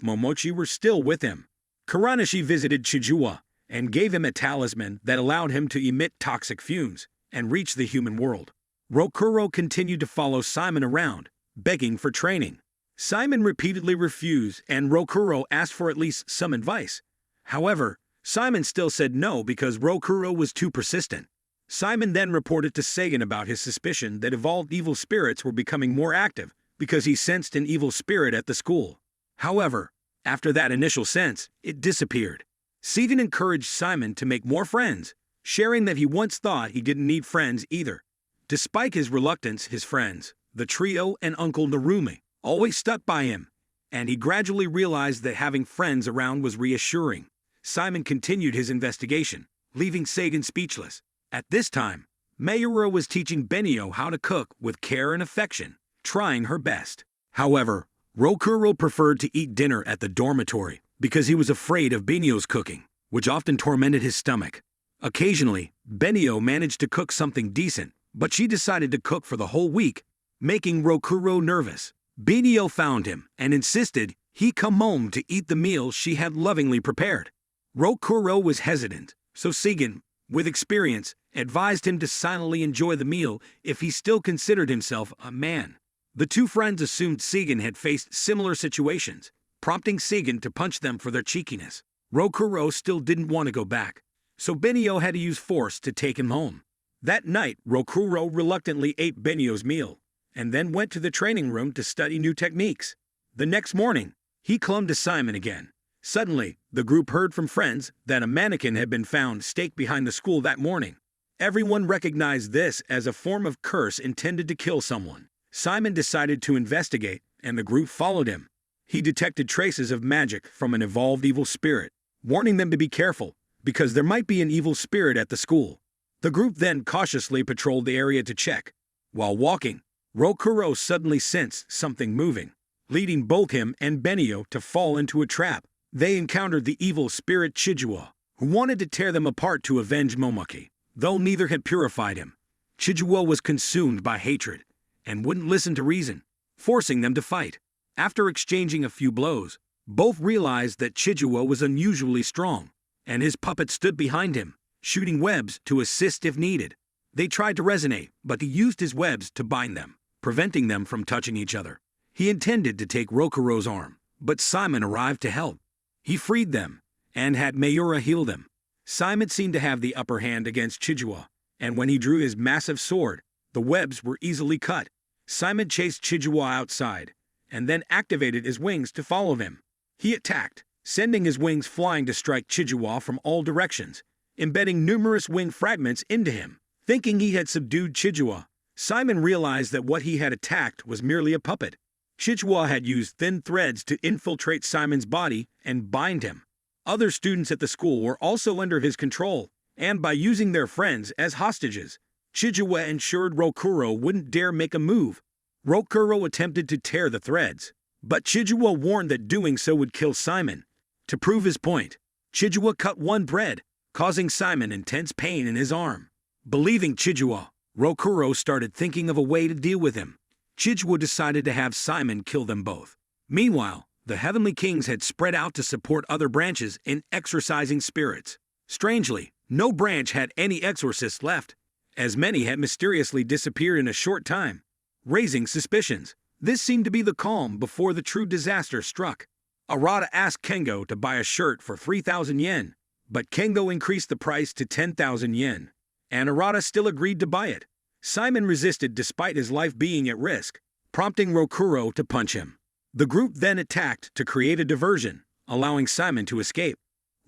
Momochi were still with him. Kuranashi visited Chijua and gave him a talisman that allowed him to emit toxic fumes and reach the human world. Rokuro continued to follow Simon around, begging for training. Simon repeatedly refused, and Rokuro asked for at least some advice. However, Simon still said no because Rokuro was too persistent. Simon then reported to Seigen about his suspicion that evolved evil spirits were becoming more active because he sensed an evil spirit at the school. However, after that initial sense, it disappeared. Seigen encouraged Simon to make more friends, sharing that he once thought he didn't need friends either. Despite his reluctance, his friends, the trio and Uncle Narumi, always stuck by him, and he gradually realized that having friends around was reassuring. Simon continued his investigation, leaving Seigen speechless. At this time, Mayura was teaching Benio how to cook with care and affection, trying her best. However, Rokuro preferred to eat dinner at the dormitory because he was afraid of Benio's cooking. which often tormented his stomach. Occasionally, Benio managed to cook something decent, but she decided to cook for the whole week, making Rokuro nervous. Benio found him and insisted he come home to eat the meal she had lovingly prepared. Rokuro was hesitant, so Seigen, with experience, advised him to silently enjoy the meal if he still considered himself a man. The two friends assumed Seigen had faced similar situations, prompting Seigen to punch them for their cheekiness. Rokuro still didn't want to go back, so Benio had to use force to take him home. That night, Rokuro reluctantly ate Benio's meal, and then went to the training room to study new techniques. The next morning, he clung to Simon again. Suddenly, the group heard from friends that a mannequin had been found staked behind the school that morning. Everyone recognized this as a form of curse intended to kill someone. Simon decided to investigate, and the group followed him. He detected traces of magic from an evolved evil spirit, warning them to be careful, because there might be an evil spirit at the school. The group then cautiously patrolled the area to check. While walking, Rokuro suddenly sensed something moving, leading both him and Benio to fall into a trap. They encountered the evil spirit Chijuwa, who wanted to tear them apart to avenge Momaki. Though neither had purified him, Chijuwa was consumed by hatred and wouldn't listen to reason, forcing them to fight. After exchanging a few blows, both realized that Chijuwa was unusually strong, and his puppet stood behind him, shooting webs to assist if needed. They tried to resonate, but he used his webs to bind them, preventing them from touching each other. He intended to take Rokuro's arm, but Simon arrived to help. He freed them, and had Mayura heal them. Simon seemed to have the upper hand against Chijuwa, and when he drew his massive sword, the webs were easily cut. Simon chased Chijuwa outside, and then activated his wings to follow him. He attacked, sending his wings flying to strike Chijuwa from all directions, embedding numerous wing fragments into him. Thinking he had subdued Chijuwa, Simon realized that what he had attacked was merely a puppet. Chijuwa had used thin threads to infiltrate Simon's body and bind him. Other students at the school were also under his control, and by using their friends as hostages, Chijuwa ensured Rokuro wouldn't dare make a move. Rokuro attempted to tear the threads, but Chijuwa warned that doing so would kill Simon. To prove his point, Chijuwa cut one thread, causing Simon intense pain in his arm. Believing Chijuwa, Rokuro started thinking of a way to deal with him. Chijuwa decided to have Simon kill them both. Meanwhile, the Heavenly Kings had spread out to support other branches in exorcising spirits. Strangely, no branch had any exorcists left, as many had mysteriously disappeared in a short time, raising suspicions. This seemed to be the calm before the true disaster struck. Arata asked Kengo to buy a shirt for 3,000 yen, but Kengo increased the price to 10,000 yen, and Arata still agreed to buy it. Simon resisted despite his life being at risk, prompting Rokuro to punch him. The group then attacked to create a diversion, allowing Simon to escape.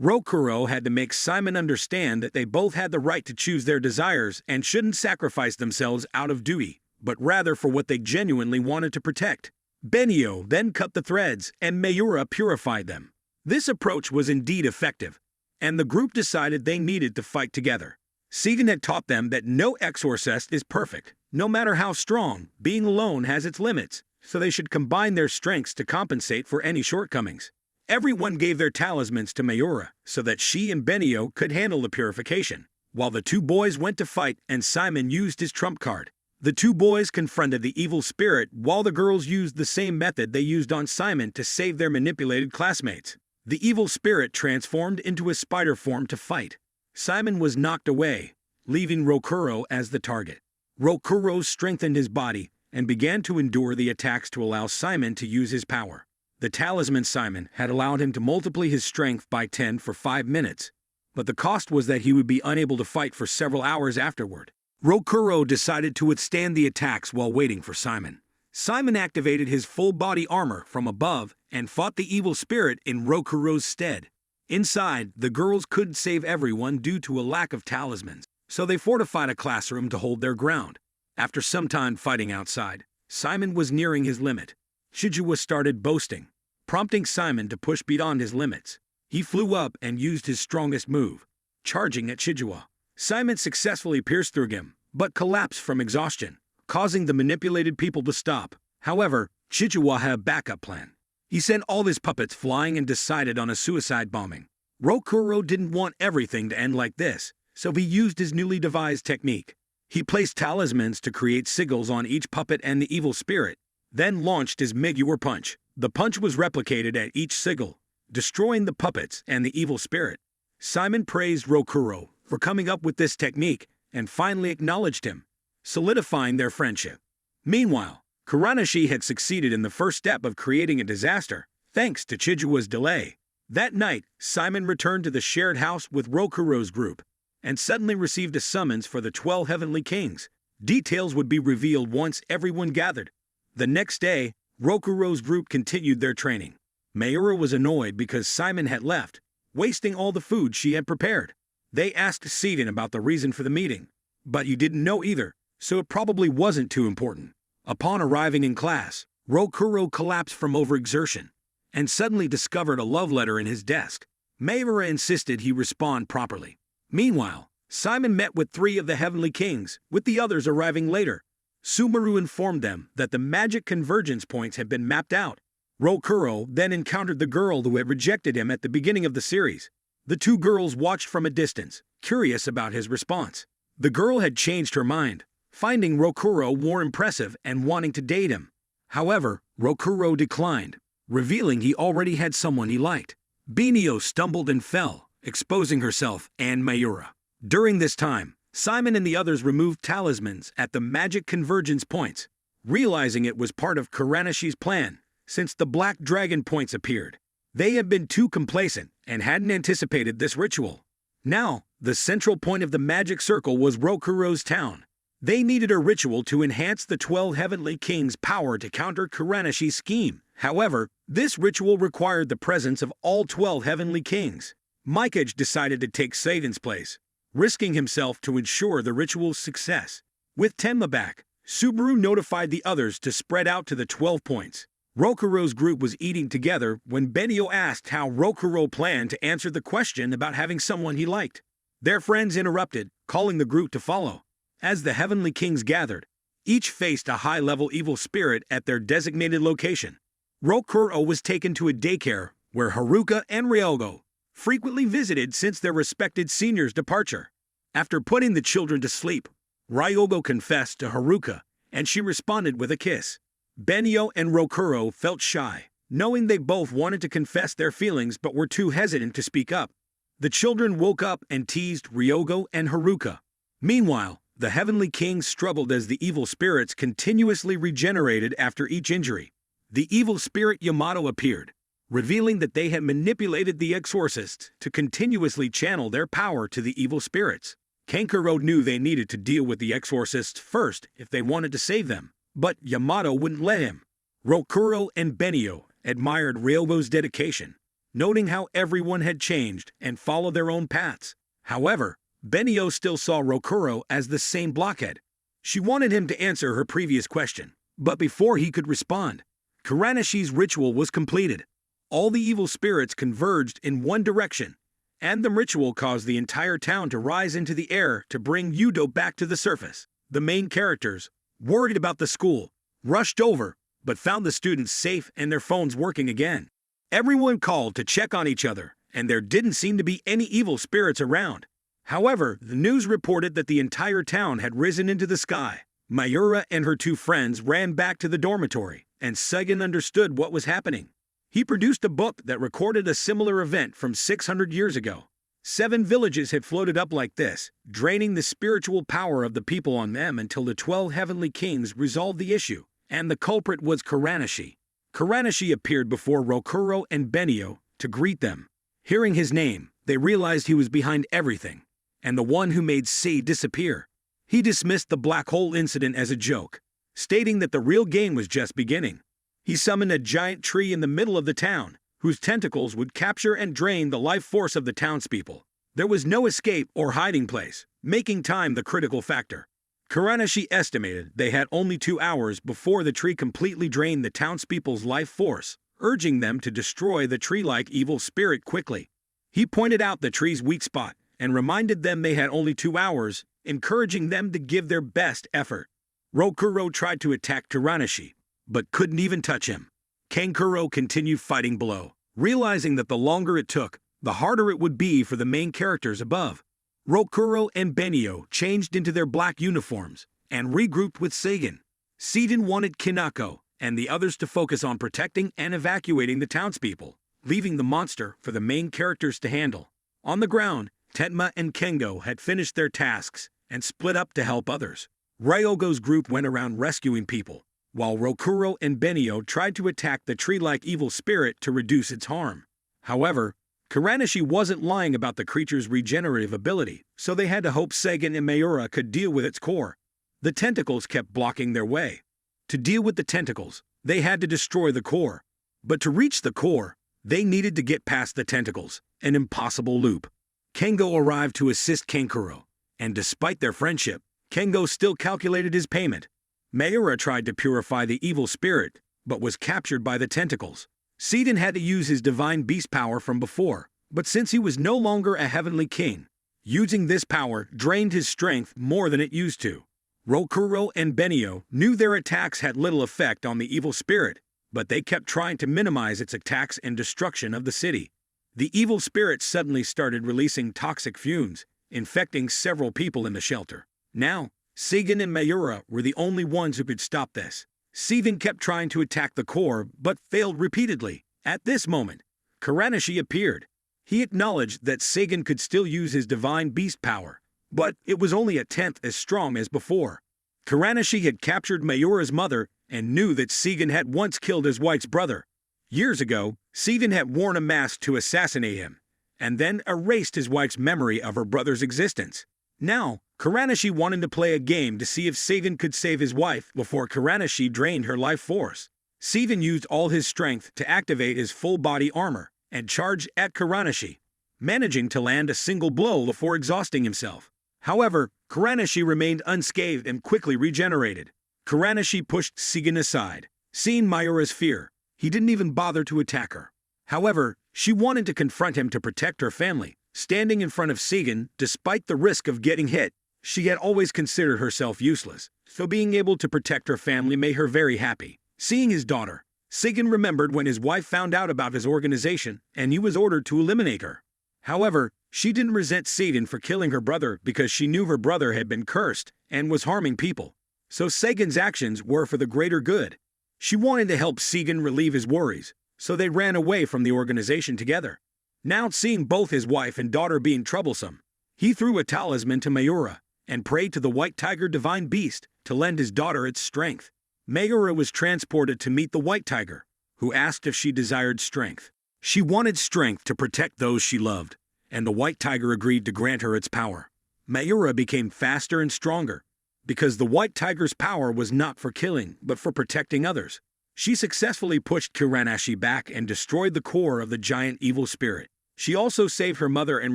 Rokuro had to make Simon understand that they both had the right to choose their desires and shouldn't sacrifice themselves out of duty, but rather for what they genuinely wanted to protect. Benio then cut the threads, and Mayura purified them. This approach was indeed effective, and the group decided they needed to fight together. Seigen had taught them that no exorcist is perfect. No matter how strong, being alone has its limits, so they should combine their strengths to compensate for any shortcomings. Everyone gave their talismans to Mayura so that she and Benio could handle the purification, while the two boys went to fight and Simon used his trump card. The two boys confronted the evil spirit while the girls used the same method they used on Simon to save their manipulated classmates. The evil spirit transformed into a spider form to fight. Simon was knocked away, leaving Rokuro as the target. Rokuro strengthened his body and began to endure the attacks to allow Simon to use his power. The talisman Simon had allowed him to multiply his strength by 10 for 5 minutes, but the cost was that he would be unable to fight for several hours afterward. Rokuro decided to withstand the attacks while waiting for Simon. Simon activated his full body armor from above and fought the evil spirit in Rokuro's stead. Inside, the girls couldn't save everyone due to a lack of talismans, so they fortified a classroom to hold their ground. After some time fighting outside, Simon was nearing his limit. Chijuwa started boasting, prompting Simon to push beyond his limits. He flew up and used his strongest move, charging at Chijuwa. Simon successfully pierced through him, but collapsed from exhaustion, causing the manipulated people to stop. However, Chijuwa had a backup plan. He sent all his puppets flying and decided on a suicide bombing. Rokuro didn't want everything to end like this, so he used his newly devised technique. He placed talismans to create sigils on each puppet and the evil spirit, then launched his Meteor Punch. The punch was replicated at each sigil, destroying the puppets and the evil spirit. Simon praised Rokuro for coming up with this technique and finally acknowledged him, solidifying their friendship. Meanwhile, Kuranashi had succeeded in the first step of creating a disaster, thanks to Chijua's delay. That night, Simon returned to the shared house with Rokuro's group, and suddenly received a summons for the 12 Heavenly Kings. Details would be revealed once everyone gathered. The next day, Rokuro's group continued their training. Mayura was annoyed because Simon had left, wasting all the food she had prepared. They asked Seiden about the reason for the meeting, but he didn't know either, so it probably wasn't too important. Upon arriving in class, Rokuro collapsed from overexertion and suddenly discovered a love letter in his desk. Mayura insisted he respond properly. Meanwhile, Simon met with 3 of the Heavenly Kings, with the others arriving later. Sumeru informed them that the magic convergence points had been mapped out. Rokuro then encountered the girl who had rejected him at the beginning of the series. The 2 girls watched from a distance, curious about his response. The girl had changed her mind, finding Rokuro more impressive and wanting to date him. However, Rokuro declined, revealing he already had someone he liked. Benio stumbled and fell, exposing herself and Mayura. During this time, Simon and the others removed talismans at the magic convergence points, realizing it was part of Kuranashi's plan, since the black dragon points appeared. They had been too complacent and hadn't anticipated this ritual. Now, the central point of the magic circle was Rokuro's town. They needed a ritual to enhance the 12 Heavenly Kings' power to counter Kuranashi's scheme. However, this ritual required the presence of all 12 Heavenly Kings. Mikage decided to take Seiden's place, risking himself to ensure the ritual's success. With Tenma back, Subaru notified the others to spread out to the 12 points. Rokuro's group was eating together when Benio asked how Rokuro planned to answer the question about having someone he liked. Their friends interrupted, calling the group to follow. As the Heavenly Kings gathered, each faced a high-level evil spirit at their designated location. Rokuro was taken to a daycare where Haruka and Ryogo frequently visited since their respected senior's departure. After putting the children to sleep, Ryogo confessed to Haruka, and she responded with a kiss. Benio and Rokuro felt shy, knowing they both wanted to confess their feelings but were too hesitant to speak up. The children woke up and teased Ryogo and Haruka. Meanwhile, the Heavenly Kings struggled as the evil spirits continuously regenerated after each injury. The evil spirit Yamato appeared, revealing that they had manipulated the exorcists to continuously channel their power to the evil spirits. Kankuro knew they needed to deal with the exorcists first if they wanted to save them, but Yamato wouldn't let him. Rokuro and Benio admired Ryogo's dedication, noting how everyone had changed and followed their own paths. However, Benio still saw Rokuro as the same blockhead. She wanted him to answer her previous question, but before he could respond, Kuranashi's ritual was completed. All the evil spirits converged in one direction, and the ritual caused the entire town to rise into the air to bring Yudo back to the surface. The main characters, worried about the school, rushed over, but found the students safe and their phones working again. Everyone called to check on each other, and there didn't seem to be any evil spirits around. However, the news reported that the entire town had risen into the sky. Mayura and her 2 friends ran back to the dormitory, and Seigen understood what was happening. He produced a book that recorded a similar event from 600 years ago. 7 villages had floated up like this, draining the spiritual power of the people on them until the 12 Heavenly Kings resolved the issue, and the culprit was Kuranashi. Kuranashi appeared before Rokuro and Benio to greet them. Hearing his name, they realized he was behind everything, and the one who made C disappear. He dismissed the black hole incident as a joke, stating that the real game was just beginning. He summoned a giant tree in the middle of the town, whose tentacles would capture and drain the life force of the townspeople. There was no escape or hiding place, making time the critical factor. Kuranashi estimated they had only 2 hours before the tree completely drained the townspeople's life force, urging them to destroy the tree-like evil spirit quickly. He pointed out the tree's weak spot and reminded them they had only 2 hours, encouraging them to give their best effort. Rokuro tried to attack Kuranashi, but couldn't even touch him. Kankuro continued fighting below, realizing that the longer it took, the harder it would be for the main characters above. Rokuro and Benio changed into their black uniforms and regrouped with Sagan. Seiden wanted Kinako and the others to focus on protecting and evacuating the townspeople, leaving the monster for the main characters to handle. On the ground, Tenma and Kengo had finished their tasks and split up to help others. Ryogo's group went around rescuing people, while Rokuro and Benio tried to attack the tree-like evil spirit to reduce its harm. However, Kuranishi wasn't lying about the creature's regenerative ability, so they had to hope Sagan and Mayura could deal with its core. The tentacles kept blocking their way. To deal with the tentacles, they had to destroy the core. But to reach the core, they needed to get past the tentacles, an impossible loop. Kengo arrived to assist Kankuro, and despite their friendship, Kengo still calculated his payment. Mayura tried to purify the evil spirit, but was captured by the tentacles. Seiden had to use his divine beast power from before, but since he was no longer a heavenly king, using this power drained his strength more than it used to. Rokuro and Benio knew their attacks had little effect on the evil spirit, but they kept trying to minimize its attacks and destruction of the city. The evil spirit suddenly started releasing toxic fumes, infecting several people in the shelter. Now, Sagan and Mayura were the only ones who could stop this. Seiden kept trying to attack the core, but failed repeatedly. At this moment, Kuranishi appeared. He acknowledged that Sagan could still use his divine beast power, but it was only a tenth as strong as before. Kuranishi had captured Mayura's mother and knew that Sagan had once killed his wife's brother. Years ago, Sagan had worn a mask to assassinate him, and then erased his wife's memory of her brother's existence. Now, Kuranishi wanted to play a game to see if Sagan could save his wife before Kuranishi drained her life force. Sagan used all his strength to activate his full-body armor and charge at Kuranishi, managing to land a single blow before exhausting himself. However, Kuranishi remained unscathed and quickly regenerated. Kuranishi pushed Sagan aside. Seeing Mayura's fear, he didn't even bother to attack her. However, she wanted to confront him to protect her family. Standing in front of Sagan, despite the risk of getting hit, she had always considered herself useless, so being able to protect her family made her very happy. Seeing his daughter, Sagan remembered when his wife found out about his organization, and he was ordered to eliminate her. However, she didn't resent Sagan for killing her brother because she knew her brother had been cursed and was harming people. So Sagan's actions were for the greater good. She wanted to help Sagan relieve his worries, so they ran away from the organization together. Now seeing both his wife and daughter being troublesome, he threw a talisman to Mayura and prayed to the White Tiger Divine Beast to lend his daughter its strength. Mayura was transported to meet the White Tiger, who asked if she desired strength. She wanted strength to protect those she loved, and the White Tiger agreed to grant her its power. Mayura became faster and stronger, because the White Tiger's power was not for killing, but for protecting others. She successfully pushed Kuranishi back and destroyed the core of the giant evil spirit. She also saved her mother and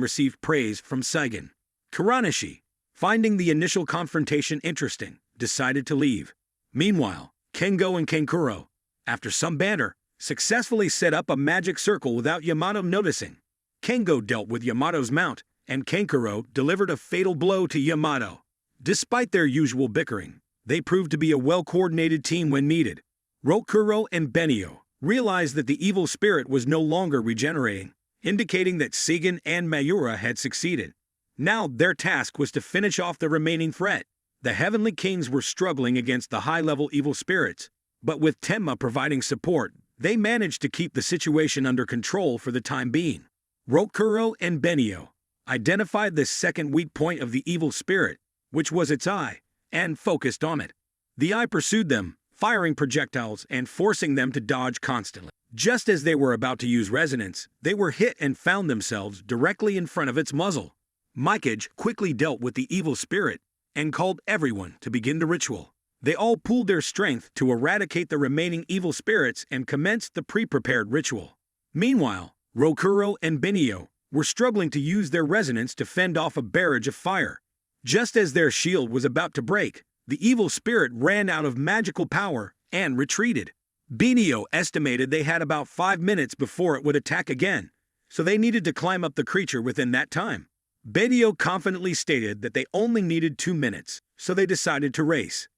received praise from Sagan. Kuranishi, finding the initial confrontation interesting, decided to leave. Meanwhile, Kengo and Kankuro, after some banter, successfully set up a magic circle without Yamato noticing. Kengo dealt with Yamato's mount, and Kankuro delivered a fatal blow to Yamato. Despite their usual bickering, they proved to be a well-coordinated team when needed. Rokuro and Benio realized that the evil spirit was no longer regenerating, indicating that Sagan and Mayura had succeeded. Now their task was to finish off the remaining threat. The Heavenly Kings were struggling against the high-level evil spirits, but with Tenma providing support, they managed to keep the situation under control for the time being. Rokuro and Benio identified the second weak point of the evil spirit, which was its eye, and focused on it. The eye pursued them, firing projectiles and forcing them to dodge constantly. Just as they were about to use resonance, they were hit and found themselves directly in front of its muzzle. Mikage quickly dealt with the evil spirit and called everyone to begin the ritual. They all pooled their strength to eradicate the remaining evil spirits and commenced the pre-prepared ritual. Meanwhile, Rokuro and Benio were struggling to use their resonance to fend off a barrage of fire. Just as their shield was about to break, the evil spirit ran out of magical power and retreated. Benio estimated they had about 5 minutes before it would attack again, so they needed to climb up the creature within that time. Benio confidently stated that they only needed 2 minutes, so they decided to race.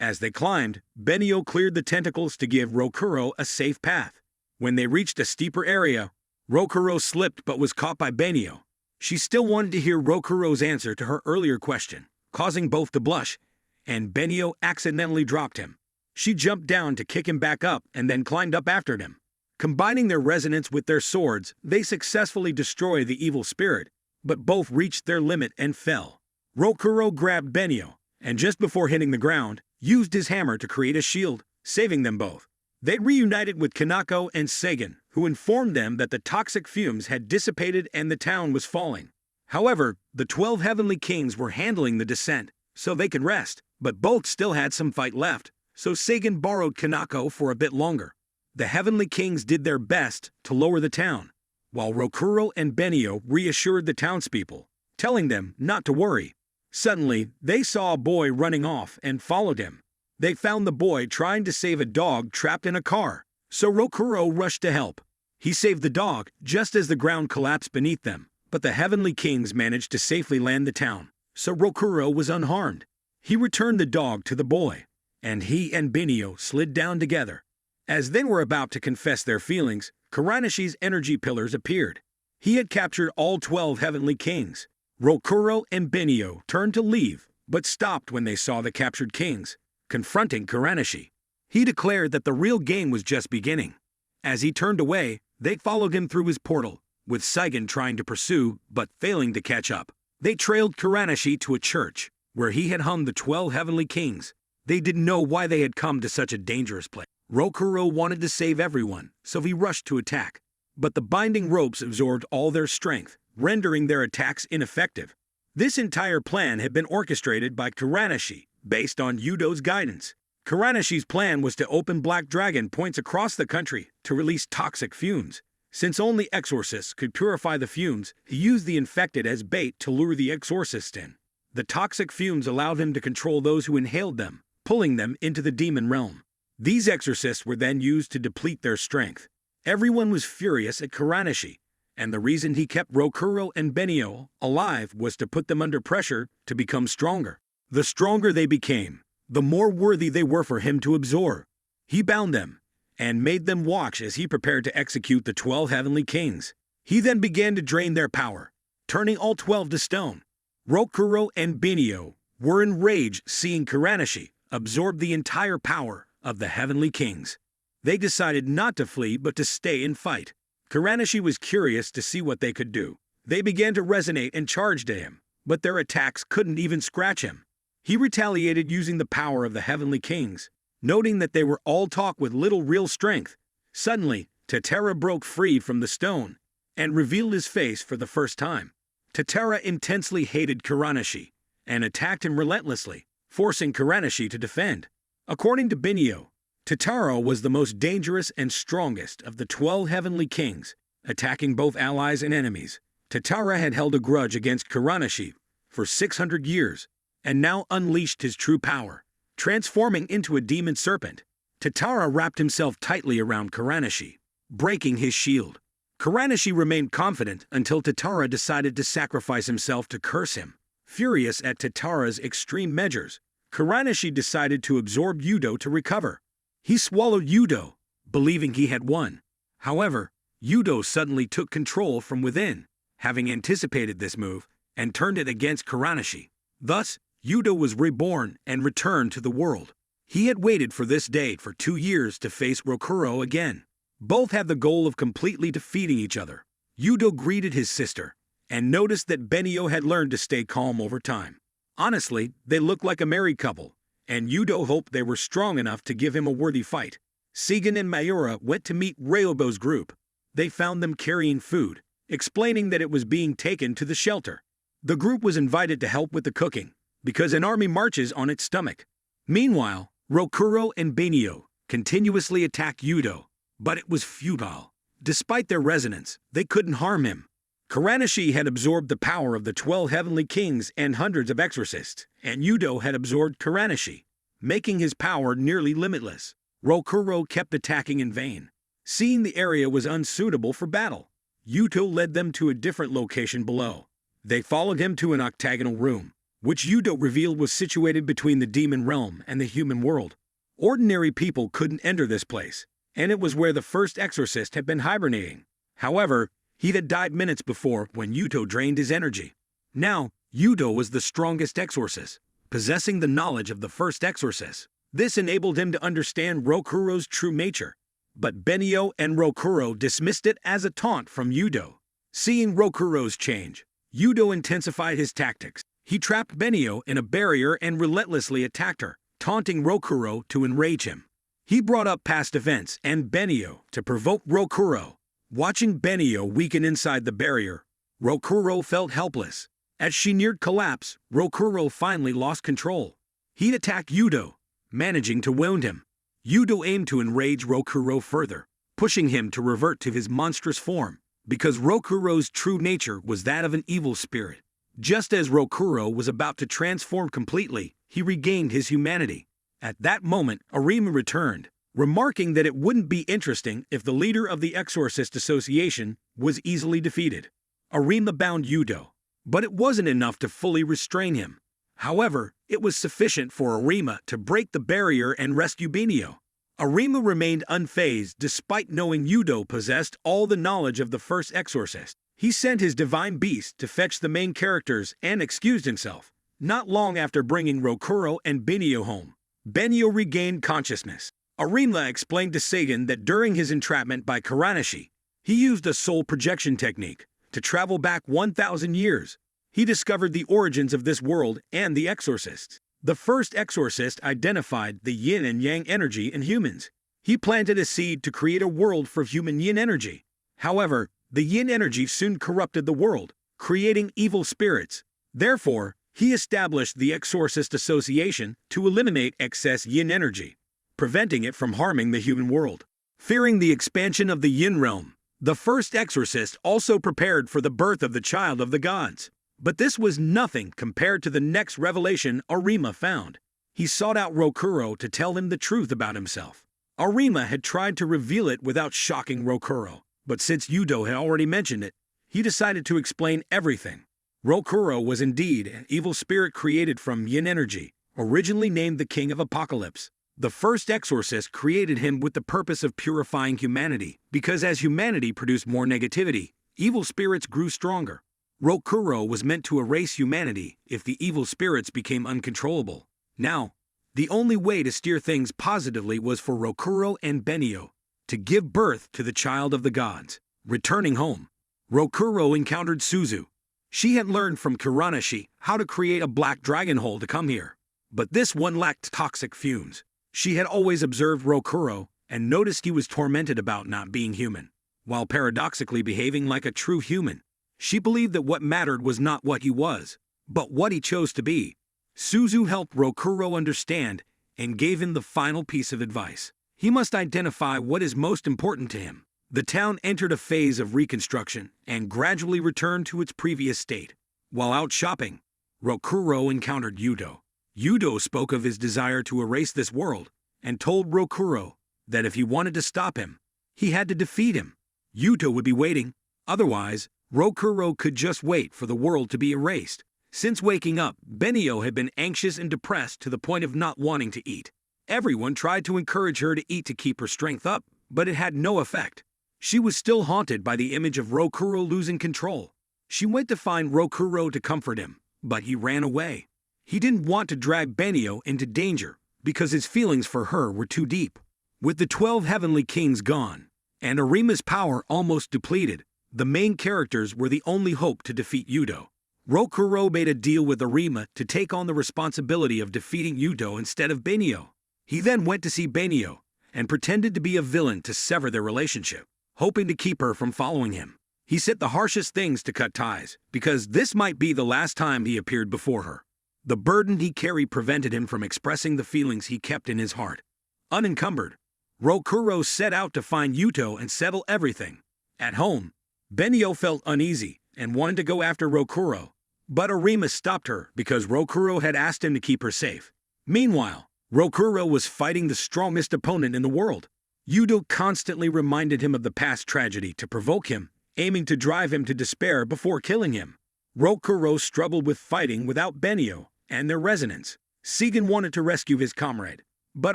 As they climbed, Benio cleared the tentacles to give Rokuro a safe path. When they reached a steeper area, Rokuro slipped but was caught by Benio. She still wanted to hear Rokuro's answer to her earlier question, causing both to blush, and Benio accidentally dropped him. She jumped down to kick him back up and then climbed up after him. Combining their resonance with their swords, they successfully destroy the evil spirit, but both reached their limit and fell. Rokuro grabbed Benio, and just before hitting the ground, used his hammer to create a shield, saving them both. They reunited with Kanako and Seigen, who informed them that the toxic fumes had dissipated and the town was falling. However, the 12 Heavenly Kings were handling the descent, so they could rest, but both still had some fight left, so Seigen borrowed Kanako for a bit longer. The Heavenly Kings did their best to lower the town, while Rokuro and Benio reassured the townspeople, telling them not to worry. Suddenly, they saw a boy running off and followed him. They found the boy trying to save a dog trapped in a car, so Rokuro rushed to help. He saved the dog just as the ground collapsed beneath them, but the Heavenly Kings managed to safely land the town, so Rokuro was unharmed. He returned the dog to the boy, and he and Benio slid down together. As they were about to confess their feelings, Kuranishi's energy pillars appeared. He had captured all 12 Heavenly Kings. Rokuro and Benio turned to leave, but stopped when they saw the captured kings, confronting Kuranishi. He declared that the real game was just beginning. As he turned away, they followed him through his portal, with Seigen trying to pursue but failing to catch up. They trailed Kuranishi to a church, where he had hung the 12 Heavenly Kings. They didn't know why they had come to such a dangerous place. Rokuro wanted to save everyone, so he rushed to attack. But the binding ropes absorbed all their strength, rendering their attacks ineffective. This entire plan had been orchestrated by Kuranishi, based on Yudo's guidance. Kuranishi's plan was to open Black Dragon points across the country to release toxic fumes. Since only exorcists could purify the fumes, he used the infected as bait to lure the exorcists in. The toxic fumes allowed him to control those who inhaled them, pulling them into the demon realm. These exorcists were then used to deplete their strength. Everyone was furious at Kuranishi, and the reason he kept Rokuro and Benio alive was to put them under pressure to become stronger. The stronger they became, the more worthy they were for him to absorb. He bound them, and made them watch as he prepared to execute the 12 Heavenly Kings. He then began to drain their power, turning all 12 to stone. Rokuro and Benio were enraged seeing Kuranishi absorb the entire power of the Heavenly Kings. They decided not to flee but to stay and fight. Kuranishi was curious to see what they could do. They began to resonate and charged at him, but their attacks couldn't even scratch him. He retaliated using the power of the Heavenly Kings, noting that they were all talk with little real strength. Suddenly, Tatara broke free from the stone and revealed his face for the first time. Tatara intensely hated Kuranishi and attacked him relentlessly, forcing Kuranishi to defend. According to Benio, Tatara was the most dangerous and strongest of the 12 Heavenly Kings, attacking both allies and enemies. Tatara had held a grudge against Kuranishi for 600 years, and now unleashed his true power, transforming into a demon serpent. Tatara wrapped himself tightly around Kuranishi, breaking his shield. Kuranishi remained confident until Tatara decided to sacrifice himself to curse him. Furious at Tatara's extreme measures, Kuranishi decided to absorb Yudo to recover. He swallowed Yudo, believing he had won. However, Yudo suddenly took control from within, having anticipated this move, and turned it against Kuranishi. Thus, Yudo was reborn and returned to the world. He had waited for this day for 2 years to face Rokuro again. Both had the goal of completely defeating each other. Yudo greeted his sister, and noticed that Benio had learned to stay calm over time. Honestly, they looked like a married couple, and Yudo hoped they were strong enough to give him a worthy fight. Seigen and Mayura went to meet Ryobo's group. They found them carrying food, explaining that it was being taken to the shelter. The group was invited to help with the cooking, because an army marches on its stomach. Meanwhile, Rokuro and Benio continuously attacked Yudo, but it was futile. Despite their resonance, they couldn't harm him. Kuranishi had absorbed the power of the 12 Heavenly Kings and hundreds of exorcists, and Yudo had absorbed Kuranishi, making his power nearly limitless. Rokuro kept attacking in vain. Seeing the area was unsuitable for battle, Yudo led them to a different location below. They followed him to an octagonal room, which Yudo revealed was situated between the demon realm and the human world. Ordinary people couldn't enter this place, and it was where the first exorcist had been hibernating. However, He had died minutes before when Yuto drained his energy. Now, Yuto was the strongest exorcist, possessing the knowledge of the first exorcist. This enabled him to understand Rokuro's true nature. But Benio and Rokuro dismissed it as a taunt from Yuto. Seeing Rokuro's change, Yuto intensified his tactics. He trapped Benio in a barrier and relentlessly attacked her, taunting Rokuro to enrage him. He brought up past events and Benio to provoke Rokuro. Watching Benio weaken inside the barrier, Rokuro felt helpless. As she neared collapse, Rokuro finally lost control. He attacked Yuto, managing to wound him. Yuto aimed to enrage Rokuro further, pushing him to revert to his monstrous form, because Rokuro's true nature was that of an evil spirit. Just as Rokuro was about to transform completely, he regained his humanity. At that moment, Arima returned, remarking that it wouldn't be interesting if the leader of the Exorcist Association was easily defeated. Arima bound Yuto, but it wasn't enough to fully restrain him. However, it was sufficient for Arima to break the barrier and rescue Benio. Arima remained unfazed despite knowing Yuto possessed all the knowledge of the first exorcist. He sent his divine beast to fetch the main characters and excused himself. Not long after bringing Rokuro and Benio home, Benio regained consciousness. Arima explained to Sagan that during his entrapment by Kuranashi, he used a soul projection technique to travel back 1,000 years. He discovered the origins of this world and the exorcists. The first exorcist identified the yin and yang energy in humans. He planted a seed to create a world for human yin energy. However, the yin energy soon corrupted the world, creating evil spirits. Therefore, he established the Exorcist Association to eliminate excess yin energy, preventing it from harming the human world. Fearing the expansion of the yin realm, the first exorcist also prepared for the birth of the child of the gods. But this was nothing compared to the next revelation Arima found. He sought out Rokuro to tell him the truth about himself. Arima had tried to reveal it without shocking Rokuro, but since Yuto had already mentioned it, he decided to explain everything. Rokuro was indeed an evil spirit created from yin energy, originally named the King of Apocalypse. The first exorcist created him with the purpose of purifying humanity, because as humanity produced more negativity, evil spirits grew stronger. Rokuro was meant to erase humanity if the evil spirits became uncontrollable. Now, the only way to steer things positively was for Rokuro and Benio to give birth to the child of the gods. Returning home, Rokuro encountered Suzu. She had learned from Kuranashi how to create a black dragon hole to come here, but this one lacked toxic fumes. She had always observed Rokuro and noticed he was tormented about not being human, while paradoxically behaving like a true human. She believed that what mattered was not what he was, but what he chose to be. Suzu helped Rokuro understand and gave him the final piece of advice. He must identify what is most important to him. The town entered a phase of reconstruction and gradually returned to its previous state. While out shopping, Rokuro encountered Yuto. Yuto spoke of his desire to erase this world and told Rokuro that if he wanted to stop him, he had to defeat him. Yuto would be waiting. Otherwise, Rokuro could just wait for the world to be erased. Since waking up, Benio had been anxious and depressed to the point of not wanting to eat. Everyone tried to encourage her to eat to keep her strength up, but it had no effect. She was still haunted by the image of Rokuro losing control. She went to find Rokuro to comfort him, but he ran away. He didn't want to drag Benio into danger because his feelings for her were too deep. With the 12 heavenly kings gone, and Arima's power almost depleted, the main characters were the only hope to defeat Yuto. Rokuro made a deal with Arima to take on the responsibility of defeating Yuto instead of Benio. He then went to see Benio and pretended to be a villain to sever their relationship, hoping to keep her from following him. He said the harshest things to cut ties, because this might be the last time he appeared before her. The burden he carried prevented him from expressing the feelings he kept in his heart. Unencumbered, Rokuro set out to find Yuto and settle everything. At home, Benio felt uneasy and wanted to go after Rokuro, but Arima stopped her because Rokuro had asked him to keep her safe. Meanwhile, Rokuro was fighting the strongest opponent in the world. Yuto constantly reminded him of the past tragedy to provoke him, aiming to drive him to despair before killing him. Rokuro struggled with fighting without Benio and their resonance. Segan wanted to rescue his comrade, but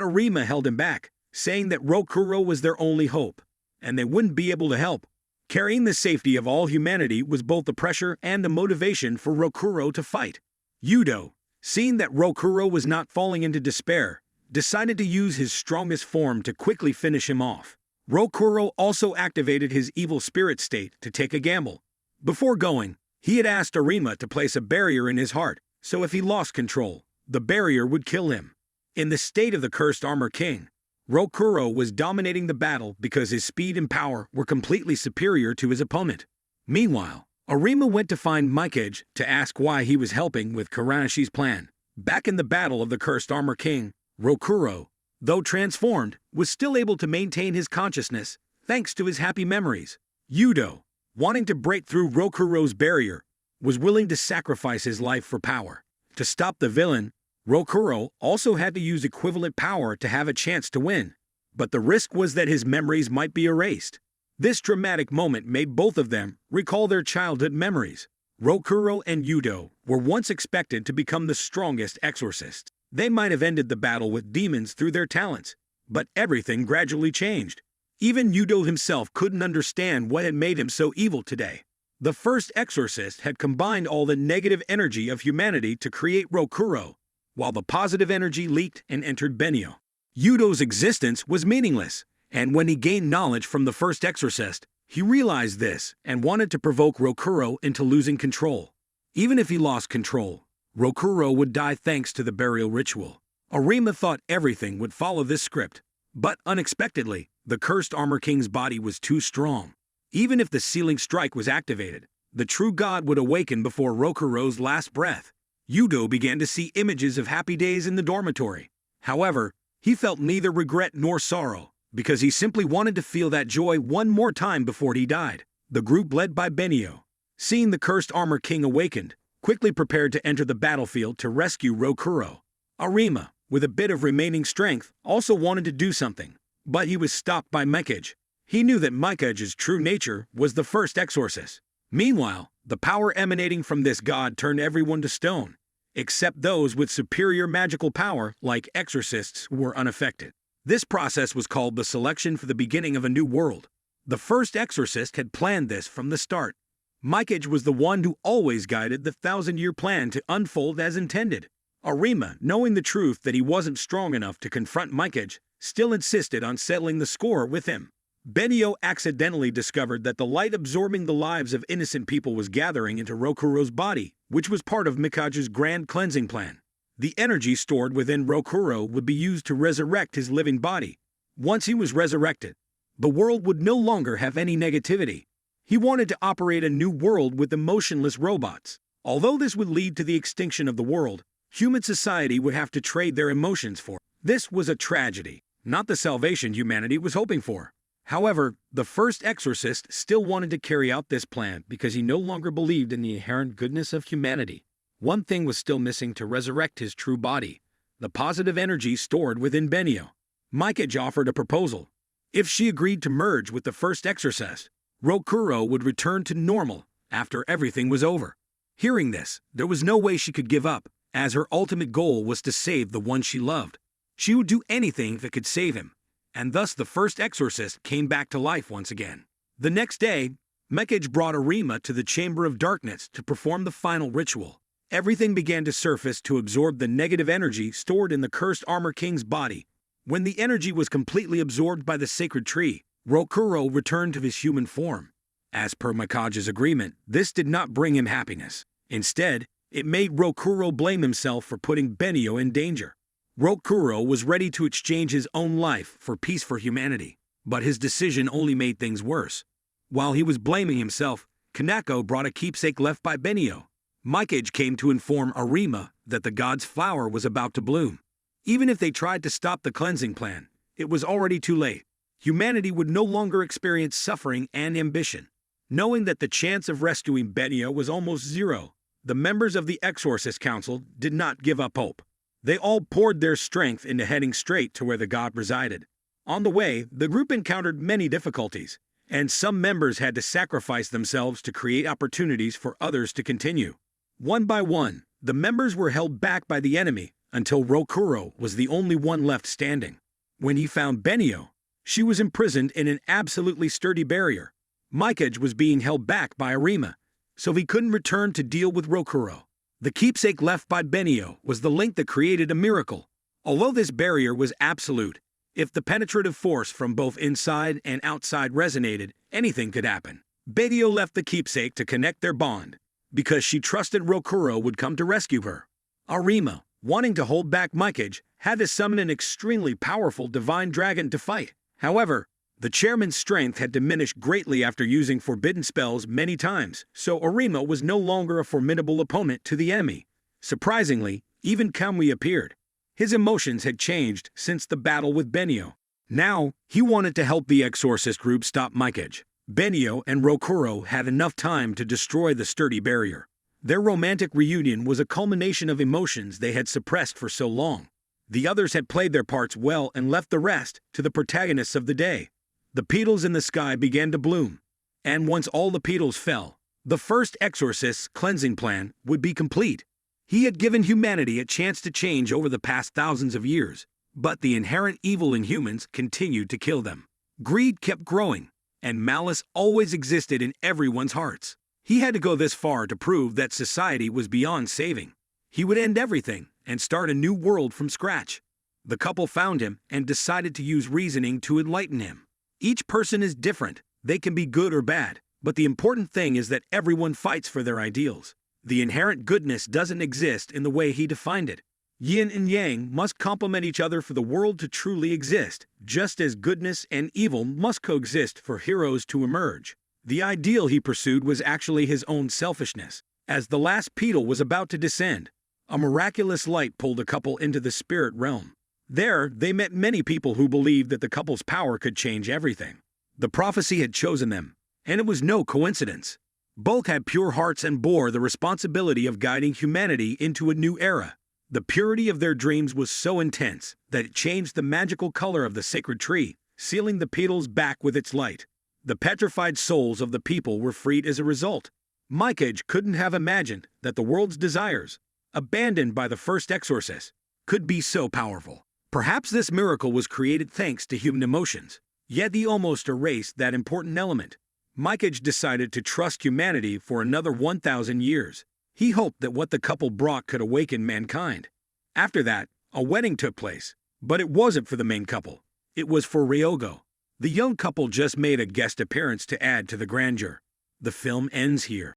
Arima held him back, saying that Rokuro was their only hope, and they wouldn't be able to help. Carrying the safety of all humanity was both the pressure and the motivation for Rokuro to fight. Yudo, seeing that Rokuro was not falling into despair, decided to use his strongest form to quickly finish him off. Rokuro also activated his evil spirit state to take a gamble. Before going, he had asked Arima to place a barrier in his heart, so if he lost control, the barrier would kill him. In the state of the Cursed Armor King, Rokuro was dominating the battle because his speed and power were completely superior to his opponent. Meanwhile, Arima went to find Mikage to ask why he was helping with Kuranishi's plan. Back in the battle of the Cursed Armor King, Rokuro, though transformed, was still able to maintain his consciousness thanks to his happy memories. Yudo, wanting to break through Rokuro's barrier, was willing to sacrifice his life for power. To stop the villain, Rokuro also had to use equivalent power to have a chance to win, but the risk was that his memories might be erased. This dramatic moment made both of them recall their childhood memories. Rokuro and Yudo were once expected to become the strongest exorcists. They might have ended the battle with demons through their talents, but everything gradually changed. Even Yudo himself couldn't understand what had made him so evil today. The first exorcist had combined all the negative energy of humanity to create Rokuro, while the positive energy leaked and entered Benio. Yudo's existence was meaningless, and when he gained knowledge from the first exorcist, he realized this and wanted to provoke Rokuro into losing control. Even if he lost control, Rokuro would die thanks to the burial ritual. Arima thought everything would follow this script, but unexpectedly, the Cursed Armor King's body was too strong. Even if the sealing strike was activated, the true god would awaken before Rokuro's last breath. Yudo began to see images of happy days in the dormitory. However, he felt neither regret nor sorrow, because he simply wanted to feel that joy one more time before he died. The group led by Benio, seeing the Cursed Armor King awakened, quickly prepared to enter the battlefield to rescue Rokuro. Arima, with a bit of remaining strength, also wanted to do something, but he was stopped by Mikage. He knew that Mikage's true nature was the first exorcist. Meanwhile, the power emanating from this god turned everyone to stone, except those with superior magical power like exorcists who were unaffected. This process was called the selection for the beginning of a new world. The first exorcist had planned this from the start. Mikage was the one who always guided the 1,000-year plan to unfold as intended. Arima, knowing the truth that he wasn't strong enough to confront Mikage, still insisted on settling the score with him. Benio accidentally discovered that the light absorbing the lives of innocent people was gathering into Rokuro's body, which was part of Mikage's grand cleansing plan. The energy stored within Rokuro would be used to resurrect his living body. Once he was resurrected, the world would no longer have any negativity. He wanted to operate a new world with emotionless robots. Although this would lead to the extinction of the world, human society would have to trade their emotions for. This was a tragedy, not the salvation humanity was hoping for. However, the first exorcist still wanted to carry out this plan because he no longer believed in the inherent goodness of humanity. One thing was still missing to resurrect his true body: the positive energy stored within Benio. Mikage offered a proposal. If she agreed to merge with the first exorcist, Rokuro would return to normal after everything was over. Hearing this, there was no way she could give up, as her ultimate goal was to save the one she loved. She would do anything that could save him, and thus the first exorcist came back to life once again. The next day, Mikage brought Arima to the Chamber of Darkness to perform the final ritual. Everything began to surface to absorb the negative energy stored in the Cursed Armor King's body. When the energy was completely absorbed by the sacred tree, Rokuro returned to his human form. As per Mikage's agreement, this did not bring him happiness. Instead, it made Rokuro blame himself for putting Benio in danger. Rokuro was ready to exchange his own life for peace for humanity, but his decision only made things worse. While he was blaming himself, Kanako brought a keepsake left by Benio. Mikage came to inform Arima that the god's flower was about to bloom. Even if they tried to stop the cleansing plan, it was already too late. Humanity would no longer experience suffering and ambition. Knowing that the chance of rescuing Benio was almost zero, the members of the Exorcist Council did not give up hope. They all poured their strength into heading straight to where the god resided. On the way, the group encountered many difficulties, and some members had to sacrifice themselves to create opportunities for others to continue. One by one, the members were held back by the enemy until Rokuro was the only one left standing. When he found Benio, she was imprisoned in an absolutely sturdy barrier. Mikage was being held back by Arima, so he couldn't return to deal with Rokuro. The keepsake left by Benio was the link that created a miracle. Although this barrier was absolute, if the penetrative force from both inside and outside resonated, anything could happen. Benio left the keepsake to connect their bond, because she trusted Rokuro would come to rescue her. Arima, wanting to hold back Mikage, had to summon an extremely powerful divine dragon to fight. However, the chairman's strength had diminished greatly after using forbidden spells many times, so Arima was no longer a formidable opponent to the enemy. Surprisingly, even Kamui appeared. His emotions had changed since the battle with Benio. Now, he wanted to help the Exorcist group stop Mikage. Benio and Rokuro had enough time to destroy the sturdy barrier. Their romantic reunion was a culmination of emotions they had suppressed for so long. The others had played their parts well and left the rest to the protagonists of the day. The petals in the sky began to bloom, and once all the petals fell, the first exorcist's cleansing plan would be complete. He had given humanity a chance to change over the past thousands of years, but the inherent evil in humans continued to kill them. Greed kept growing, and malice always existed in everyone's hearts. He had to go this far to prove that society was beyond saving. He would end everything and start a new world from scratch. The couple found him and decided to use reasoning to enlighten him. Each person is different. They can be good or bad, but the important thing is that everyone fights for their ideals. The inherent goodness doesn't exist in the way he defined it. Yin and yang must complement each other for the world to truly exist, just as goodness and evil must coexist for heroes to emerge. The ideal he pursued was actually his own selfishness. As the last petal was about to descend, a miraculous light pulled the couple into the spirit realm. There, they met many people who believed that the couple's power could change everything. The prophecy had chosen them, and it was no coincidence. Both had pure hearts and bore the responsibility of guiding humanity into a new era. The purity of their dreams was so intense that it changed the magical color of the sacred tree, sealing the petals back with its light. The petrified souls of the people were freed as a result. Mikage couldn't have imagined that the world's desires, abandoned by the first exorcist, could be so powerful. Perhaps this miracle was created thanks to human emotions, yet he almost erased that important element. Mikage decided to trust humanity for another 1,000 years. He hoped that what the couple brought could awaken mankind. After that, a wedding took place, but it wasn't for the main couple. It was for Ryogo. The young couple just made a guest appearance to add to the grandeur. The film ends here.